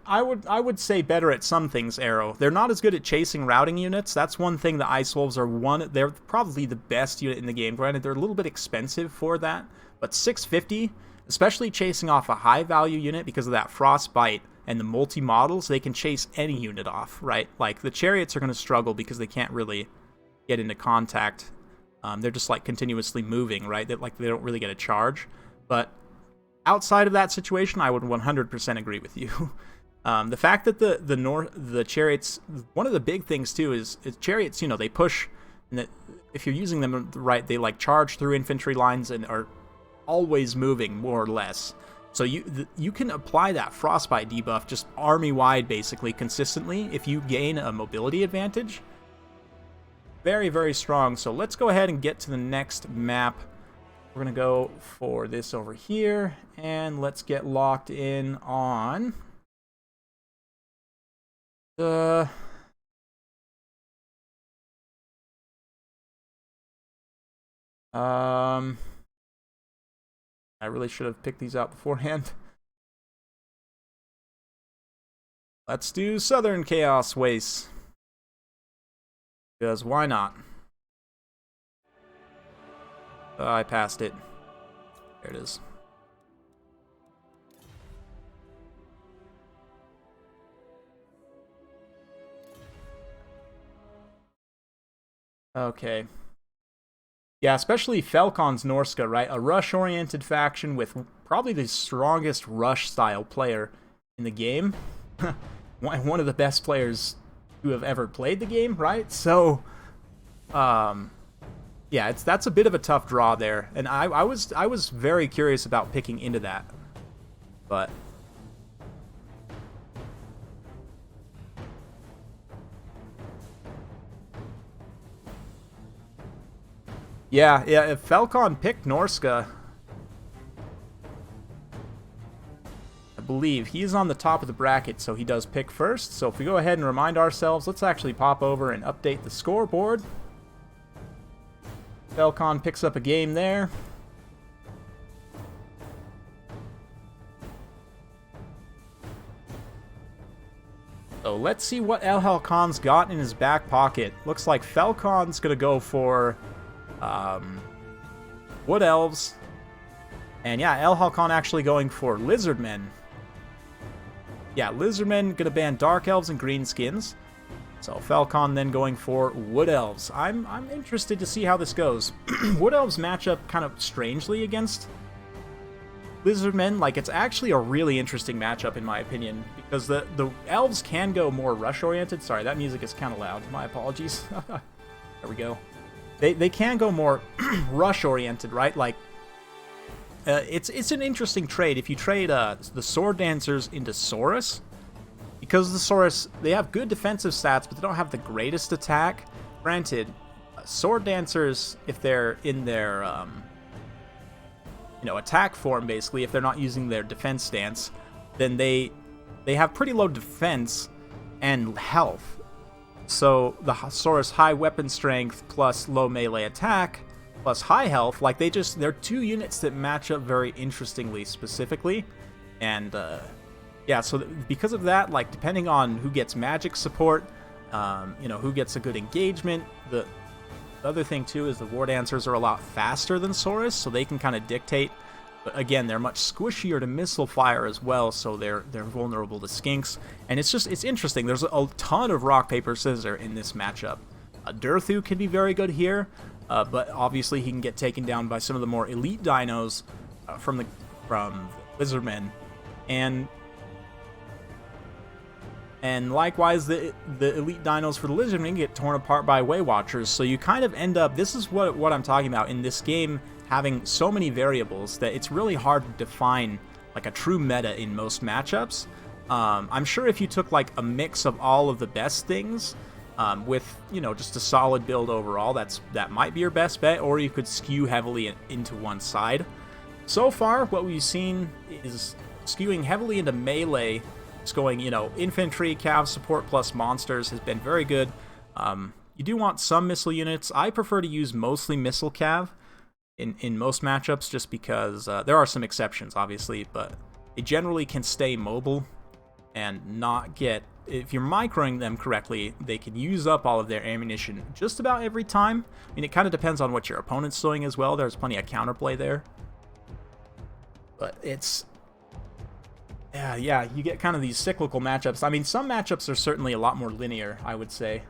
Speaker 1: I would say better at some things, Arrow. They're not as good at chasing routing units. That's one thing the Ice Wolves are they're probably the best unit in the game. Granted, they're a little bit expensive for that, but 650, especially chasing off a high value unit because of that Frostbite and the multi-models, they can chase any unit off, right? Like the Chariots are going to struggle because they can't really get into contact. They're just like continuously moving, right? They don't really get a charge. But outside of that situation, I would 100% agree with you. The fact that the chariots, one of the big things too is chariots, you know, they push, and that if you're using them right, they like charge through infantry lines and are always moving more or less. So you can apply that frostbite debuff just army-wide basically consistently if you gain a mobility advantage. Very, very strong. So let's go ahead and get to the next map. We're going to go for this over here, and let's get locked in on the... I really should have picked these out beforehand. Let's do Southern Chaos Waste. Because why not? I passed it. There it is. Okay. Yeah, especially Falcon's Norska, right? A rush-oriented faction with probably the strongest rush-style player in the game. One of the best players who have ever played the game, right? So, yeah, that's a bit of a tough draw there, and I was very curious about picking into that, but yeah, if Falcon picked Norska, I believe he's on the top of the bracket, so he does pick first. So if we go ahead and remind ourselves, let's actually pop over and update the scoreboard. Falcon picks up a game there. So let's see what El Halcon's got in his back pocket. Looks like Falcon's going to go for Wood Elves. And yeah, El Halcon actually going for Lizardmen. Yeah, Lizardmen going to ban Dark Elves and Greenskins. So Falcon then going for Wood Elves. I'm interested to see how this goes. Wood Elves match up kind of strangely against Lizardmen. Like, it's actually a really interesting matchup in my opinion, because the Elves can go more rush-oriented. Sorry, that music is kind of loud. My apologies. There we go. They can go more rush-oriented, right? Like, it's an interesting trade. If you trade the Sword Dancers into Saurus, because the Saurus, they have good defensive stats, but they don't have the greatest attack. Granted, Sword Dancers, if they're in their attack form, basically, if they're not using their defense stance, then they have pretty low defense and health. So the Saurus high weapon strength plus low melee attack plus high health, like they're two units that match up very interestingly specifically. And yeah, so because of that, like depending on who gets magic support, who gets a good engagement, the other thing too is the War Dancers are a lot faster than Saurus, so they can kind of dictate. But again, they're much squishier to missile fire as well, so they're vulnerable to skinks. And it's interesting. There's a ton of rock, paper, scissors in this matchup. Durthu can be very good here, but obviously he can get taken down by some of the more elite dinos from Lizardmen. And likewise, the elite dinos for the Lizardmen get torn apart by Way Watchers, so you kind of end up... This is what I'm talking about in this game, having so many variables that it's really hard to define like a true meta in most matchups. I'm sure if you took like a mix of all of the best things with just a solid build overall, that might be your best bet, or you could skew heavily into one side. So far, what we've seen is skewing heavily into melee. It's going, infantry, cav support plus monsters has been very good. You do want some missile units. I prefer to use mostly missile cav in most matchups, just because there are some exceptions, obviously, but they generally can stay mobile and not get... If you're microing them correctly, they can use up all of their ammunition just about every time. I mean, it kind of depends on what your opponent's doing as well. There's plenty of counterplay there. But it's... Yeah, you get kind of these cyclical matchups. I mean, some matchups are certainly a lot more linear, I would say.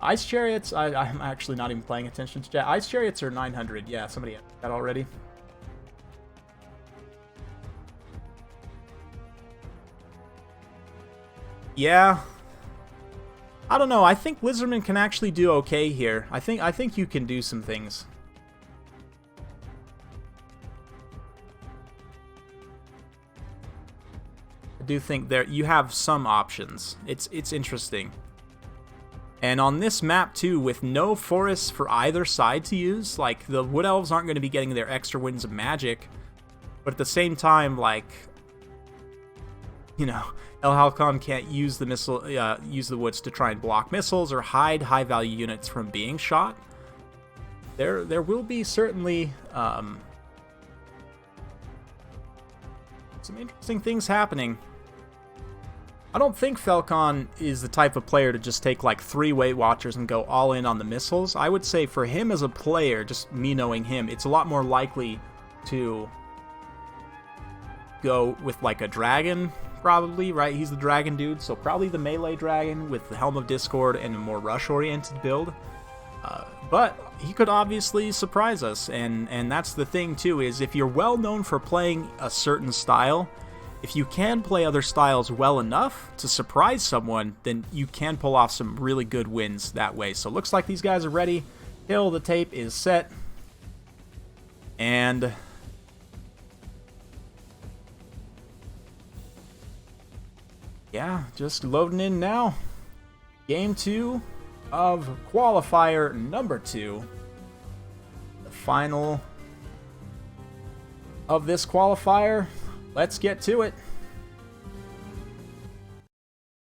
Speaker 1: Ice Chariots, I'm actually not even paying attention to chat. Ice Chariots are 900. Yeah, somebody had that already. Yeah. I don't know. I think Lizardman can actually do okay here. I think you can do some things. I do think there you have some options. It's interesting. And on this map too, with no forests for either side to use, like the Wood Elves aren't going to be getting their extra winds of magic, but at the same time, like, you know, El Halcon can't use the use the woods to try and block missiles or hide high-value units from being shot. There will be certainly some interesting things happening. I don't think Falcon is the type of player to just take like 3 Weight Watchers and go all in on the missiles. I would say for him as a player, just me knowing him, it's a lot more likely to go with like a dragon, probably, right? He's the dragon dude, so probably the melee dragon with the Helm of Discord and a more rush-oriented build. But he could obviously surprise us, and that's the thing too, is if you're well known for playing a certain style, if you can play other styles well enough to surprise someone, then you can pull off some really good wins that way. So looks like these guys are ready. Hill, the tape is set. And yeah, just loading in now. Game 2 of Qualifier number 2. The final of this qualifier. Let's get to it.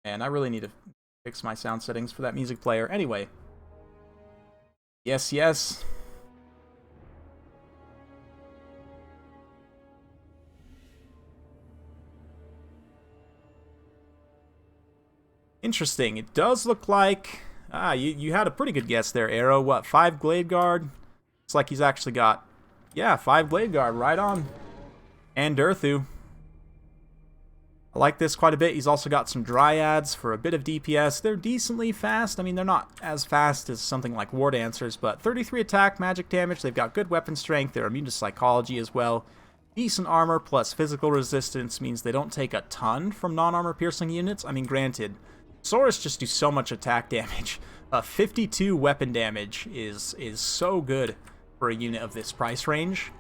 Speaker 1: And I really need to fix my sound settings for that music player. Anyway. Yes, yes. Interesting. It does look like... you had a pretty good guess there, Arrow. What, 5 Glade Guard? It's like he's actually got... Yeah, 5 Glade Guard, right on. And Durthu. I like this quite a bit. He's also got some Dryads for a bit of DPS. They're decently fast. I mean, they're not as fast as something like War Dancers, but 33 attack, magic damage. They've got good weapon strength. They're immune to psychology as well. Decent armor plus physical resistance means they don't take a ton from non-armor piercing units. I mean, granted, Saurus just do so much attack damage. 52 weapon damage is so good for a unit of this price range.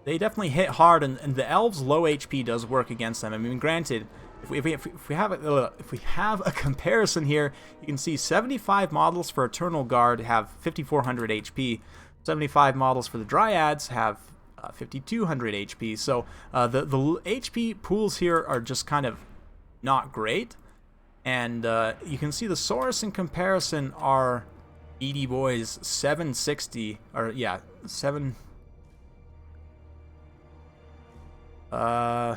Speaker 1: They definitely hit hard, and the elves' low HP does work against them. I mean, granted, if we have a comparison here, you can see 75 models for Eternal Guard have 5,400 HP. 75 models for the Dryads have 5,200 HP. So the HP pools here are just kind of not great. And you can see the Saurus in comparison are ED Boys 760, or yeah, 7...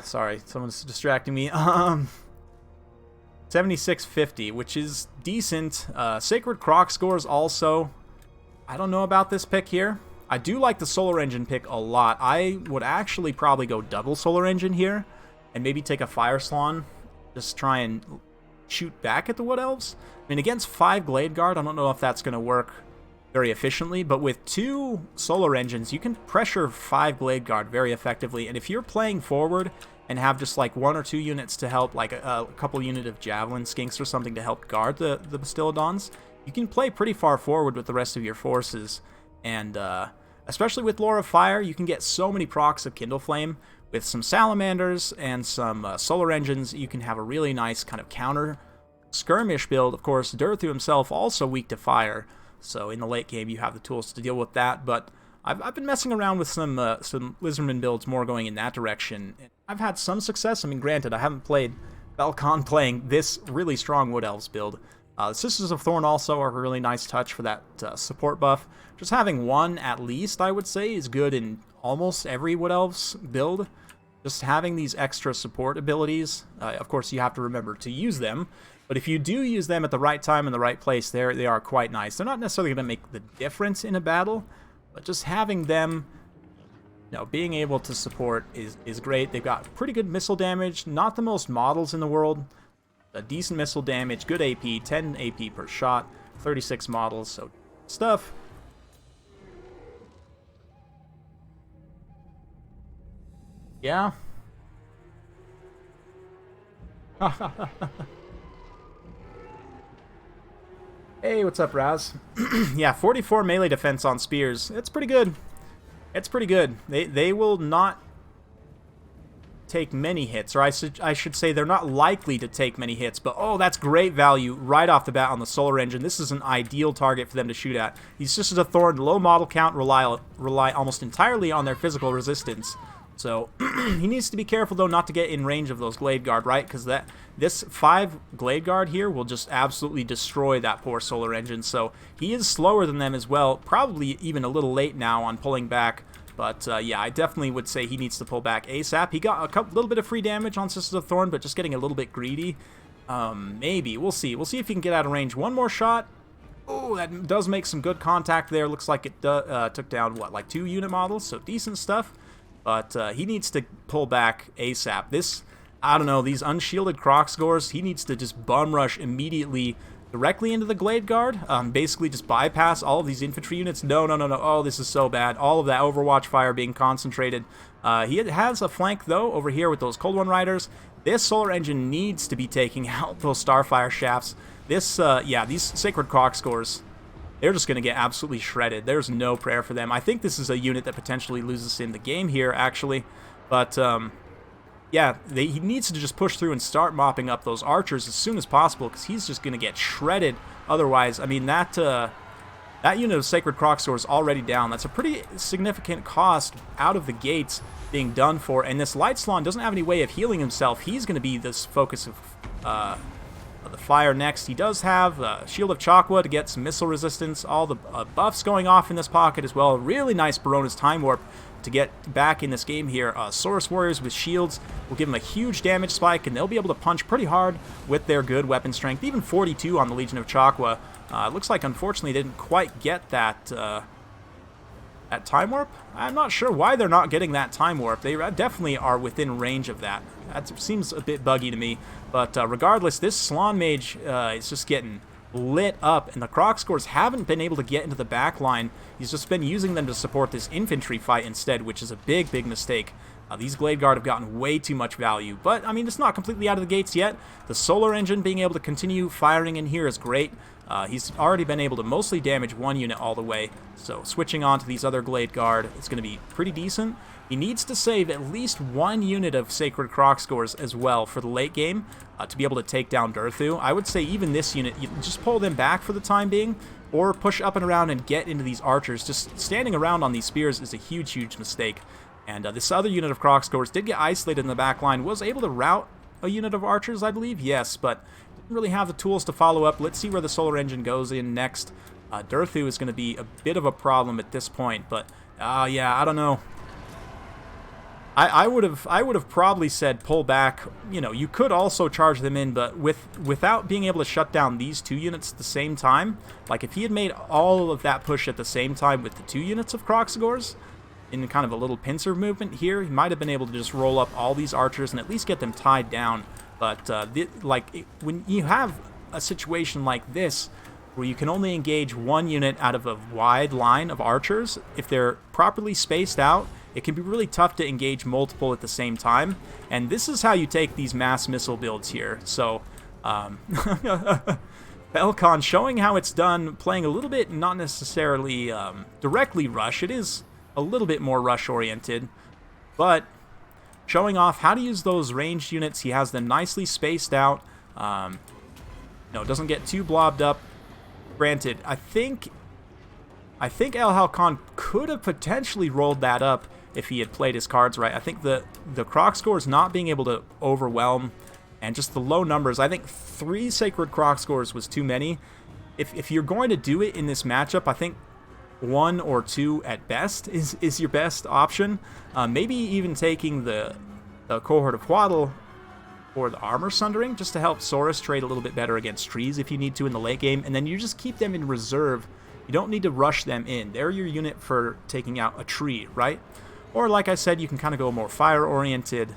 Speaker 1: sorry, someone's distracting me. 7650, which is decent. Sacred Croc scores also. I don't know about this pick here. I do like the Solar Engine pick a lot. I would actually probably go double Solar Engine here, and maybe take a Fire Swan. Just try and shoot back at the Wood Elves. I mean, against 5 Glade Guard, I don't know if that's going to work very efficiently, but with 2 Solar Engines, you can pressure 5 Glade Guard very effectively, and if you're playing forward and have just like 1 or 2 units to help, like a couple unit of Javelin Skinks or something to help guard the Bastillodons, you can play pretty far forward with the rest of your forces, and especially with Lore of Fire, you can get so many procs of Kindle Flame. With some Salamanders and some Solar Engines, you can have a really nice kind of counter skirmish build. Of course, Durthu himself also weak to fire, so in the late game, you have the tools to deal with that. But I've been messing around with some Lizardman builds more going in that direction. I've had some success. I mean, granted, I haven't played Falcon playing this really strong Wood Elves build. Sisters of Thorn also are a really nice touch for that support buff. Just having one at least, I would say, is good in almost every Wood Elves build. Just having these extra support abilities. Of course, you have to remember to use them. But if you do use them at the right time in the right place, they are quite nice. They're not necessarily going to make the difference in a battle, but just having them, being able to support is great. They've got pretty good missile damage, not the most models in the world. A decent missile damage, good AP, 10 AP per shot, 36 models, so stuff. Yeah. Hey, what's up, Raz? Yeah, 44 melee defense on spears. It's pretty good. It's pretty good. They will not take many hits, or I should say they're not likely to take many hits, but oh, that's great value right off the bat on the solar engine. This is an ideal target for them to shoot at. These Sisters of Thorn, low model count, rely almost entirely on their physical resistance. So he needs to be careful, though, not to get in range of those Glade Guard, right? Because this 5 Glade Guard here will just absolutely destroy that poor solar engine. So he is slower than them as well, probably even a little late now on pulling back. But yeah, I definitely would say he needs to pull back ASAP. He got a little bit of free damage on Sisters of Thorn, but just getting a little bit greedy. Maybe. We'll see. We'll see if he can get out of range. One more shot. Oh, that does make some good contact there. Looks like it took down, what, like 2 unit models? So decent stuff. But he needs to pull back ASAP. This, I don't know, these unshielded Crocsgores, he needs to just bum rush immediately directly into the Glade Guard. Basically just bypass all of these infantry units. No. Oh, this is so bad. All of that Overwatch fire being concentrated. He has a flank, though, over here with those Cold One Riders. This solar engine needs to be taking out those Starfire shafts. This, yeah, these Sacred Crocsgores, they're just going to get absolutely shredded. There's no prayer for them. I think this is a unit that potentially loses in the game here, actually. But, yeah, he needs to just push through and start mopping up those archers as soon as possible, because he's just going to get shredded otherwise. I mean, that unit of Sacred Crocsgore is already down. That's a pretty significant cost out of the gates being done for. And this Light Slan doesn't have any way of healing himself. He's going to be this focus of the fire next. He does have Shield of Chakwa to get some missile resistance. All the buffs going off in this pocket as well. Really nice Barona's Time Warp to get back in this game here. Saurus Warriors with shields will give them a huge damage spike, and they'll be able to punch pretty hard with their good weapon strength. Even 42 on the Legion of Chakwa. It looks like, unfortunately, they didn't quite get that Time Warp. I'm not sure why they're not getting that Time Warp. They definitely are within range of that. That seems a bit buggy to me. But regardless, this Slan Mage is just getting lit up, and the Crocsgores haven't been able to get into the back line. He's just been using them to support this infantry fight instead, which is a big mistake. These Glade Guard have gotten way too much value, but I mean, it's not completely out of the gates yet. The solar engine being able to continue firing in here is great. He's already been able to mostly damage one unit all the way, so switching on to these other Glade Guard is going to be pretty decent. He needs to save at least one unit of Sacred Crocsgores as well for the late game to be able to take down Durthu. I would say even this unit, you just pull them back for the time being, or push up and around and get into these archers. Just standing around on these spears is a huge mistake. And this other unit of Crocsgores did get isolated in the back line, was able to rout a unit of archers, I believe, yes, but didn't really have the tools to follow up. Let's see where the solar engine goes in next. Durthu is going to be a bit of a problem at this point, but yeah, I don't know. I would have probably said pull back. You know, you could also charge them in, but without being able to shut down these 2 units at the same time, like if he had made all of that push at the same time with the 2 units of Crocsgores in kind of a little pincer movement here, he might have been able to just roll up all these archers and at least get them tied down. But when you have a situation like this, where you can only engage one unit out of a wide line of archers, if they're properly spaced out, it can be really tough to engage multiple at the same time. And this is how you take these mass missile builds here. So, Falcon showing how it's done, playing a little bit, not necessarily directly rush. It is a little bit more rush-oriented, but showing off how to use those ranged units. He has them nicely spaced out. Doesn't get too blobbed up. Granted, I think El Halcon could have potentially rolled that up if he had played his cards right. I think the Crocsgores not being able to overwhelm and just the low numbers. I think 3 Sacred Crocsgores was too many. If you're going to do it in this matchup, I think 1 or 2 at best is your best option. Maybe even taking the Cohort of Huatl or the Armor Sundering, just to help Saurus trade a little bit better against trees if you need to in the late game, and then you just keep them in reserve. You don't need to rush them in. They're your unit for taking out a tree, right? Or like I said, you can kind of go more fire-oriented.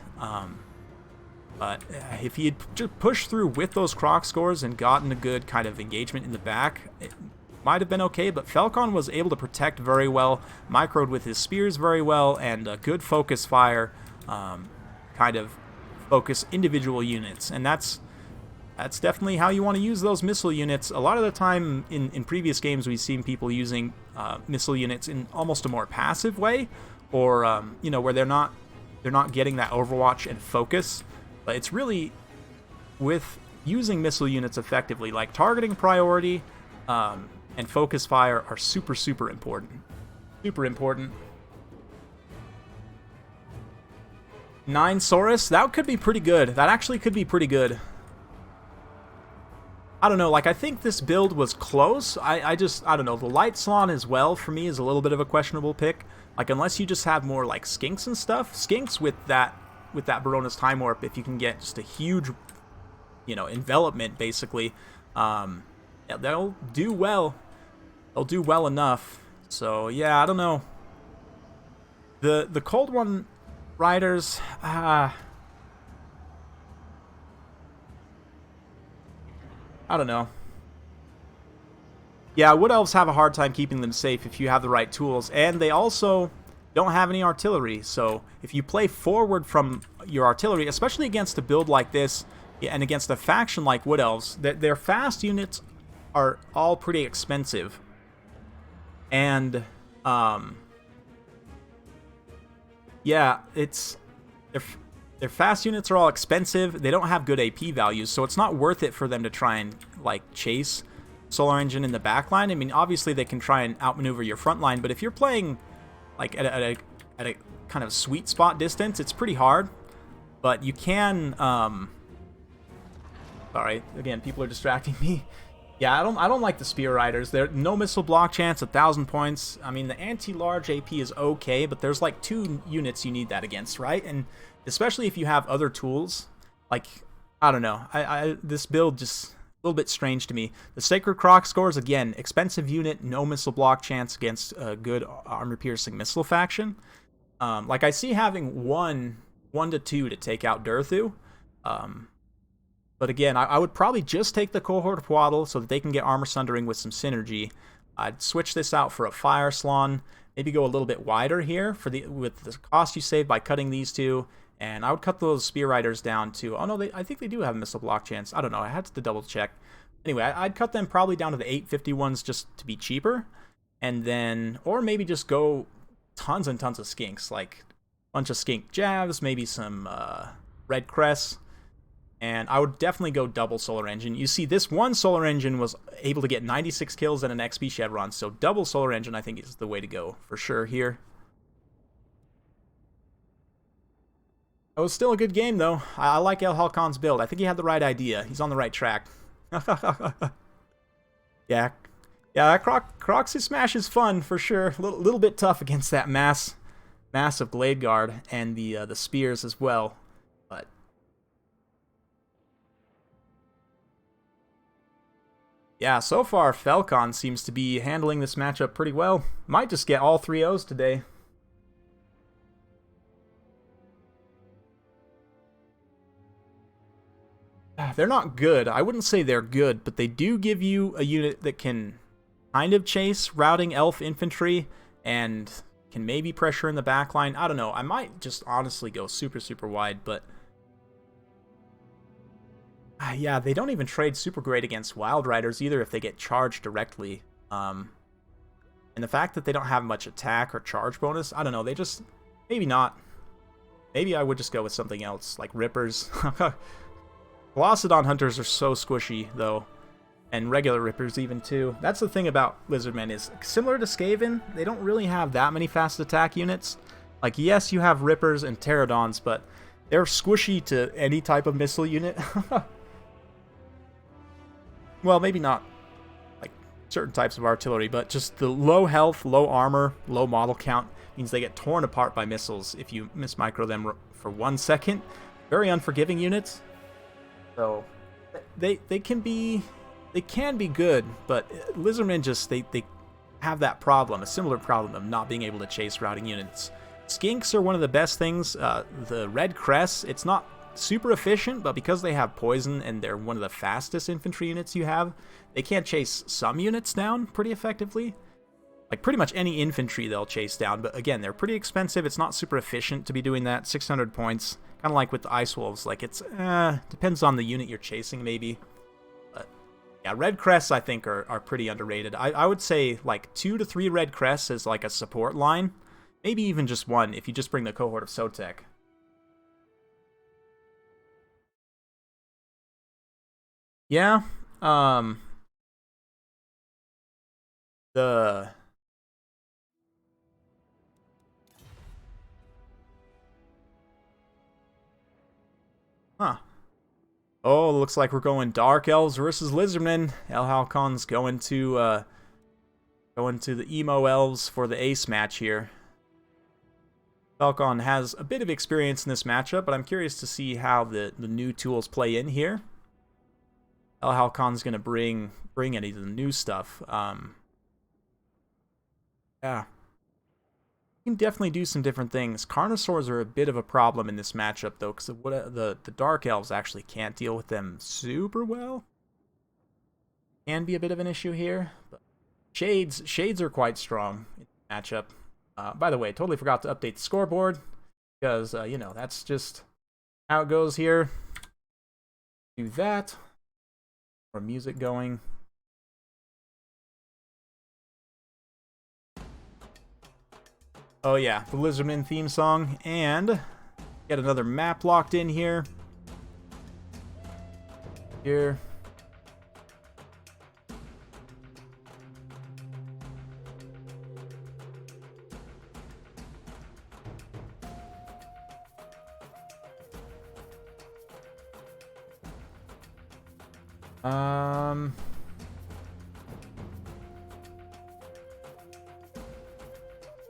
Speaker 1: But if he had just pushed through with those Crocsgores and gotten a good kind of engagement in the back, it might have been okay, but Falcon was able to protect very well, microed with his spears very well, and a good focus fire kind of focus individual units, and that's definitely how you want to use those missile units. A lot of the time in previous games, we've seen people using missile units in almost a more passive way, or you know, where they're not getting that overwatch and focus. But it's really with using missile units effectively, like targeting priority and focus fire are super important. Super important. 9 Saurus, that could be pretty good. That actually could be pretty good. I don't know, like, I think this build was close. I don't know, the Light Salon as well, for me, is a little bit of a questionable pick. Like, unless you just have more, like, Skinks and stuff. Skinks with that Barona's Time Warp, if you can get just a huge, you know, envelopment, basically, yeah, they'll do well. They'll do well enough. So, yeah, I don't know. The Cold One Riders, I don't know. Yeah, Wood Elves have a hard time keeping them safe if you have the right tools, and they also don't have any artillery, so if you play forward from your artillery, especially against a build like this, and against a faction like Wood Elves, their fast units are all pretty expensive. And, yeah, their fast units are all expensive. They don't have good AP values, so it's not worth it for them to try and, like, chase Solar Engine in the backline. I mean, obviously they can try and outmaneuver your front line, but if you're playing, like, at a kind of sweet spot distance, it's pretty hard. But you can, sorry, again, people are distracting me. Yeah, I don't like the Spear Riders. They're no missile block chance, 1,000 points. I mean, the anti-large AP is okay, but there's like 2 units you need that against, right? And especially if you have other tools, like, I don't know. This build just a little bit strange to me. The Sacred Croc scores, again, expensive unit, no missile block chance against a good armor-piercing missile faction. Like, I see having 1 to 2 to take out Durthu. But again, I would probably just take the Cohort Waddle so that they can get Armor Sundering with some synergy. I'd switch this out for a Fire Salon, maybe go a little bit wider here with the cost you save by cutting these 2, and I would cut those Spear Riders down to, oh no, I think they do have a missile block chance. I don't know, I had to double check. Anyway, I'd cut them probably down to the 850 ones just to be cheaper, and then, or maybe just go tons and tons of Skinks, like a bunch of Skink Javs, maybe some Red Crest. And I would definitely go double Solar Engine. You see, this one Solar Engine was able to get 96 kills and an XP Chevron, so double Solar Engine I think is the way to go for sure here. It was still a good game, though. I like El Halcon's build. I think he had the right idea. He's on the right track. Yeah, Croxy Smash is fun for sure. A little bit tough against that massive Blade Guard and the spears as well. But yeah, so far Falcon seems to be handling this matchup pretty well. Might just get all 3 O's today. They're not good. I wouldn't say they're good, but they do give you a unit that can kind of chase routing elf infantry and can maybe pressure in the backline. I don't know. I might just honestly go super wide, but yeah, they don't even trade super great against Wild Riders either if they get charged directly. And the fact that they don't have much attack or charge bonus, I don't know. They just, maybe not. Maybe I would just go with something else, like Rippers. Velocodon Hunters are so squishy, though. And regular Rippers even, too. That's the thing about Lizardmen, is similar to Skaven, they don't really have that many fast attack units. Like, yes, you have Rippers and Pterodons, but they're squishy to any type of missile unit. Well, maybe not, like, certain types of artillery, but just the low health, low armor, low model count means they get torn apart by missiles if you mismicro them for 1 second. Very unforgiving units. So they can be good, but Lizardmen just they have that problem, a similar problem of not being able to chase routing units. Skinks are one of the best things. The Red Crest, it's not super efficient, but because they have poison and they're one of the fastest infantry units you have, they can chase some units down pretty effectively. like pretty much any infantry they'll chase down. But again, they're pretty expensive. It's not super efficient to be doing that. 600 points, kind of like with the Ice Wolves. Like it's depends on the unit you're chasing maybe. But yeah, red crests I think are pretty underrated. I would say like 2 to 3 red crests as like a support line. Maybe even just 1 if you just bring the cohort of Sotek. Yeah, the... Huh. Oh, looks like we're going Dark Elves versus Lizardmen. El Halcon's going to the Emo Elves for the ace match here. Falcon has a bit of experience in this matchup, but I'm curious to see how the new tools play in here. El Halcon's going to bring any of the new stuff. Yeah. You can definitely do some different things. Carnosaurs are a bit of a problem in this matchup, though, because the Dark Elves actually can't deal with them super well. Can be a bit of an issue here. But Shades are quite strong in the matchup. By the way, totally forgot to update the scoreboard, because, you know, that's just how it goes here. Do that. More music going. Oh yeah, the Lizardman theme song, and get another map locked in here. Here.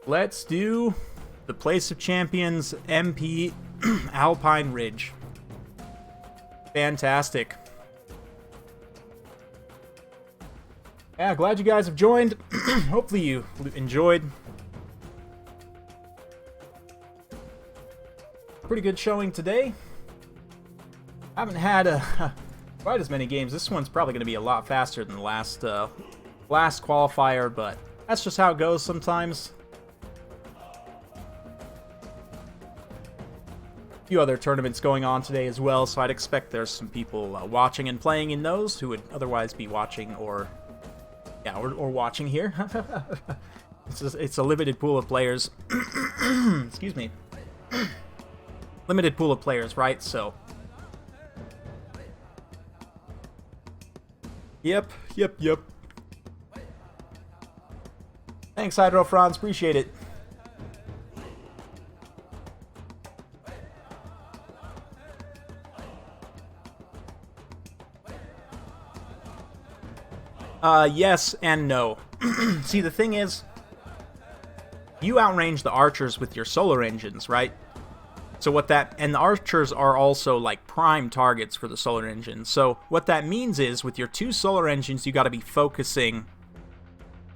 Speaker 1: Let's do the Place of Champions MP Alpine Ridge. Fantastic. Yeah, glad you guys have joined. Hopefully you enjoyed. Pretty good showing today. Haven't had quite as many games. This one's probably going to be a lot faster than the last qualifier, but that's just how it goes sometimes. A few other tournaments going on today as well, so I'd expect there's some people watching and playing in those who would otherwise be watching or watching here. It's a limited pool of players. Excuse me. Limited pool of players, right? So. Yep. Thanks, Hydro Franz. Appreciate it. Yes and no. See, the thing is, you outrange the archers with your solar engines, right? So and the archers are also like prime targets for the solar engine. So what that means is, with your 2 solar engines, you got to be focusing.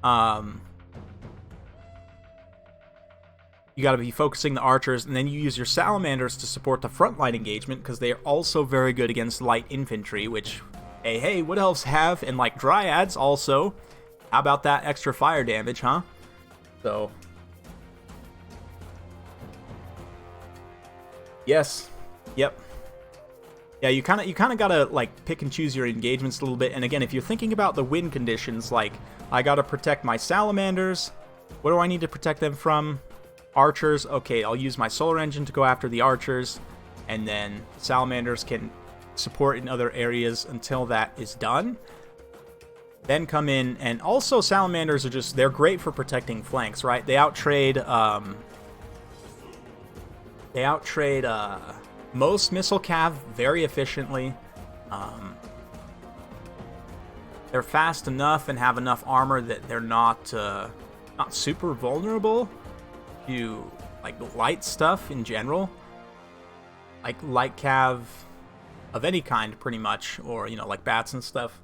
Speaker 1: You got to be focusing the archers, and then you use your salamanders to support the frontline engagement, because they are also very good against light infantry, which, hey, what elves have? And like dryads also. How about that extra fire damage, huh? So. Yes. Yep. Yeah, you kind of gotta like pick and choose your engagements a little bit. And again, if you're thinking about the win conditions, like I gotta protect my salamanders. What do I need to protect them from? Archers. Okay, I'll use my solar engine to go after the archers, and then salamanders can support in other areas until that is done. Then come in, and also salamanders are they're great for protecting flanks, right? They outtrade most missile cav very efficiently. They're fast enough and have enough armor that they're not super vulnerable to like light stuff in general, like light cav of any kind, pretty much, or you know, like bats and stuff.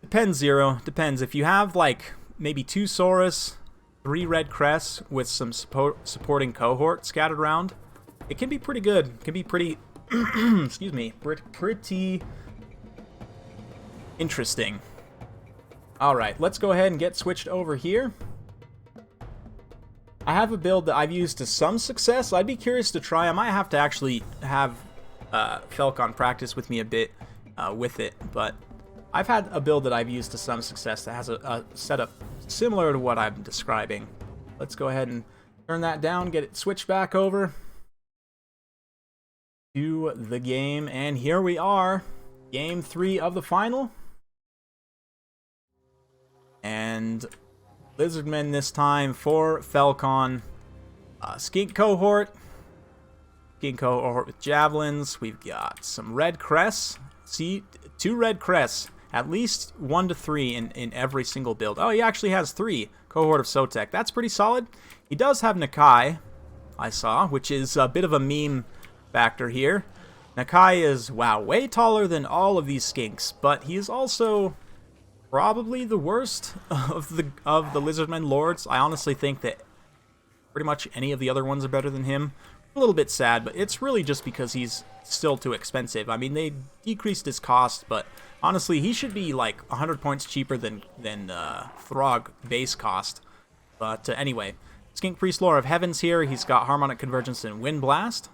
Speaker 1: Depends, Zero. Depends. If you have like maybe 2 Saurus, 3 red crests with some supporting cohort scattered around, it can be pretty good. It can be pretty excuse me, pretty Interesting. Alright, let's go ahead and get switched over here. I have a build that I've used to some success. I'd be curious to try. I might have to actually have Falcon practice with me a bit with it, but I've had a build that I've used to some success that has a setup similar to what I'm describing. Let's go ahead and turn that down, get it switched back over to the game, and here we are, game 3 of the final. And Lizardmen this time for Falcon. Skink cohort. Skink cohort with javelins. We've got some red crests. See, 2 red crests. At least 1 to 3 in every single build. Oh, he actually has 3. Cohort of Sotek. That's pretty solid. He does have Nakai, I saw, which is a bit of a meme factor here. Nakai is, wow, way taller than all of these skinks, but he is also probably the worst of the Lizardmen Lords. I honestly think that pretty much any of the other ones are better than him. A little bit sad, but it's really just because he's still too expensive. I mean, they decreased his cost, but honestly, he should be like 100 points cheaper than Throg base cost. But anyway, Skink Priest Lore of Heavens here. He's got Harmonic Convergence and Wind Blast.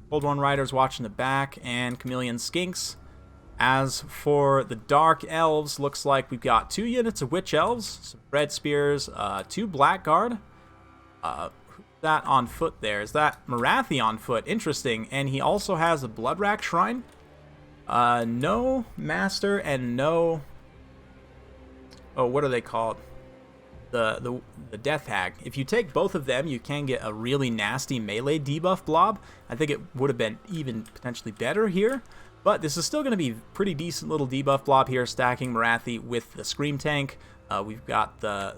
Speaker 1: Cold One Riders watching the back, and Chameleon Skinks. As for the Dark Elves, looks like we've got 2 units of Witch Elves, some Red Spears, 2 Blackguard. Who's that on foot there? Is that Marathi on foot? Interesting. And he also has a Bloodrack Shrine. No Master and no... Oh, what are they called? The Death Hag. If you take both of them, you can get a really nasty melee debuff blob. I think it would have been even potentially better here. But this is still going to be pretty decent little debuff blob here, stacking Marathi with the Scream Tank. We've got the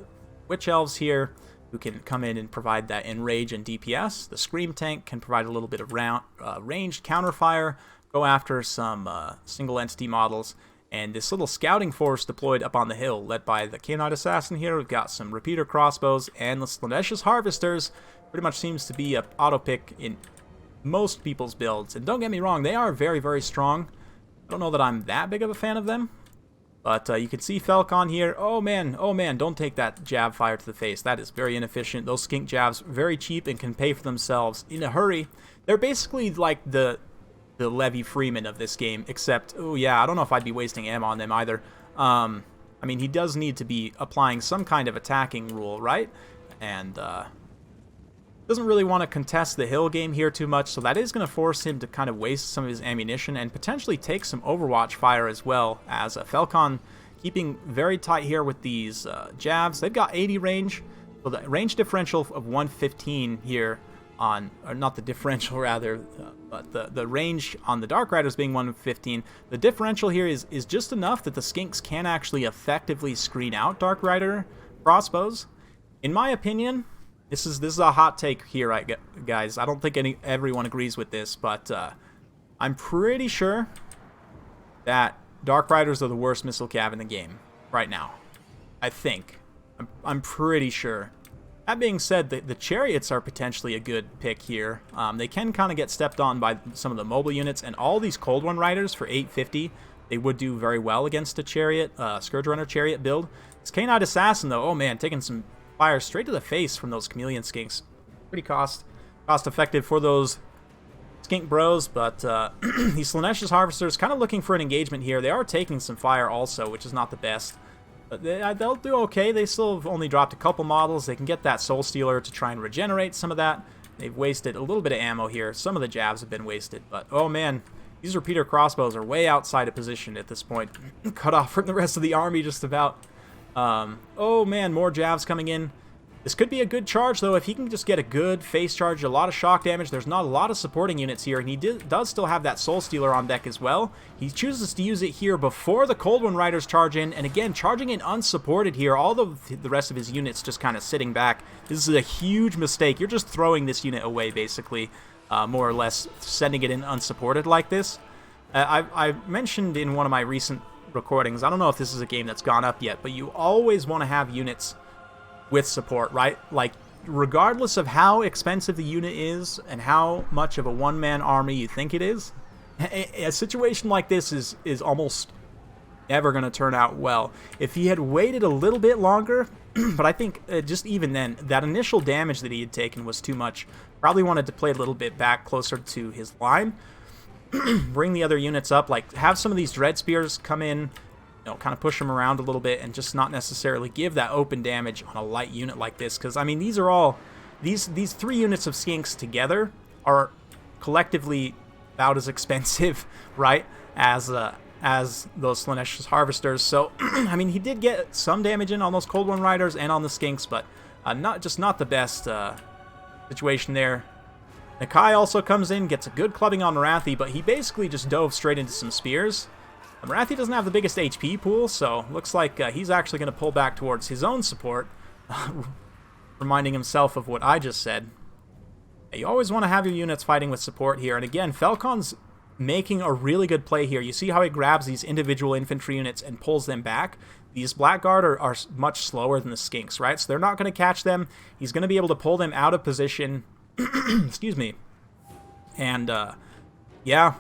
Speaker 1: Witch Elves here, who can come in and provide that Enrage and DPS. The Scream Tank can provide a little bit of ranged counterfire, go after some single entity models. And this little scouting force deployed up on the hill, led by the Canine Assassin here. We've got some Repeater Crossbows, and the Slaanesha's Harvesters pretty much seems to be a auto pick in most people's builds. And don't get me wrong, they are very, very strong. I don't know that I'm that big of a fan of them. But you can see Falcon here. Oh man, don't take that jab fire to the face. That is very inefficient. Those skink jabs, very cheap and can pay for themselves in a hurry. They're basically like the Levy Freeman of this game, except, oh yeah, I don't know if I'd be wasting ammo on them either. I mean, he does need to be applying some kind of attacking rule, right? And doesn't really want to contest the hill game here too much, so that is going to force him to kind of waste some of his ammunition and potentially take some Overwatch fire as well, as Falcon keeping very tight here with these jabs. They've got 80 range, so the range differential of 115 here on, or not the differential rather, but the range on the Dark Riders being 115. The differential here is just enough that the Skinks can actually effectively screen out Dark Rider crossbows. In my opinion, this is a hot take here, right, guys. I don't think everyone agrees with this, but I'm pretty sure that Dark Riders are the worst missile cav in the game right now. I think. I'm pretty sure. That being said, the Chariots are potentially a good pick here. They can kind of get stepped on by some of the mobile units, and all these Cold One Riders for 850, they would do very well against a Chariot, Scourge Runner Chariot build. This Canine Assassin, though, oh man, taking some fire straight to the face from those Chameleon Skinks. Pretty cost effective for those Skink bros, but these Slaanesha's Harvesters kind of looking for an engagement here. They are taking some fire also, which is not the best. But they'll do okay. They still have only dropped a couple models. They can get that Soul Stealer to try and regenerate some of that. They've wasted a little bit of ammo here. Some of the jabs have been wasted, but oh man, these Repeater Crossbows are way outside of position at this point. Cut off from the rest of the army just about. Oh man, more jabs coming in. This could be a good charge, though, if he can just get a good face charge, a lot of shock damage. There's not a lot of supporting units here, and he does still have that Soul Stealer on deck as well. He chooses to use it here before the Cold One Riders charge in, and again, charging in unsupported here, all the rest of his units just kind of sitting back. This is a huge mistake. You're just throwing this unit away, basically, more or less, sending it in unsupported like this. I mentioned in one of my recent recordings, I don't know if this is a game that's gone up yet, but you always want to have units with support, right? Like, regardless of how expensive the unit is and how much of a one-man army you think it is, a situation like this is almost never going to turn out well. If he had waited a little bit longer, but I think just even then, that initial damage that he had taken was too much. Probably wanted to play a little bit back closer to his line. Bring the other units up, like have some of these Dread Spears come in, you know, kind of push them around a little bit and just not necessarily give that open damage on a light unit like this. Because, I mean, these are all, these 3 units of Skinks together are collectively about as expensive, right, as those Slaanesh Harvesters. So, I mean, he did get some damage in on those Cold One Riders and on the Skinks, but not the best situation there. Nakai also comes in, gets a good clubbing on Marathi, but he basically just dove straight into some spears. Marathi doesn't have the biggest HP pool, so looks like he's actually going to pull back towards his own support, reminding himself of what I just said. You always want to have your units fighting with support here, and again, Falcon's making a really good play here. You see how he grabs these individual infantry units and pulls them back. These Blackguard are much slower than the Skinks, right? So they're not going to catch them. He's going to be able to pull them out of position. Excuse me. And, yeah,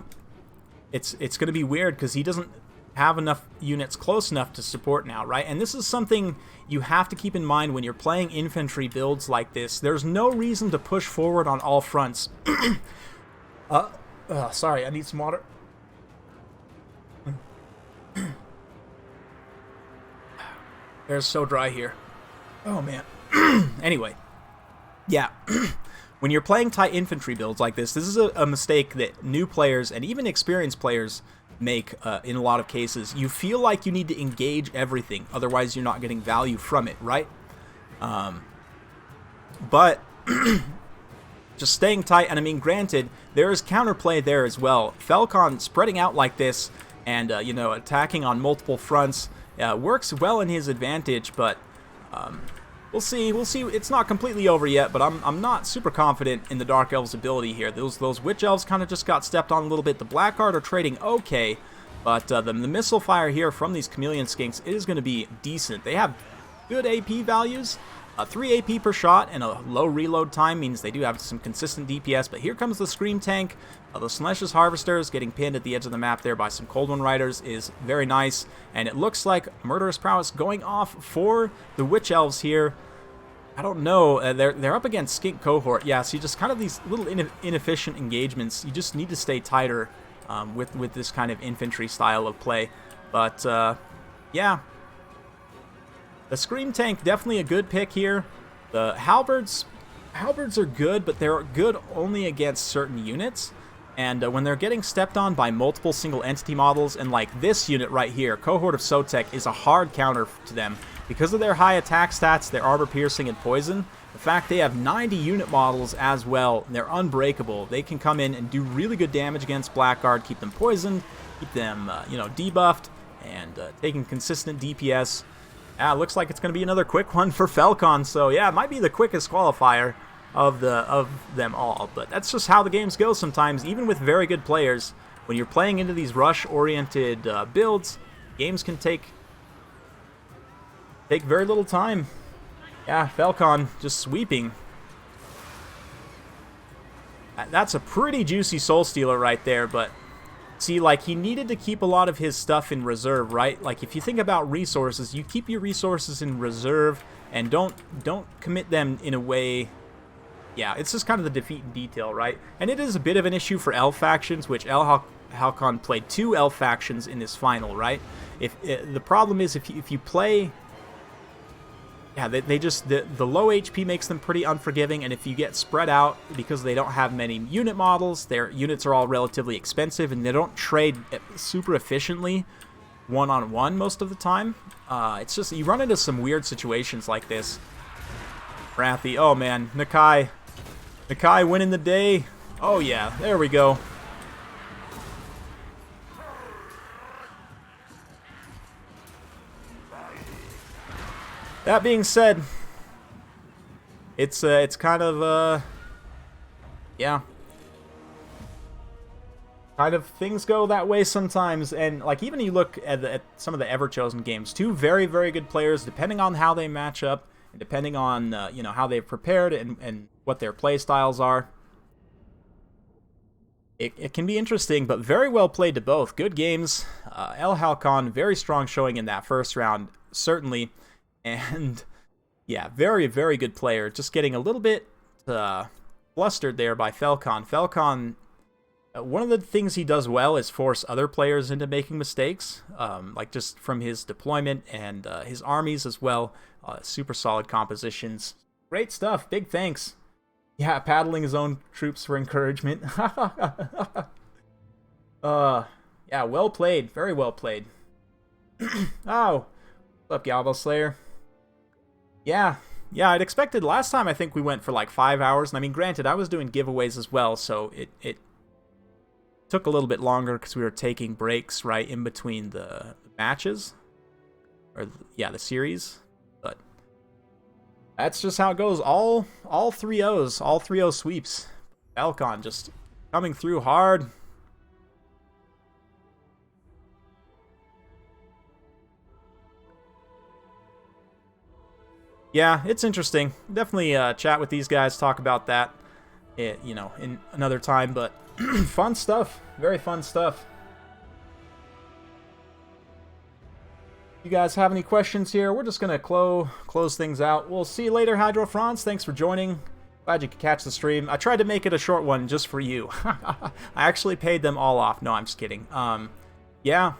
Speaker 1: it's going to be weird because he doesn't have enough units close enough to support now, right? And this is something you have to keep in mind when you're playing infantry builds like this. There's no reason to push forward on all fronts. Sorry, I need some water. It's so dry here. Oh, man. Anyway. Yeah. When you're playing tight infantry builds like this is a mistake that new players and even experienced players make in a lot of cases. You feel like you need to engage everything, otherwise you're not getting value from it, right? But just staying tight, and I mean, granted, there is counterplay there as well. Falcon spreading out like this and, you know, attacking on multiple fronts works well in his advantage, but we'll see. We'll see. It's not completely over yet, but I'm not super confident in the Dark Elves' ability here. Those Witch Elves kind of just got stepped on a little bit. The Blackguard are trading okay, but the missile fire here from these Chameleon Skinks is going to be decent. They have good AP values. 3 AP per shot and a low reload time means they do have some consistent DPS, but here comes the Scream Tank. The Slaanesh Harvesters getting pinned at the edge of the map there by some Cold One Riders is very nice, and it looks like Murderous Prowess going off for the Witch Elves here. I don't know, they're up against Skink Cohort. Yeah, so you just kind of these little inefficient engagements. You just need to stay tighter with this kind of infantry style of play. But, yeah. The Scream Tank, definitely a good pick here. The Halberds are good, but they're good only against certain units. And when they're getting stepped on by multiple single entity models, and like this unit right here, Cohort of Sotek, is a hard counter to them. Because of their high attack stats, their armor piercing and poison, the fact they have 90 unit models as well, they're unbreakable. They can come in and do really good damage against Blackguard, keep them poisoned, keep them, you know, debuffed, and taking consistent DPS. Looks like it's going to be another quick one for Falcon, so yeah, it might be the quickest qualifier of them all, but that's just how the games go sometimes, even with very good players. When you're playing into these rush-oriented builds, games can take very little time. Yeah, Falcon just sweeping. That's a pretty juicy Soul Stealer right there, but see, like, he needed to keep a lot of his stuff in reserve, right? Like, if you think about resources, you keep your resources in reserve and don't commit them in a way. Yeah, it's just kind of the defeat in detail, right? And it is a bit of an issue for Elf factions, which Halcon played 2 Elf factions in this final, right? The problem is if you play. Yeah, they just, the low HP makes them pretty unforgiving, and if you get spread out because they don't have many unit models, their units are all relatively expensive, and they don't trade super efficiently one-on-one most of the time. It's just, you run into some weird situations like this. Wrathy, oh man, Nakai winning the day. Oh yeah, there we go. That being said, it's kind of yeah, kind of things go that way sometimes. And like, even you look at some of the Ever-Chosen games, 2 very, very good players, depending on how they match up and depending on you know, how they've prepared and what their play styles are. it can be interesting, but very well played to both. Good games. El Halcon, very strong showing in that first round, certainly. And yeah, very, very good player. Just getting a little bit flustered there by Falcon. Falcon, one of the things he does well is force other players into making mistakes, like just from his deployment and his armies as well. Super solid compositions. Great stuff. Big thanks. Yeah, paddling his own troops for encouragement. Yeah, well played. Very well played. Oh, what's up, Galvo Slayer? Yeah, I'd expected last time I think we went for like 5 hours. And I mean, granted, I was doing giveaways as well, so it took a little bit longer because we were taking breaks right in between the matches. Or, yeah, the series. But that's just how it goes. All 3-0s. All 3-0 sweeps. Falcon just coming through hard. Yeah, it's interesting. Definitely chat with these guys, talk about that, you know, in another time. But fun stuff. Very fun stuff. You guys have any questions here? We're just going to close things out. We'll see you later, Hydro France. Thanks for joining. Glad you could catch the stream. I tried to make it a short one just for you. I actually paid them all off. No, I'm just kidding. Yeah.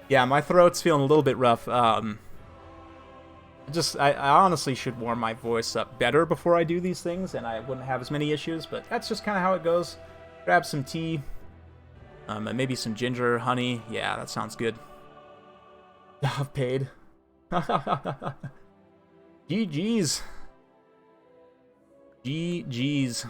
Speaker 1: Yeah, my throat's feeling a little bit rough. I honestly should warm my voice up better before I do these things, and I wouldn't have as many issues, but that's just kind of how it goes. Grab some tea, and maybe some ginger, honey. Yeah, that sounds good. I've paid. GG's. GG's.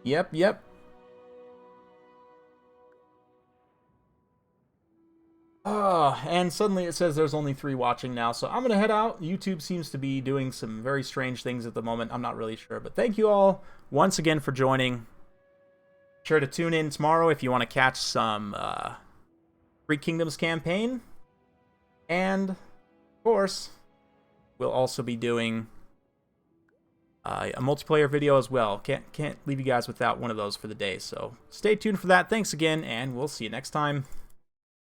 Speaker 1: Yep. And suddenly it says there's only 3 watching now, so I'm gonna head out. YouTube seems to be doing some very strange things at the moment. I'm not really sure, but thank you all once again for joining. Sure to tune in tomorrow if you want to catch some Three Kingdoms campaign. And, of course, we'll also be doing a multiplayer video as well. Can't leave you guys without one of those for the day. So stay tuned for that. Thanks again, and we'll see you next time.